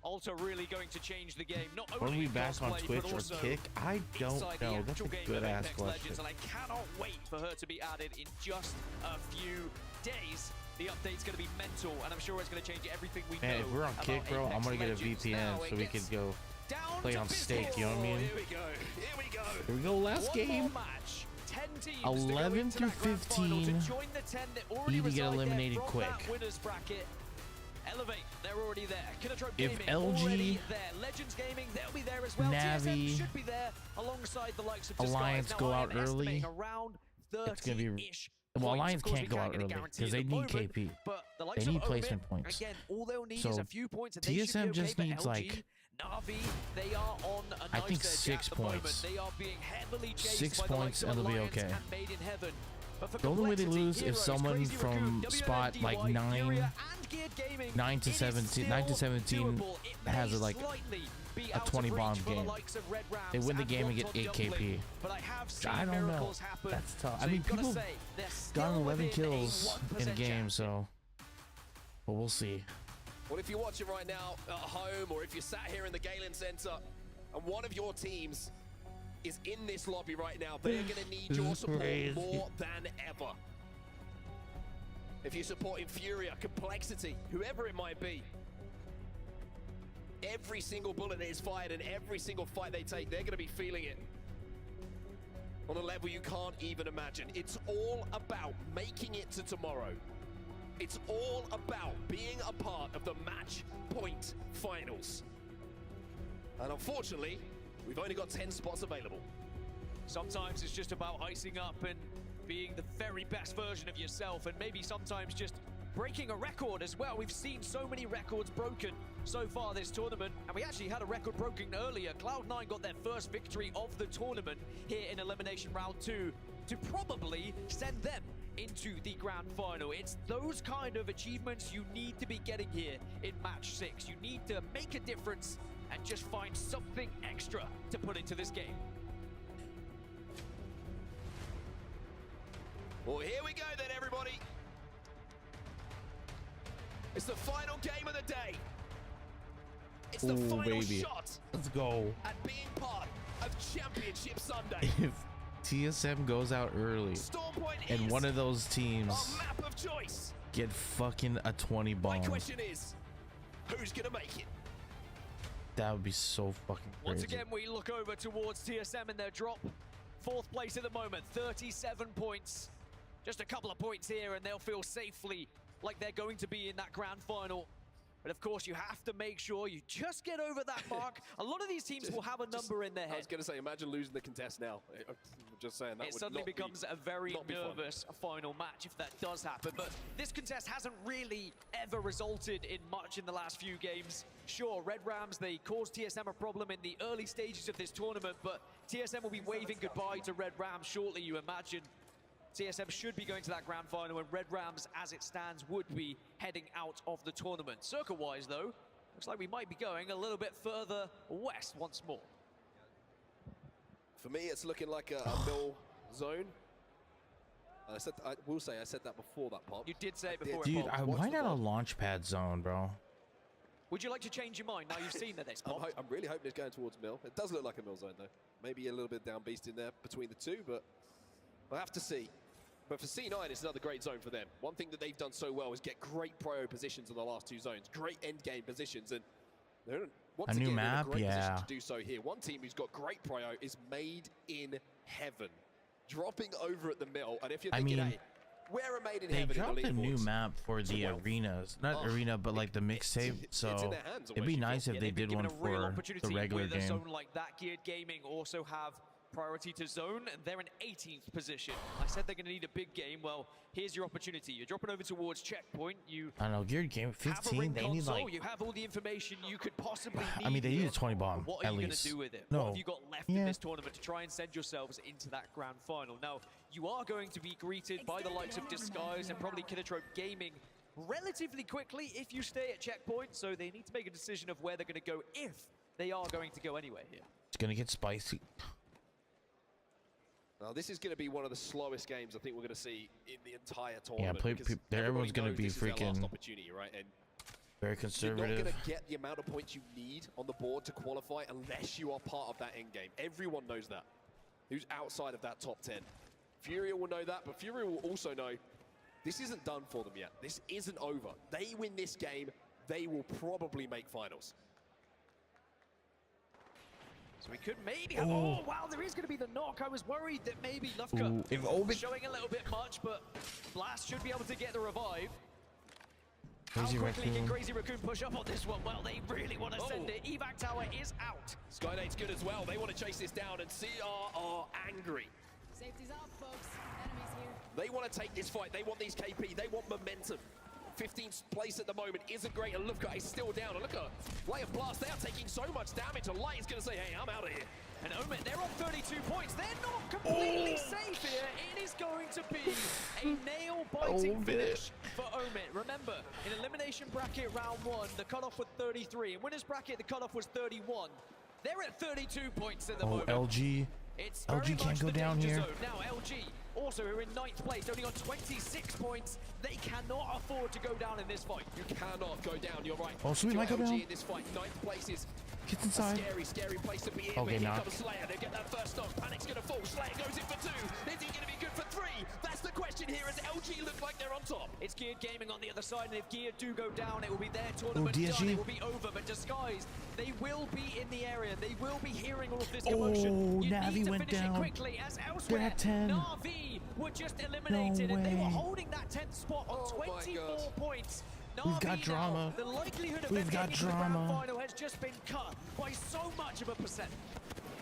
Also really going to change the game. Not Are only we in back on cosplay, Twitch but or also Kick? I don't inside the know. That's a actual game good of ass Apex question. Legends, and I cannot wait for her to be added in just a few days. The update's going to be mental, and I'm sure it's going to change everything we know. Man, if we're on Kick, bro, I'm gonna get a VPN so we could go play on stake. You know what I mean? Here we go. Here we go. Here we go. Last One game. more match. 10 teams 11 to go into through that grand final 15 to join the 10 that already need to get reside eliminated there from quick. that winners bracket. Elevate, they're already there. Kinotrope If Gaming LG, already there. Legends Gaming, they'll be there as well. Navi, TSM should be there alongside the likes of Alliance Disguise. go Now, out I'm early. estimating around It's gonna be 30-ish well. points. Alliance Of course, can't we go can't out get a early guarantee because at they the need moment, KP. But the They likes need of placement Omen, points. Again, all they'll need So is a few points, and they should TSM be okay. just But needs LG, like Navi, they are on a I nice think edge 6 at the moment. points. They are being heavily chased 6 by the points likes of and they'll be Alliance okay. and Made in Heaven. But for The only way they complexity, lose is Heroes, someone Crazy from Raccoon, spot WNDY, like Furia, 9 and Geared Gaming, to 17 doable. It has may like slightly be a out of 20 reach bomb for the game. likes of Red Rams They win the game and get Wanton 8 KP. Dumpling, but I have seen I don't know. miracles happen. That's tough. So I mean, you've gotta people say, they're still gotten 11 within a kills in a 1% game, chance. so but we'll see. Well, if you're watching right now at home, or if you're sat here in the Galen Center, and one of your teams is in this lobby right now, they're going to need your support more than ever. If you're supporting Furia, Complexity, whoever it might be, every single bullet that is fired and every single fight they take, they're going to be feeling it on a level you can't even imagine. It's all about making it to tomorrow. It's all about being a part of the match point finals. And unfortunately, we've only got 10 spots available. Sometimes it's just about icing up and being the very best version of yourself, and maybe sometimes just breaking a record as well. We've seen so many records broken so far this tournament, and we actually had a record broken earlier. Cloud9 got their first victory of the tournament here in Elimination Round 2 to probably send them into the grand final. It's those kind of achievements you need to be getting here in match 6. You need to make a difference and just find something extra to put into this game. Well, here we go then, everybody. It's the final game of the day. It's the Ooh, final baby. shot Let's go. at being part of Championship Sunday. If TSM goes out early and one of those teams Our map of choice. get fucking a 20 bomb, My question is, who's gonna make it? that would be so fucking Once crazy. again, we look over towards TSM in their drop. 4th place at the moment, 37 points. Just a couple of points here and they'll feel safely like they're going to be in that grand final. But of course, you have to make sure you just get over that mark. A lot of these teams will have a number in their I head. was gonna say, imagine losing the contest now. I'm just saying that It would suddenly not becomes be, a very not be fun. nervous final match if that does happen. But this contest hasn't really ever resulted in much in the last few games. Sure, Red Rams, they caused TSM a problem in the early stages of this tournament, but TSM will be waving goodbye to Red Rams shortly, you imagine. TSM should be going to that grand final, and Red Rams, as it stands, would be heading out of the tournament. Circle-wise, though, looks like we might be going a little bit further west once more. For me, it's looking like a mill zone. I will say I said that before that pop. You did say it before. Dude, why not a launch pad zone, bro? Would you like to change your mind now you've seen that it's popped? I'm really hoping it's going towards mill. It does look like a mill zone, though. Maybe a little bit down beast in there between the two, but we'll have to see. But for C9, it's another great zone for them. One thing that they've done so well is get great prio positions in the last 2 zones, great end game positions, and they're once A new again map, in a great yeah. position to do so here. One team who's got great prio is Made in Heaven, dropping over at the mill. And if you're I thinking, mean, hey, where are Made in They Heaven dropped in a the new leaderboards? map for the arenas, not arena, but like the mixtape. So it's in their hands it'd be almost, you nice feel. if they they've been did one given a real for opportunity the regular with a game. zone like that. Geared Gaming also have Priority to zone, and they're in 18th position. I said they're going to need a big game. Well, here's your opportunity. You're dropping over towards checkpoint. You I don't know, geared game 15. They need like. You have all the information you could possibly need. I mean, they need a 20 bomb. What are at you going least. to do with it? No. What have you got left in this tournament to try and send yourselves into that grand final? Now, you are going to be greeted by the likes of Disguise and probably Kinatrope Gaming relatively quickly if you stay at checkpoint. So they need to make a decision of where they're going to go if they are going to go anywhere here. It's going to get spicy. Now, this is going to be one of the slowest games I think we're going to see in the entire tournament. Yeah, everyone's going to be freaking opportunity, right? And very you're conservative. not going to get the amount of points you need on the board to qualify unless you are part of that end game. Everyone knows that. Who's outside of that top 10. Furia will know that, but Furia will also know this isn't done for them yet. This isn't over. They win this game, they will probably make finals. So we could maybe have, oh wow, there is going to be the knock. I was worried that maybe Lufka was showing a little bit much, but Blast should be able to get the revive. Crazy How quickly Raccoon. can Crazy Raccoon push up on this one? Well, they really want to send it. Evac Tower is out. Skynade's good as well. They want to chase this down, and CR are angry. Safety's up, folks. Enemies here. They want to take this fight. They want these KP. They want momentum. 15th place at the moment isn't great, and Lufka is still down. And look at Light of Blast. They are taking so much damage, and Light is going to say, hey, I'm out of here. And Omen, they're on 32 points. They're not completely safe here. It is going to be a nail-biting finish for Omen. Remember, in Elimination Bracket Round 1, the cutoff was 33. In Winners Bracket, the cutoff was 31. They're at 32 points at the moment. LG. It's LG can't go down here. Zone. Now, LG also are in 9th place, only on 26 points. They cannot afford to go down in this fight. You cannot go down, you're right. Oh, so we might go LG down. in this fight. 9th place is Gets inside. a scary place to be in. Okay, Here not. comes Slayer. They get that first knock. Panic's going to fall. Slayer goes in for 2. Is he going to be good for 3? That's the question here, as LG look like they're on top. It's Geared Gaming on the other side, and if Geared do go down, it will be their tournament DSG. done. It will be over, but Disguise, they will be in the area. They will be hearing all of this commotion. You Navi need to went finish down. it quickly, as elsewhere, They're at 10. Na'Vi were just eliminated, and they were way. holding that 10th spot on 24 points. We've got Na'Vi drama. now, the likelihood of We've them got getting to the grand drama. final has just been cut by so much of a percent.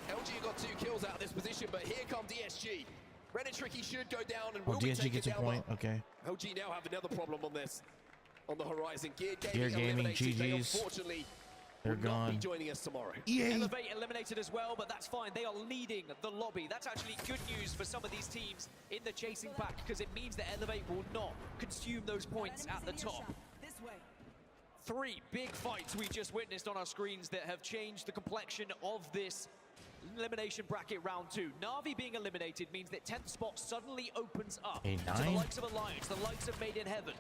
LG got 2 kills out of this position, but here come DSG. Ren and Tricky should go down and Oh, will be DSG taken gets a down. point. Okay. LG now have another problem on this, on the horizon. Geared Gaming, Geared Gaming, eliminated. They GGs. unfortunately They're will not be gone. joining us tomorrow. Elevate eliminated as well, but that's fine. They are leading the lobby. That's actually good news for some of these teams in the chasing pack, because it means that Elevate will not consume those points at the top. This way. 3 big fights we just witnessed on our screens that have changed the complexion of this elimination bracket round 2. Na'Vi being eliminated means that 10th spot suddenly opens up to the A9? likes of Alliance, the likes of Made in Heaven.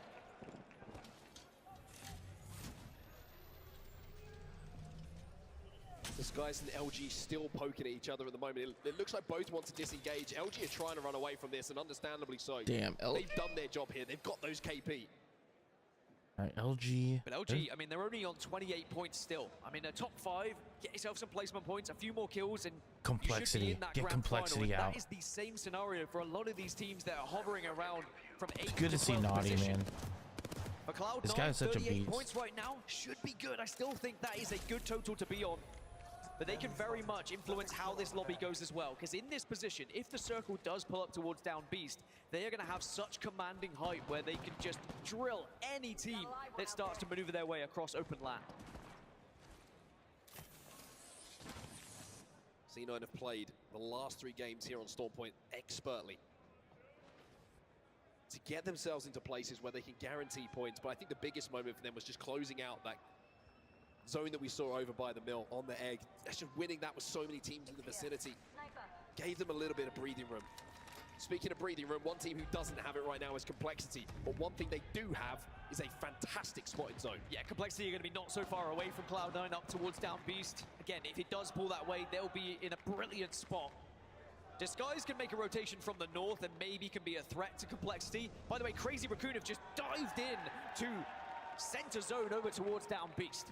Disguise and LG still poking at each other at the moment. It looks like both want to disengage. LG are trying to run away from this, and understandably so. Damn, They've done their job here. They've got those KP. All right, LG. But LG, I mean, they're only on 28 points still. I mean, a top 5, get yourself some placement points, a few more kills, and Complexity. you should be in that Get grand complexity final. And out. that is the same scenario for a lot of these teams that are hovering around from 8th It's good to see 12th Naughty, position. man. For Cloud9, This guy is such a 38 beast. points right now should be good. I still think that is a good total to be on. But they can very much influence how this lobby goes as well. Because in this position, if the circle does pull up towards Down Beast, they are going to have such commanding height where they can just drill any team that starts to maneuver their way across open land. C9 have played the last 3 games here on Stormpoint expertly to get themselves into places where they can guarantee points. But I think the biggest moment for them was just closing out that zone that we saw over by the mill on the egg. That's just winning that with so many teams in the vicinity. Gave them a little bit of breathing room. Speaking of breathing room, one team who doesn't have it right now is Complexity. But one thing they do have is a fantastic spotting zone. Yeah, Complexity are going to be not so far away from Cloud9 up towards Down Beast. Again, if it does pull that way, they'll be in a brilliant spot. Disguise can make a rotation from the north and maybe can be a threat to Complexity. By the way, Crazy Raccoon have just dived in to center zone over towards Down Beast.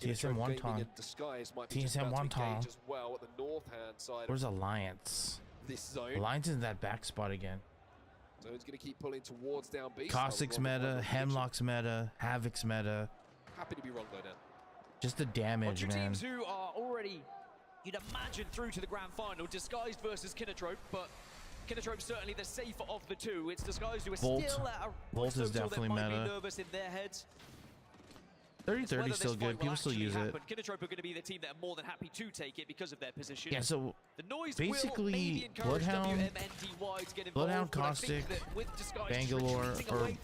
TSM Wonton. Disguise might be TSM Wonton. as well at the north-hand side Where's of Alliance? this zone. Alliance is in that back spot again. Zone's going to keep pulling towards Down Beast. Caustic's meta, Hemlock's meta, Havoc's meta. Happy to be wrong though, Dan. Just the damage, Two man. teams who are already, you'd imagine, through to the grand final. Disguised versus Kinotrope, but Kinotrope's certainly the safer of the two. It's Disguised who are Volt. still at a Volt is definitely that might meta. be nervous in their heads. 30-30 still good. People still use it. Kinotrope are going to be the team that are more than happy to take it because of their position. Yeah, so the noise basically Bloodhound, Caustic, Bangalore,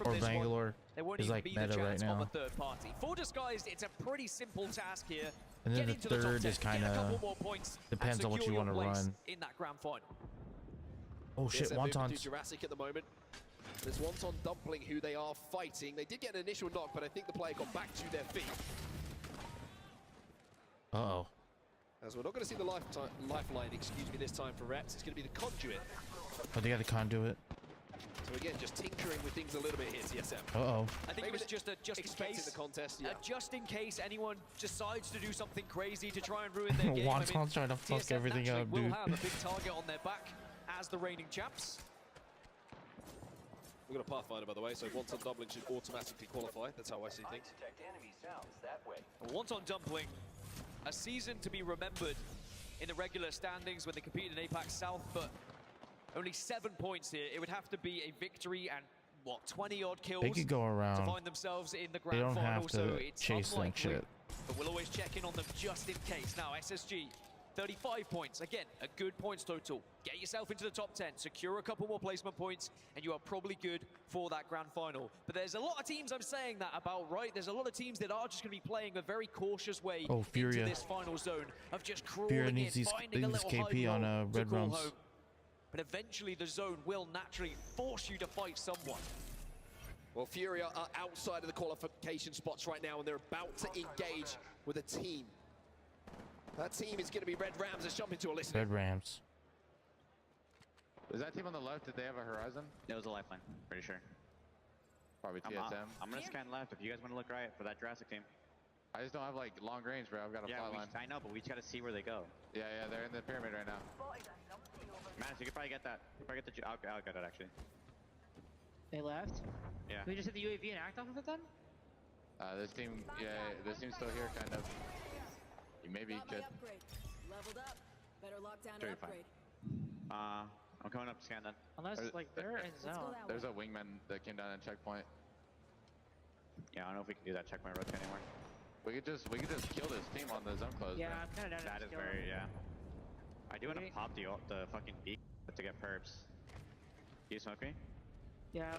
or Bangalore is like meta right now. For Disguised, it's a pretty simple task here. And then the third is kind of depends on what you want to run. In that grand final. Oh shit, Wontons. Jurassic at the moment. There's Wonton Dumpling who they are fighting. They did get an initial knock, but I think the player got back to their feet. Uh-oh. As we're not going to see the lifeline, excuse me, this time for Reps. It's going to be the conduit. Oh, they got the conduit. So again, just tinkering with things a little bit here, TSM. Uh-oh. I think Maybe it was just a just in case. The contest, yeah. Just in case anyone decides to do something crazy to try and ruin their game. Wonton's trying to fuck everything up, dude. Will have a big target on their back as the reigning champs. We've got a Pathfinder, by the way, so Wonton Dumpling should automatically qualify. That's how I see things. Wonton Dumpling, a season to be remembered in the regular standings when they competed in APAC South, but only 7 points here. It would have to be a victory and, what, 20-odd kills They could go around. to find themselves in the grand They don't final, have so to it's chase that unlikely. shit. But we'll always check in on them just in case. Now, SSG, 35 points. Again, a good points total. Get yourself into the top 10, secure a couple more placement points, and you are probably good for that grand final. But there's a lot of teams I'm saying that about, right? There's a lot of teams that are just going to be playing a very cautious way into this final zone of just crawling in, finding a little KP high on red rounds. home. But eventually the zone will naturally force you to fight someone. Well, Fury are outside of the qualification spots right now, and they're about to engage with a team. That team is going to be Red Rams. Let's jump into a listen. Red Rams. Is that team on the left, did they have a Horizon? It was a lifeline, pretty sure. Probably TSM. I'm going to scan left if you guys want to look right for that Jurassic team. I just don't have like long range, bro. I've got a flat line. I know, but we just got to see where they go. Yeah, they're in the pyramid right now. Manus, you could probably get that. I'll get it actually. They left? Yeah. Can we just hit the UAV and act off of it then? This team, this team's still here, kind of. You maybe could. Leveled up. Better lock down Sure, and you're fine. upgrade. I'm coming up to scan then. Unless, like, they're in zone. There's a wingman that came down in checkpoint. Yeah, I don't know if we can do that checkpoint rotate anymore. We could just kill this team on the zone close. Yeah, bro. I'm kind of down That to is kill very, them. yeah. I do want to pop the fucking beak to get perps. Do you smoke me? Yeah.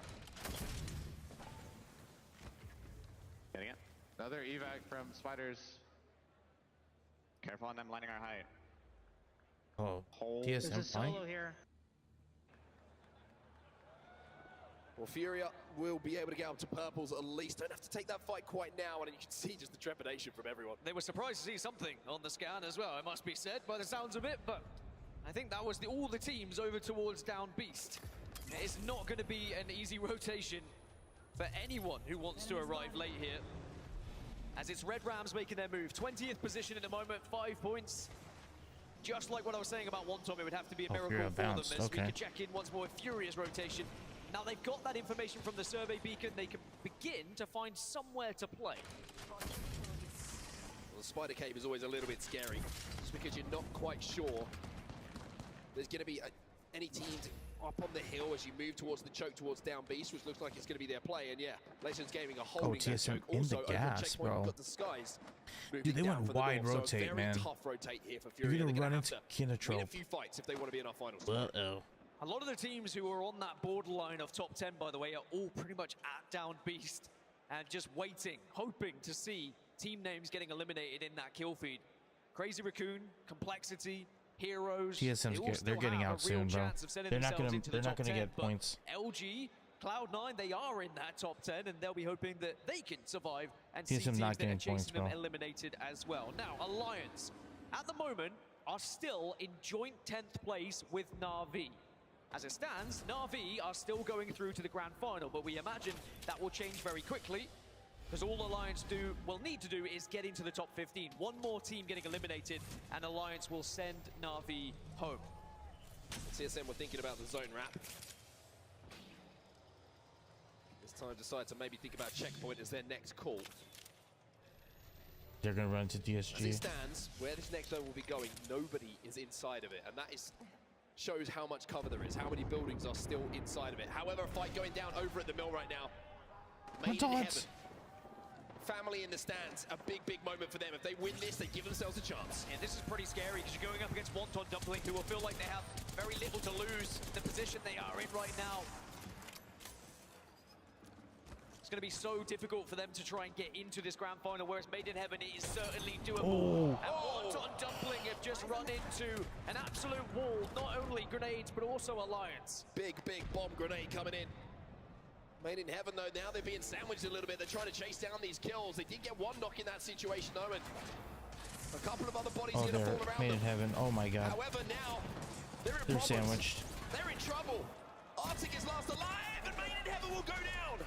Getting it? Another evac from Spiders. Careful on them lining our height. Oh, There's a TSM flying? solo here. Well, Furia will be able to get up to purples at least. Don't have to take that fight quite now, and you can see just the trepidation from everyone. They were surprised to see something on the scan as well, it must be said, by the sounds of it, but I think that was all the teams over towards Down Beast. It's not going to be an easy rotation for anyone who wants to arrive late here. As it's Red Rams making their move. 20th position at the moment, 5 points. Just like what I was saying about Wonton, it would have to be a miracle for them as we can check in once more with Furious rotation. Now they've got that information from the survey beacon, they can begin to find somewhere to play. Well, the Spider Cave is always a little bit scary, just because you're not quite sure there's going to be any teams up on the hill as you move towards the choke towards Down Beast, which looks like it's going to be their play. And yeah, Legends Gaming are holding that choke. in Also, the gas, checkpoint, bro. you've got Disguise Dude, they went wide north, rotate, so a very man. tough rotate here for You're Fury. gonna They're run gonna into have to win a Kinotrope. few fights if they want to be in our finals. Uh-oh. A lot of the teams who are on that borderline of top 10, by the way, are all pretty much at Down Beast and just waiting, hoping to see team names getting eliminated in that kill feed. Crazy Raccoon, Complexity, Heroes. TSM's they're getting out soon, bro. They're not gonna get points. LG, Cloud9, they are in that top 10, and they'll be hoping that they can survive and see TSM teams not that are getting chasing points, them bro. eliminated as well. Now, Alliance, at the moment, are still in joint 10th place with Na'Vi. As it stands, Na'Vi are still going through to the grand final, but we imagine that will change very quickly, because all Alliance will need to do is get into the top 15. One more team getting eliminated, and Alliance will send Na'Vi home. CSM were thinking about the zone wrap. This time decide to maybe think about checkpoint as their next call. They're gonna run to As it DSG. stands, where this next zone will be going, nobody is inside of it, and that shows how much cover there is, how many buildings are still inside of it. However, a fight going down over at the mill right now. Made in heaven. Family in the stands, a big, big moment for them. If they win this, they give themselves a chance. And this is pretty scary because you're going up against Wonton Dumpling, who will feel like they have very little to lose. The position they are in right now. It's going to be so difficult for them to try and get into this grand final, whereas Made in Heaven is certainly doable. And Wonton Dumpling have just run into an absolute wall, not only grenades, but also Alliance. Big, big bomb grenade coming in. Made in Heaven, though, now they're being sandwiched a little bit. They're trying to chase down these kills. They did get one knock in that situation, though, and a couple of other bodies going to fall around Made in them. Heaven. Oh my god. However, now they're in They're problems. sandwiched. They're in trouble. Arctic is last alive, and Made in Heaven will go down.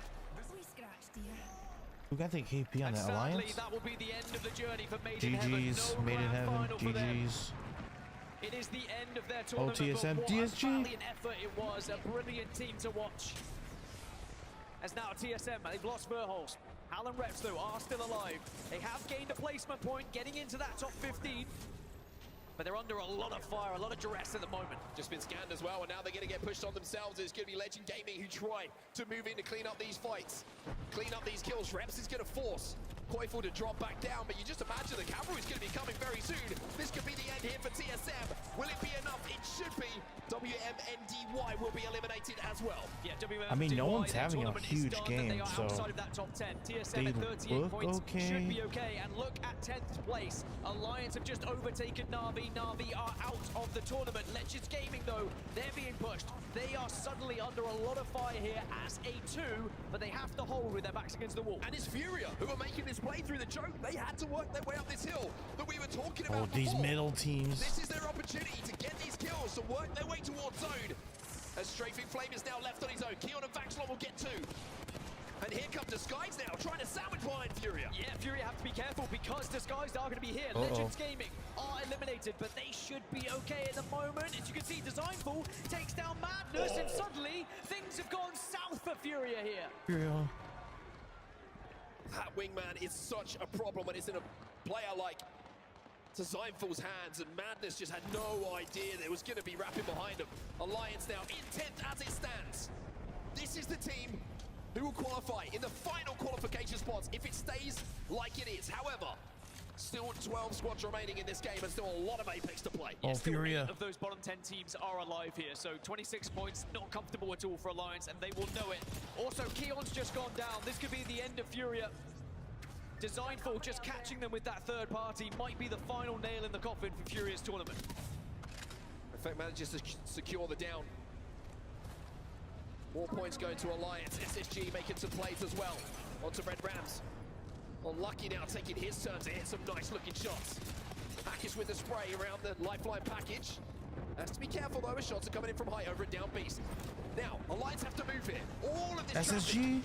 Who got the KP on And that sadly, Alliance? that will be the end of the journey for Made in Heaven. GG's. No Made in grand Heaven. final for them. GG's. It is the end of their tournament, TSM, but what DSG. a valiant effort it was. A brilliant team to watch. As now TSM, they've lost Verholz. Hal and Reps, though, are still alive. They have gained a placement point, getting into that top 15. But they're under a lot of fire, a lot of duress at the moment. Just been scanned as well, and now they're going to get pushed on themselves. It's going to be Legend Gaming who try to move in to clean up these fights, clean up these kills. Reps is going to force Koifel to drop back down, but you just imagine the cavalry is going to be coming very soon. This could be the end here for TSM. Will it be enough? It should be. WMNDY will be eliminated as well. Yeah, WMNDY, I mean, no one's their having a tournament is huge done, game, they are so outside of that top 10. TSM they at 38 look points okay. should be okay. And look at 10th place. Alliance have just overtaken Na'Vi. Na'Vi are out of the tournament. Legends Gaming, though, they're being pushed. They are suddenly under a lot of fire here as a 2, but they have to hold with their backs against the wall. And it's Furia who are making this play through the joke. They had to work their way up this hill that we were talking about these before. middle teams. This is their opportunity to get these kills, to work their way towards zone. As Strafing Flame is now left on his own. Keon and Vaxlon will get 2. And here come Disguise now, trying to sandwich behind Furia. Yeah, Furia have to be careful because Disguised are going to be here. Legends Gaming are eliminated, but they should be okay at the moment. As you can see, Designful takes down Madness, and suddenly things have gone south for Furia here. Furia. That wingman is such a problem when it's in a player like Designful's hands, and Madness just had no idea that it was going to be wrapping behind him. Alliance now in 10th as it stands. This is the team who will qualify in the final qualification spots if it stays like it is. However, still 12 squads remaining in this game and still a lot of Apex to play. Oh, Furia. 8 of those bottom 10 teams are alive here, so 26 points, not comfortable at all for Alliance, and they will know it. Also, Keon's just gone down. This could be the end of Furia. Designful just catching them with that third party might be the final nail in the coffin for Furia's tournament. Effect manages to secure the down. More points going to Alliance. SSG making some plays as well. Onto Red Rams. Unlucky now taking his turn to hit some nice looking shots. Hackers with the spray around the lifeline package. Has to be careful though, as shots are coming in from high over at Down Beast. Now, Alliance have to move here. All of this SSG. traffic,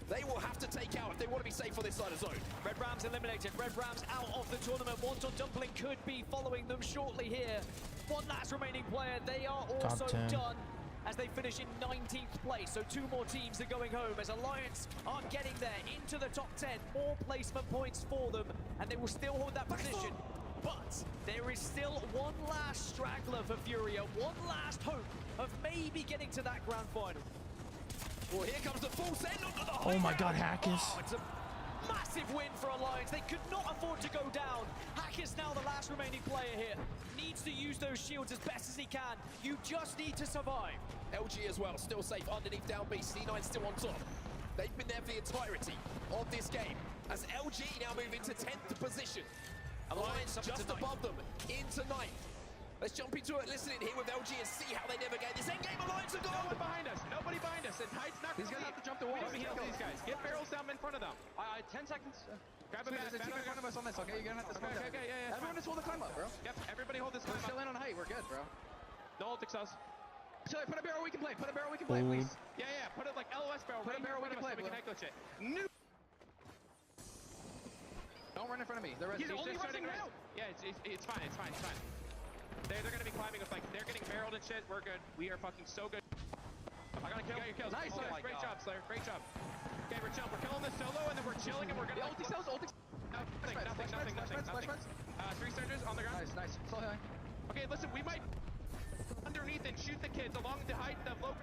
they will have to take out if they want to be safe on this side of zone. Red Rams eliminated. Red Rams out of the tournament. Wonton Dumpling could be following them shortly here. One last remaining player. They are also done as they finish in 19th place. So 2 more teams are going home as Alliance are getting there into the top 10. More placement points for them, and they will still hold that position. But there is still one last straggler for Furia. One last hope of maybe getting to that grand final. Well, here comes the full send onto the high Oh my god, ground. Hackers. Oh, it's a massive win for Alliance. They could not afford to go down. Hackers now the last remaining player here. Needs to use those shields as best as he can. You just need to survive. LG as well, still safe underneath Down Beast. C9 still on top. They've been there for the entirety of this game. As LG now move into 10th position. Alliance just above them into 9th. Let's jump into it, listen in here with LG and see how they navigate this endgame. Alliance are No gone! one behind us. Nobody behind us. And Hyde's not going to have to jump the wall. We need to kill these guys. Get barrels down in front of them. 10 seconds. Grab a bat. There's 2 in front of us on this, okay? You're going to have to slow down. Okay, yeah. Everyone just hold the climb up, bro. Yep, everybody hold this We're climb still up. in on height. We're good, bro. No ult us. So put a barrel we can play. Put a barrel we can play, please. Yeah. Put it like LOS barrel. Put a barrel we can play, so we can bro. head glitch it. Don't run in front of me. They're He's just only starting running around. Yeah, it's fine. They're going to be climbing with, like, they're getting barreled and shit. We're good. We are fucking so good. I got to kill your kills. Nice, Slayer. oh my Great God. job, Slayer. Great job. Okay, we're chill. We're killing this solo, and then we're chilling, and we're gonna... Ulti cells, ulti... Nothing. 3 surges on the ground. Nice. So high. Okay, listen, we might underneath and shoot the kids along the height of low.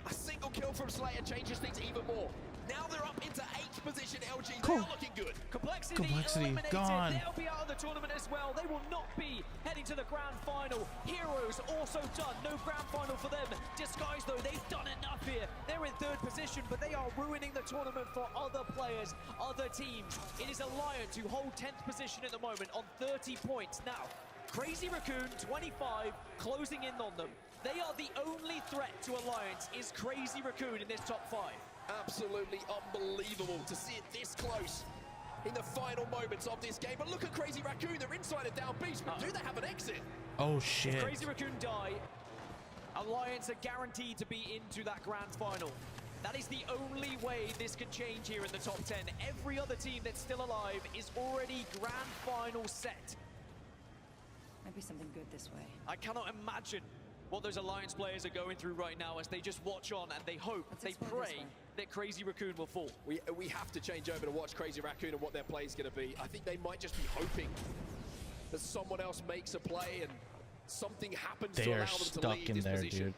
A single kill from Slayer changes things even more. Now they're up into 8th position. LG, Cool. they are looking good. Complexity eliminated. Gone. They'll be out of the tournament as well. They will not be heading to the grand final. Heroes also done. No grand final for them. Disguise, though, they've done enough here. They're in 3rd position, but they are ruining the tournament for other players, other teams. It is Alliance who hold 10th position at the moment on 30 points. Now, Crazy Raccoon, 25, closing in on them. They are the only threat to Alliance is Crazy Raccoon in this top 5. Absolutely unbelievable to see it this close in the final moments of this game. But look at Crazy Raccoon, they're inside a down beach, but do they have an exit? Oh shit. If Crazy Raccoon die, Alliance are guaranteed to be into that grand final. That is the only way this can change here in the top 10. Every other team that's still alive is already grand final set. Might be something good this way. I cannot imagine what those Alliance players are going through right now as they just watch on and they hope, they pray that Crazy Raccoon will fall. We have to change over to watch Crazy Raccoon and what their play is going to be. I think they might just be hoping that someone else makes a play and something happens to allow them to leave this position. They are stuck in there, dude.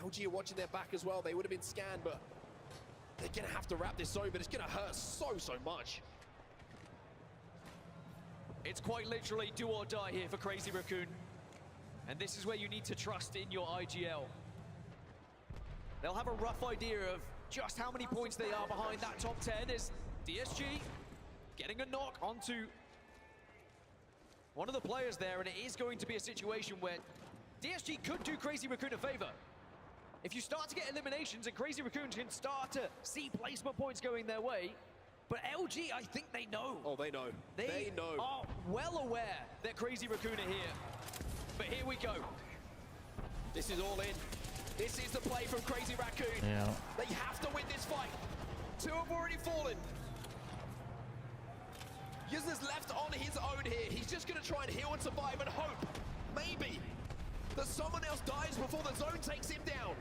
LG are watching their back as well. They would have been scanned, but they're going to have to wrap this over. It's going to hurt so much. It's quite literally do or die here for Crazy Raccoon. And this is where you need to trust in your IGL. They'll have a rough idea of just how many points they are behind that top 10 as DSG getting a knock onto one of the players there, and it is going to be a situation where DSG could do Crazy Raccoon a favor. If you start to get eliminations and Crazy Raccoon can start to see placement points going their way, but LG, I think they know. Oh, they know. They know. Are well aware that Crazy Raccoon are here. But here we go. This is all in. This is the play from Crazy Raccoon. Yeah. They have to win this fight. 2 have already fallen. Yuzna's left on his own here. He's just going to try and heal and survive and hope, maybe, that someone else dies before the zone takes him down.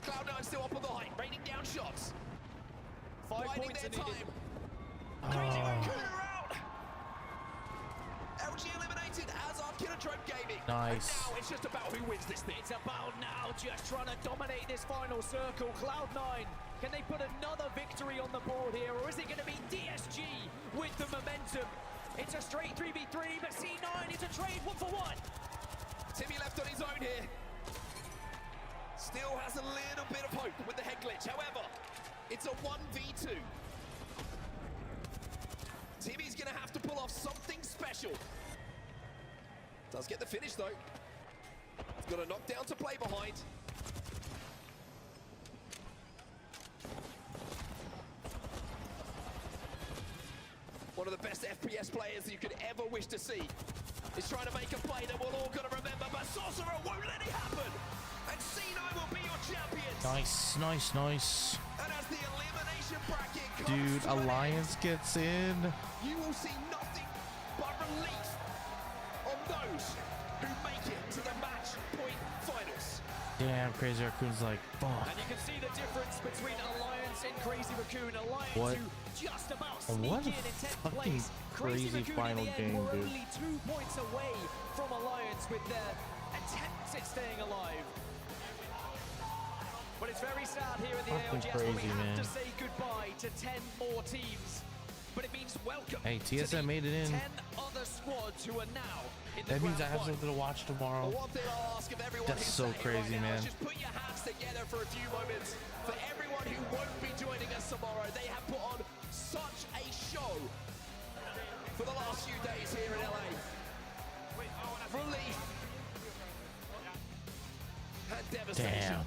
Cloud9 still up on the height, raining down shots. 5 points their are needed. time. Crazy Raccoon are out. LG eliminated, as are Kinotrope Gaming. Nice. And now it's just about who wins this thing. It's about now just trying to dominate this final circle. Cloud9, can they put another victory on the board here, or is it going to be DSG with the momentum? It's a straight 3v3, but C9 is a trade 1-for-1. Timmy left on his own here. Still has a little bit of hope with the head glitch. However, it's a 1v2. Timmy's gonna have to pull off something special. Does get the finish though. He's got a knockdown to play behind. One of the best FPS players you could ever wish to see is trying to make a play that we're all gonna remember, but Sorcerer won't let it happen. And C9 will be your champions. Nice. And as the elimination bracket comes Dude, to an end, Alliance gets in. you will see nothing but relief on those who make it to the match point finals. Damn, Crazy Raccoon's like, fuck. And you can see the difference between Alliance and Crazy Raccoon. Alliance What? who just about What sneak a in 10th fucking place. crazy Raccoon final in the game, end were dude. only 2 points away from Alliance with their attempts at staying alive. But it's very sad here at the Fucking ALGS where we crazy, have man. to say goodbye to 10 more teams. But it means welcome Hey, to the TSM made it in. 10 other squads who are now in the That means I grand have final. something to watch tomorrow. The one thing I'll ask of everyone That's who's so sat here right crazy, now man. is just put your hands together for a few moments. For everyone who won't be joining us tomorrow, they have put on such a show for the last few days here in LA. Relief and devastation. Damn.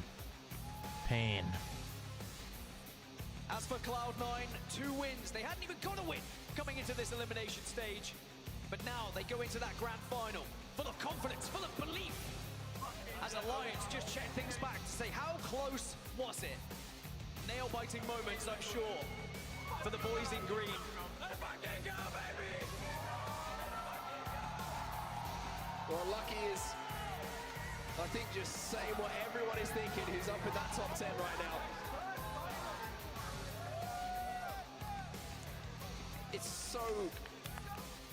Pain. As for Cloud9, 2 wins. They hadn't even got a win coming into this elimination stage. But now they go into that grand final full of confidence, full of belief. As Alliance just check things back to say, how close was it? Nail-biting moments, I'm sure, for the boys in green. Well, Lucky is, I think, just saying what everyone is thinking who's up in that top 10 right now.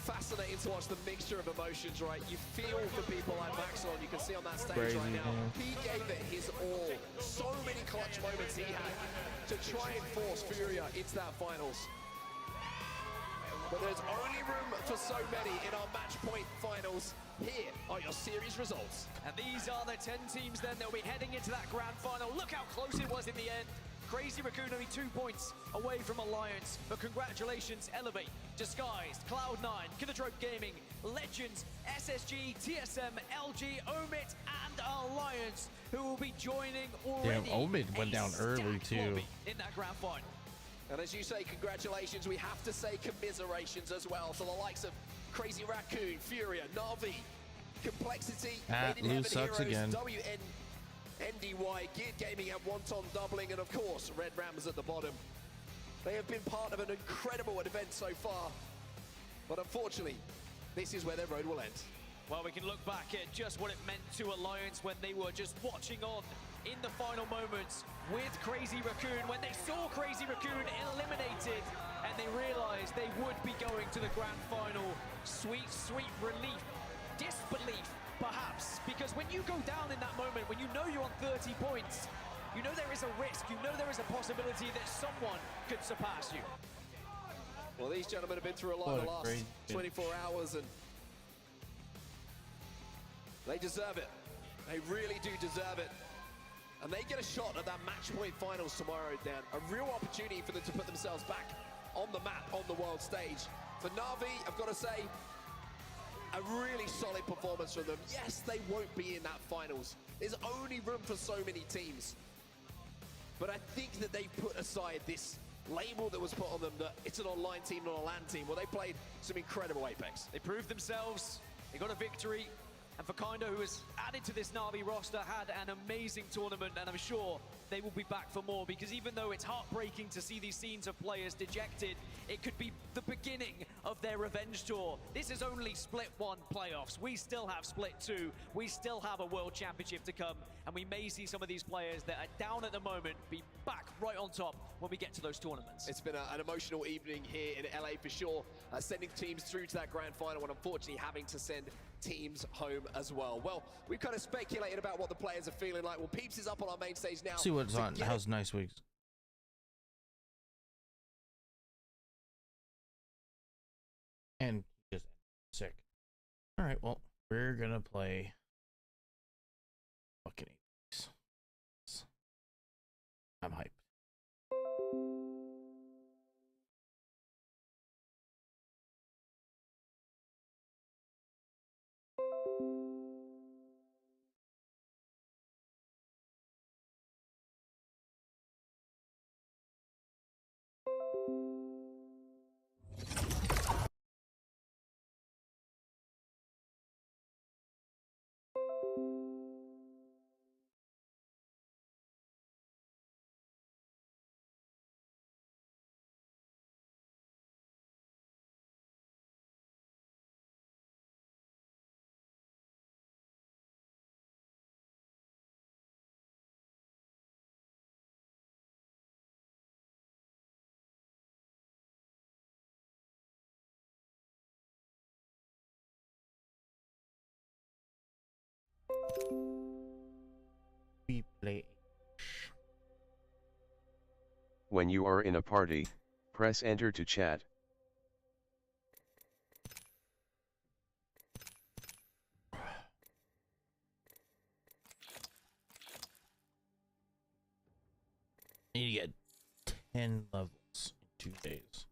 fascinating to watch the mixture of emotions, right? You feel for people like Maxon, you can see on that stage Crazy, right now. man. He gave it his all. So many clutch moments he had to try and force Furia into that finals. But there's only room for so many in our match point finals. Here are your series results. And these are the 10 teams then that will be heading into that grand final. Look how close it was in the end. Crazy Raccoon only 2 points away from Alliance, but congratulations, Elevate, Disguised, Cloud9, Kiddertrope Gaming, Legends, SSG, TSM, LG, Omit, and Alliance, who will be joining already. Damn, Omid went down early too. In that grand final. And as you say, congratulations, we have to say commiserations as well. So the likes of Crazy Raccoon, Furia, Na'Vi, Complexity, Made in Lose Heaven sucks Heroes, again. NDY, Geared Gaming and Wonton doubling, and of course, Red Rams at the bottom. They have been part of an incredible event so far, but unfortunately, this is where their road will end. Well, we can look back at just what it meant to Alliance when they were just watching on in the final moments with Crazy Raccoon, when they saw Crazy Raccoon eliminated and they realized they would be going to the grand final. Sweet, sweet relief, disbelief perhaps, because when you go down in that moment, when you know you're on 30 points, you know there is a risk, you know there is a possibility that someone could surpass you. Well, these gentlemen have been through a lot in the last 24 hours, and they deserve it. They really do deserve it. And they get a shot at that match point finals tomorrow, Dan. A real opportunity for them to put themselves back on the map, on the world stage. For Na'Vi, I've got to say, a really solid performance from them. Yes, they won't be in that finals. There's only room for so many teams. But I think that they've put aside this label that was put on them, that it's an online team, not a LAN team. Well, they played some incredible Apex. They proved themselves, they got a victory, and Fakindo, who has added to this Na'Vi roster, had an amazing tournament, and I'm sure they will be back for more, because even though it's heartbreaking to see these scenes of players dejected, it could be the beginning of their revenge tour. This is only Split 1 playoffs. We still have Split 2. We still have a World Championship to come, and we may see some of these players that are down at the moment be back right on top when we get to those tournaments. It's been an emotional evening here in LA for sure, sending teams through to that grand final and unfortunately having to send teams home as well. Well, we've kind of speculated about what the players are feeling like. Well, Peeps is up on our main stage now. See what's on. How's nice weeks? And just sick. All right, well, we're gonna play fucking Apex. I'm hyped. We play. When you are in a party, press enter to chat. Need to get 10 levels in 2 days.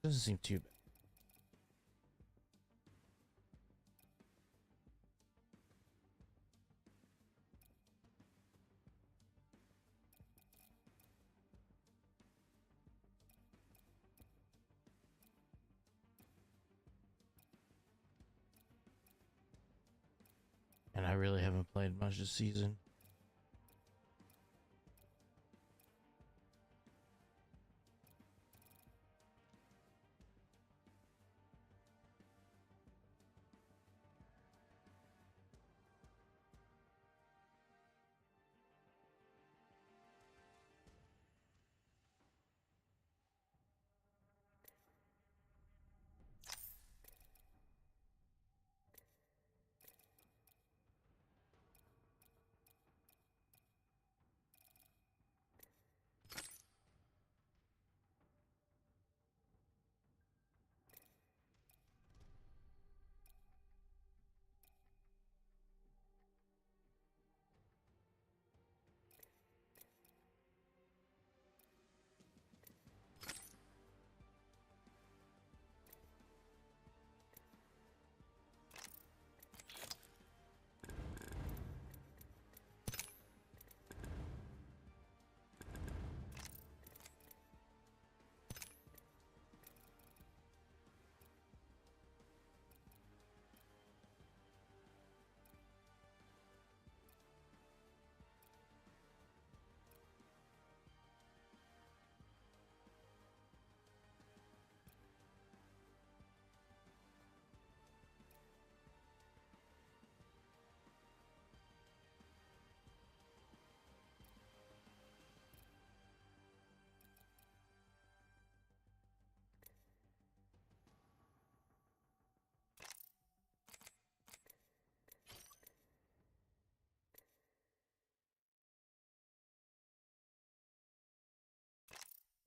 Doesn't seem too bad. And I really haven't played much this season.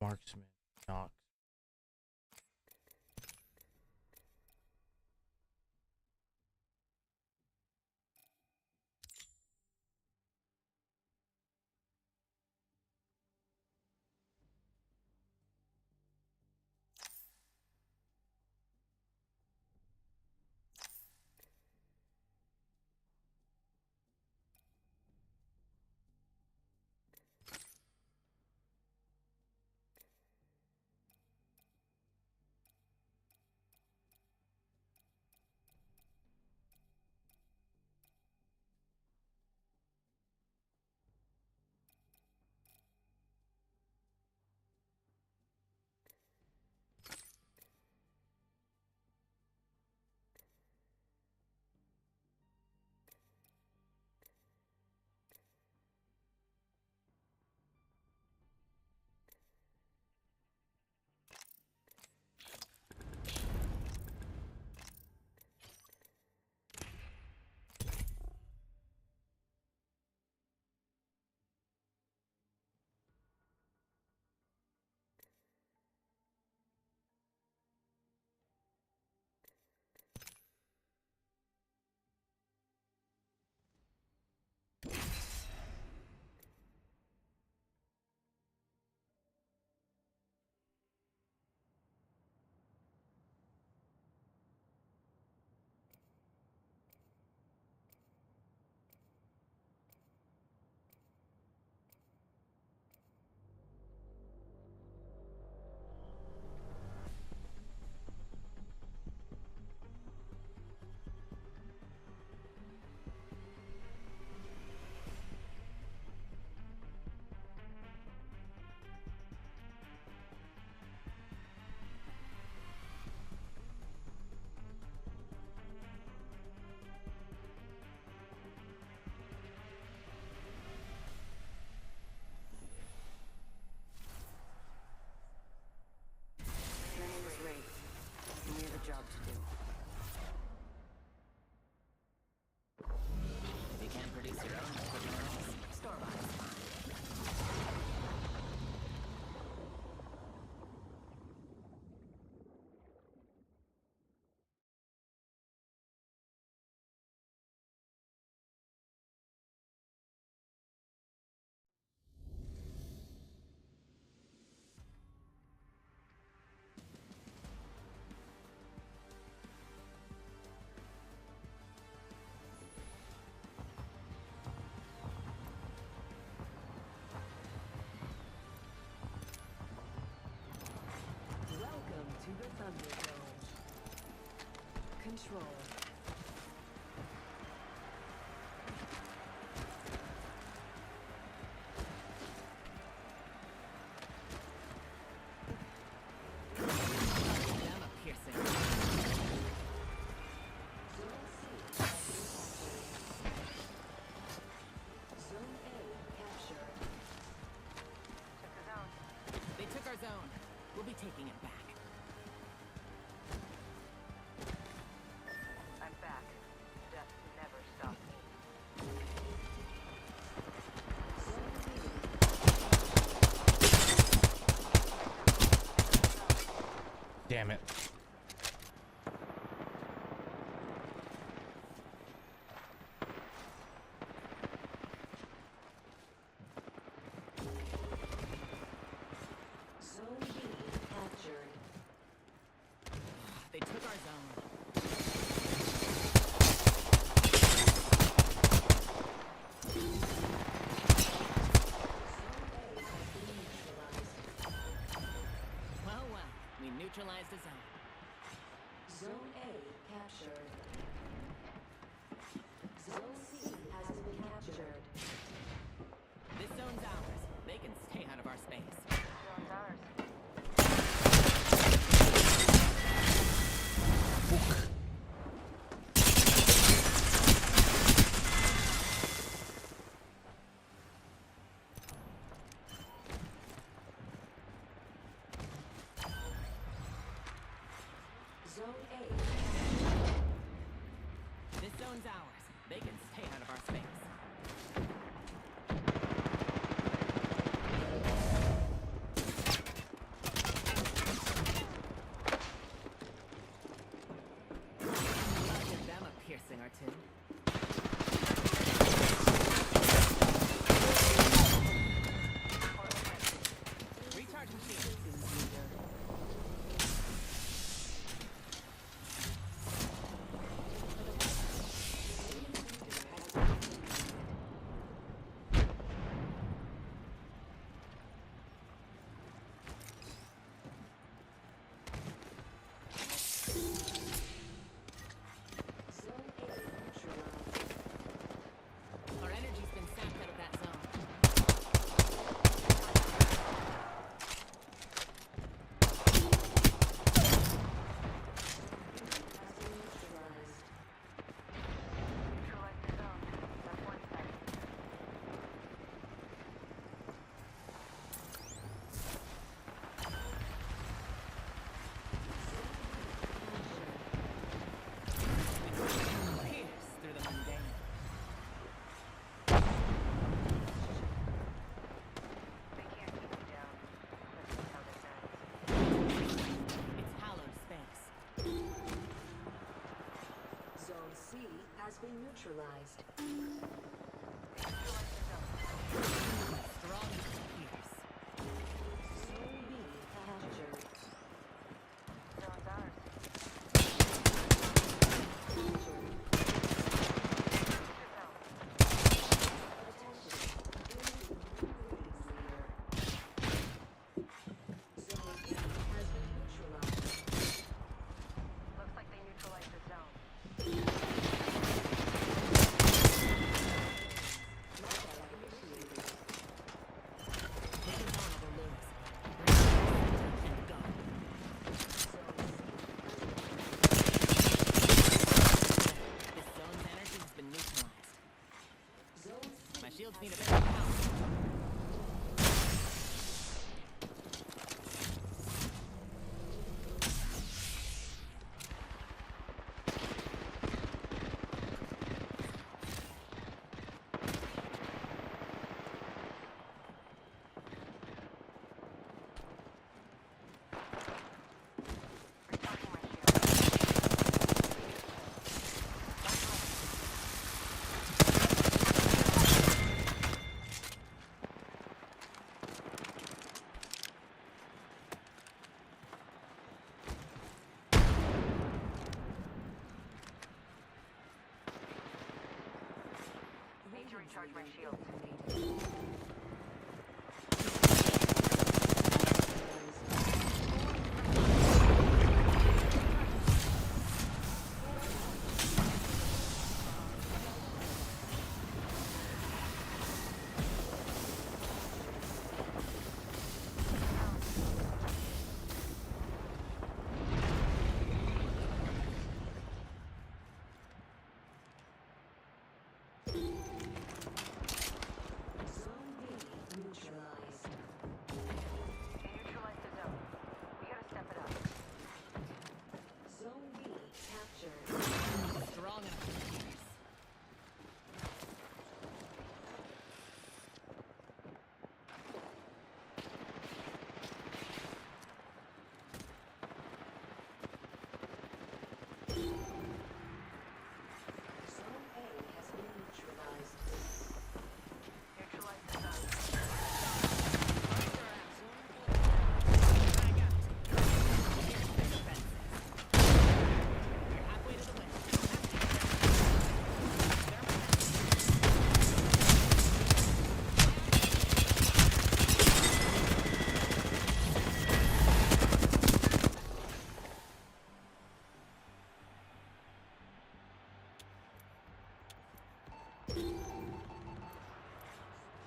Marksman. Knock. job to do. If you can't produce your own, put your own. Store-bought is fine. To the Thunderdome. Control. Gamma piercing. Zone A captured. Took the zone. They took our zone. We'll be taking it back. Damn it. Zone B captured. Martin. Recharging shields. Our energy's been sapped out of that zone. Pierce through the mundane. It's hallowed space. Zone C has been neutralized. Strong pierce. Zone B captured. Zone's ours. Zone B has been neutralized. Looks like they neutralized the zone. Taking on overlords. And go. This zone's energy has been neutralized. Zone C My shields need a bit of power. Need to recharge my shield. Zone B neutralized. They neutralized the zone. We gotta step it up. Zone B captured. Strong enough to pierce. Zone A has been neutralized. Neutralize the zone. You're halfway to the win.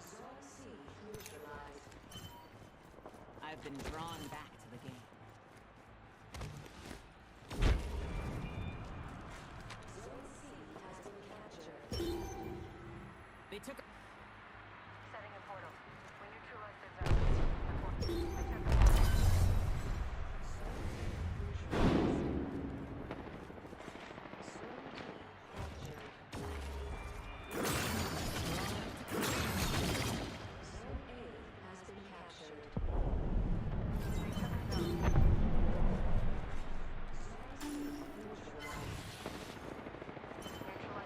Zone C neutralized. I've been drawn back to the game. Zone C has been captured. They took. Setting a portal. We neutralized the zone. I took a portal. Zone C neutralized. Zone D captured. Zone A has been captured. Zone C neutralized.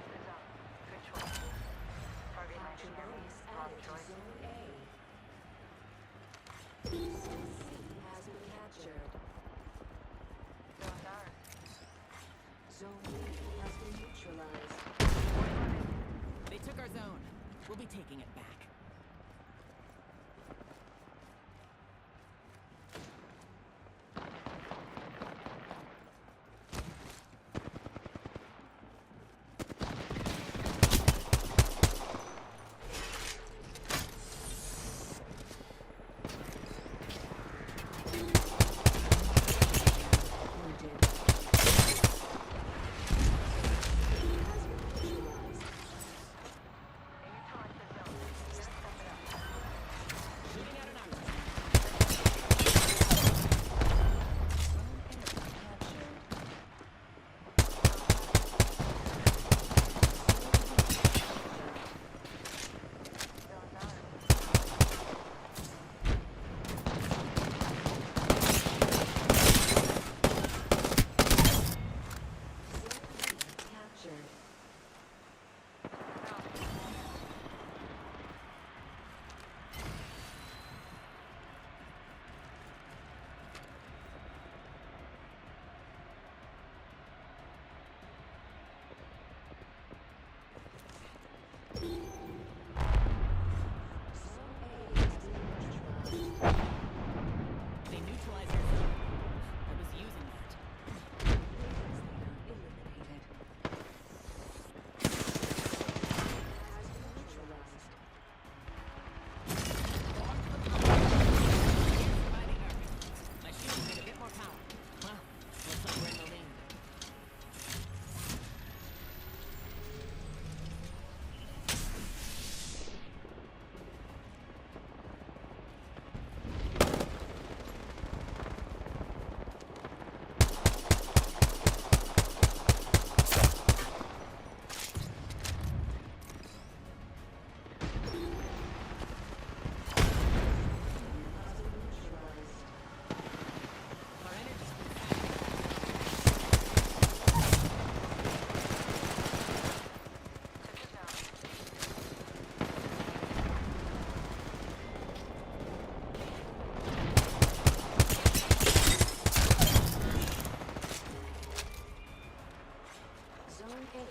Zone A.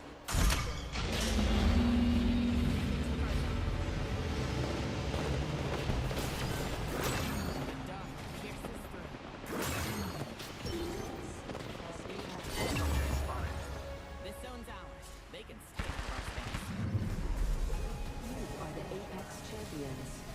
This zone's ours. They can stay in our space. You are the Apex champions.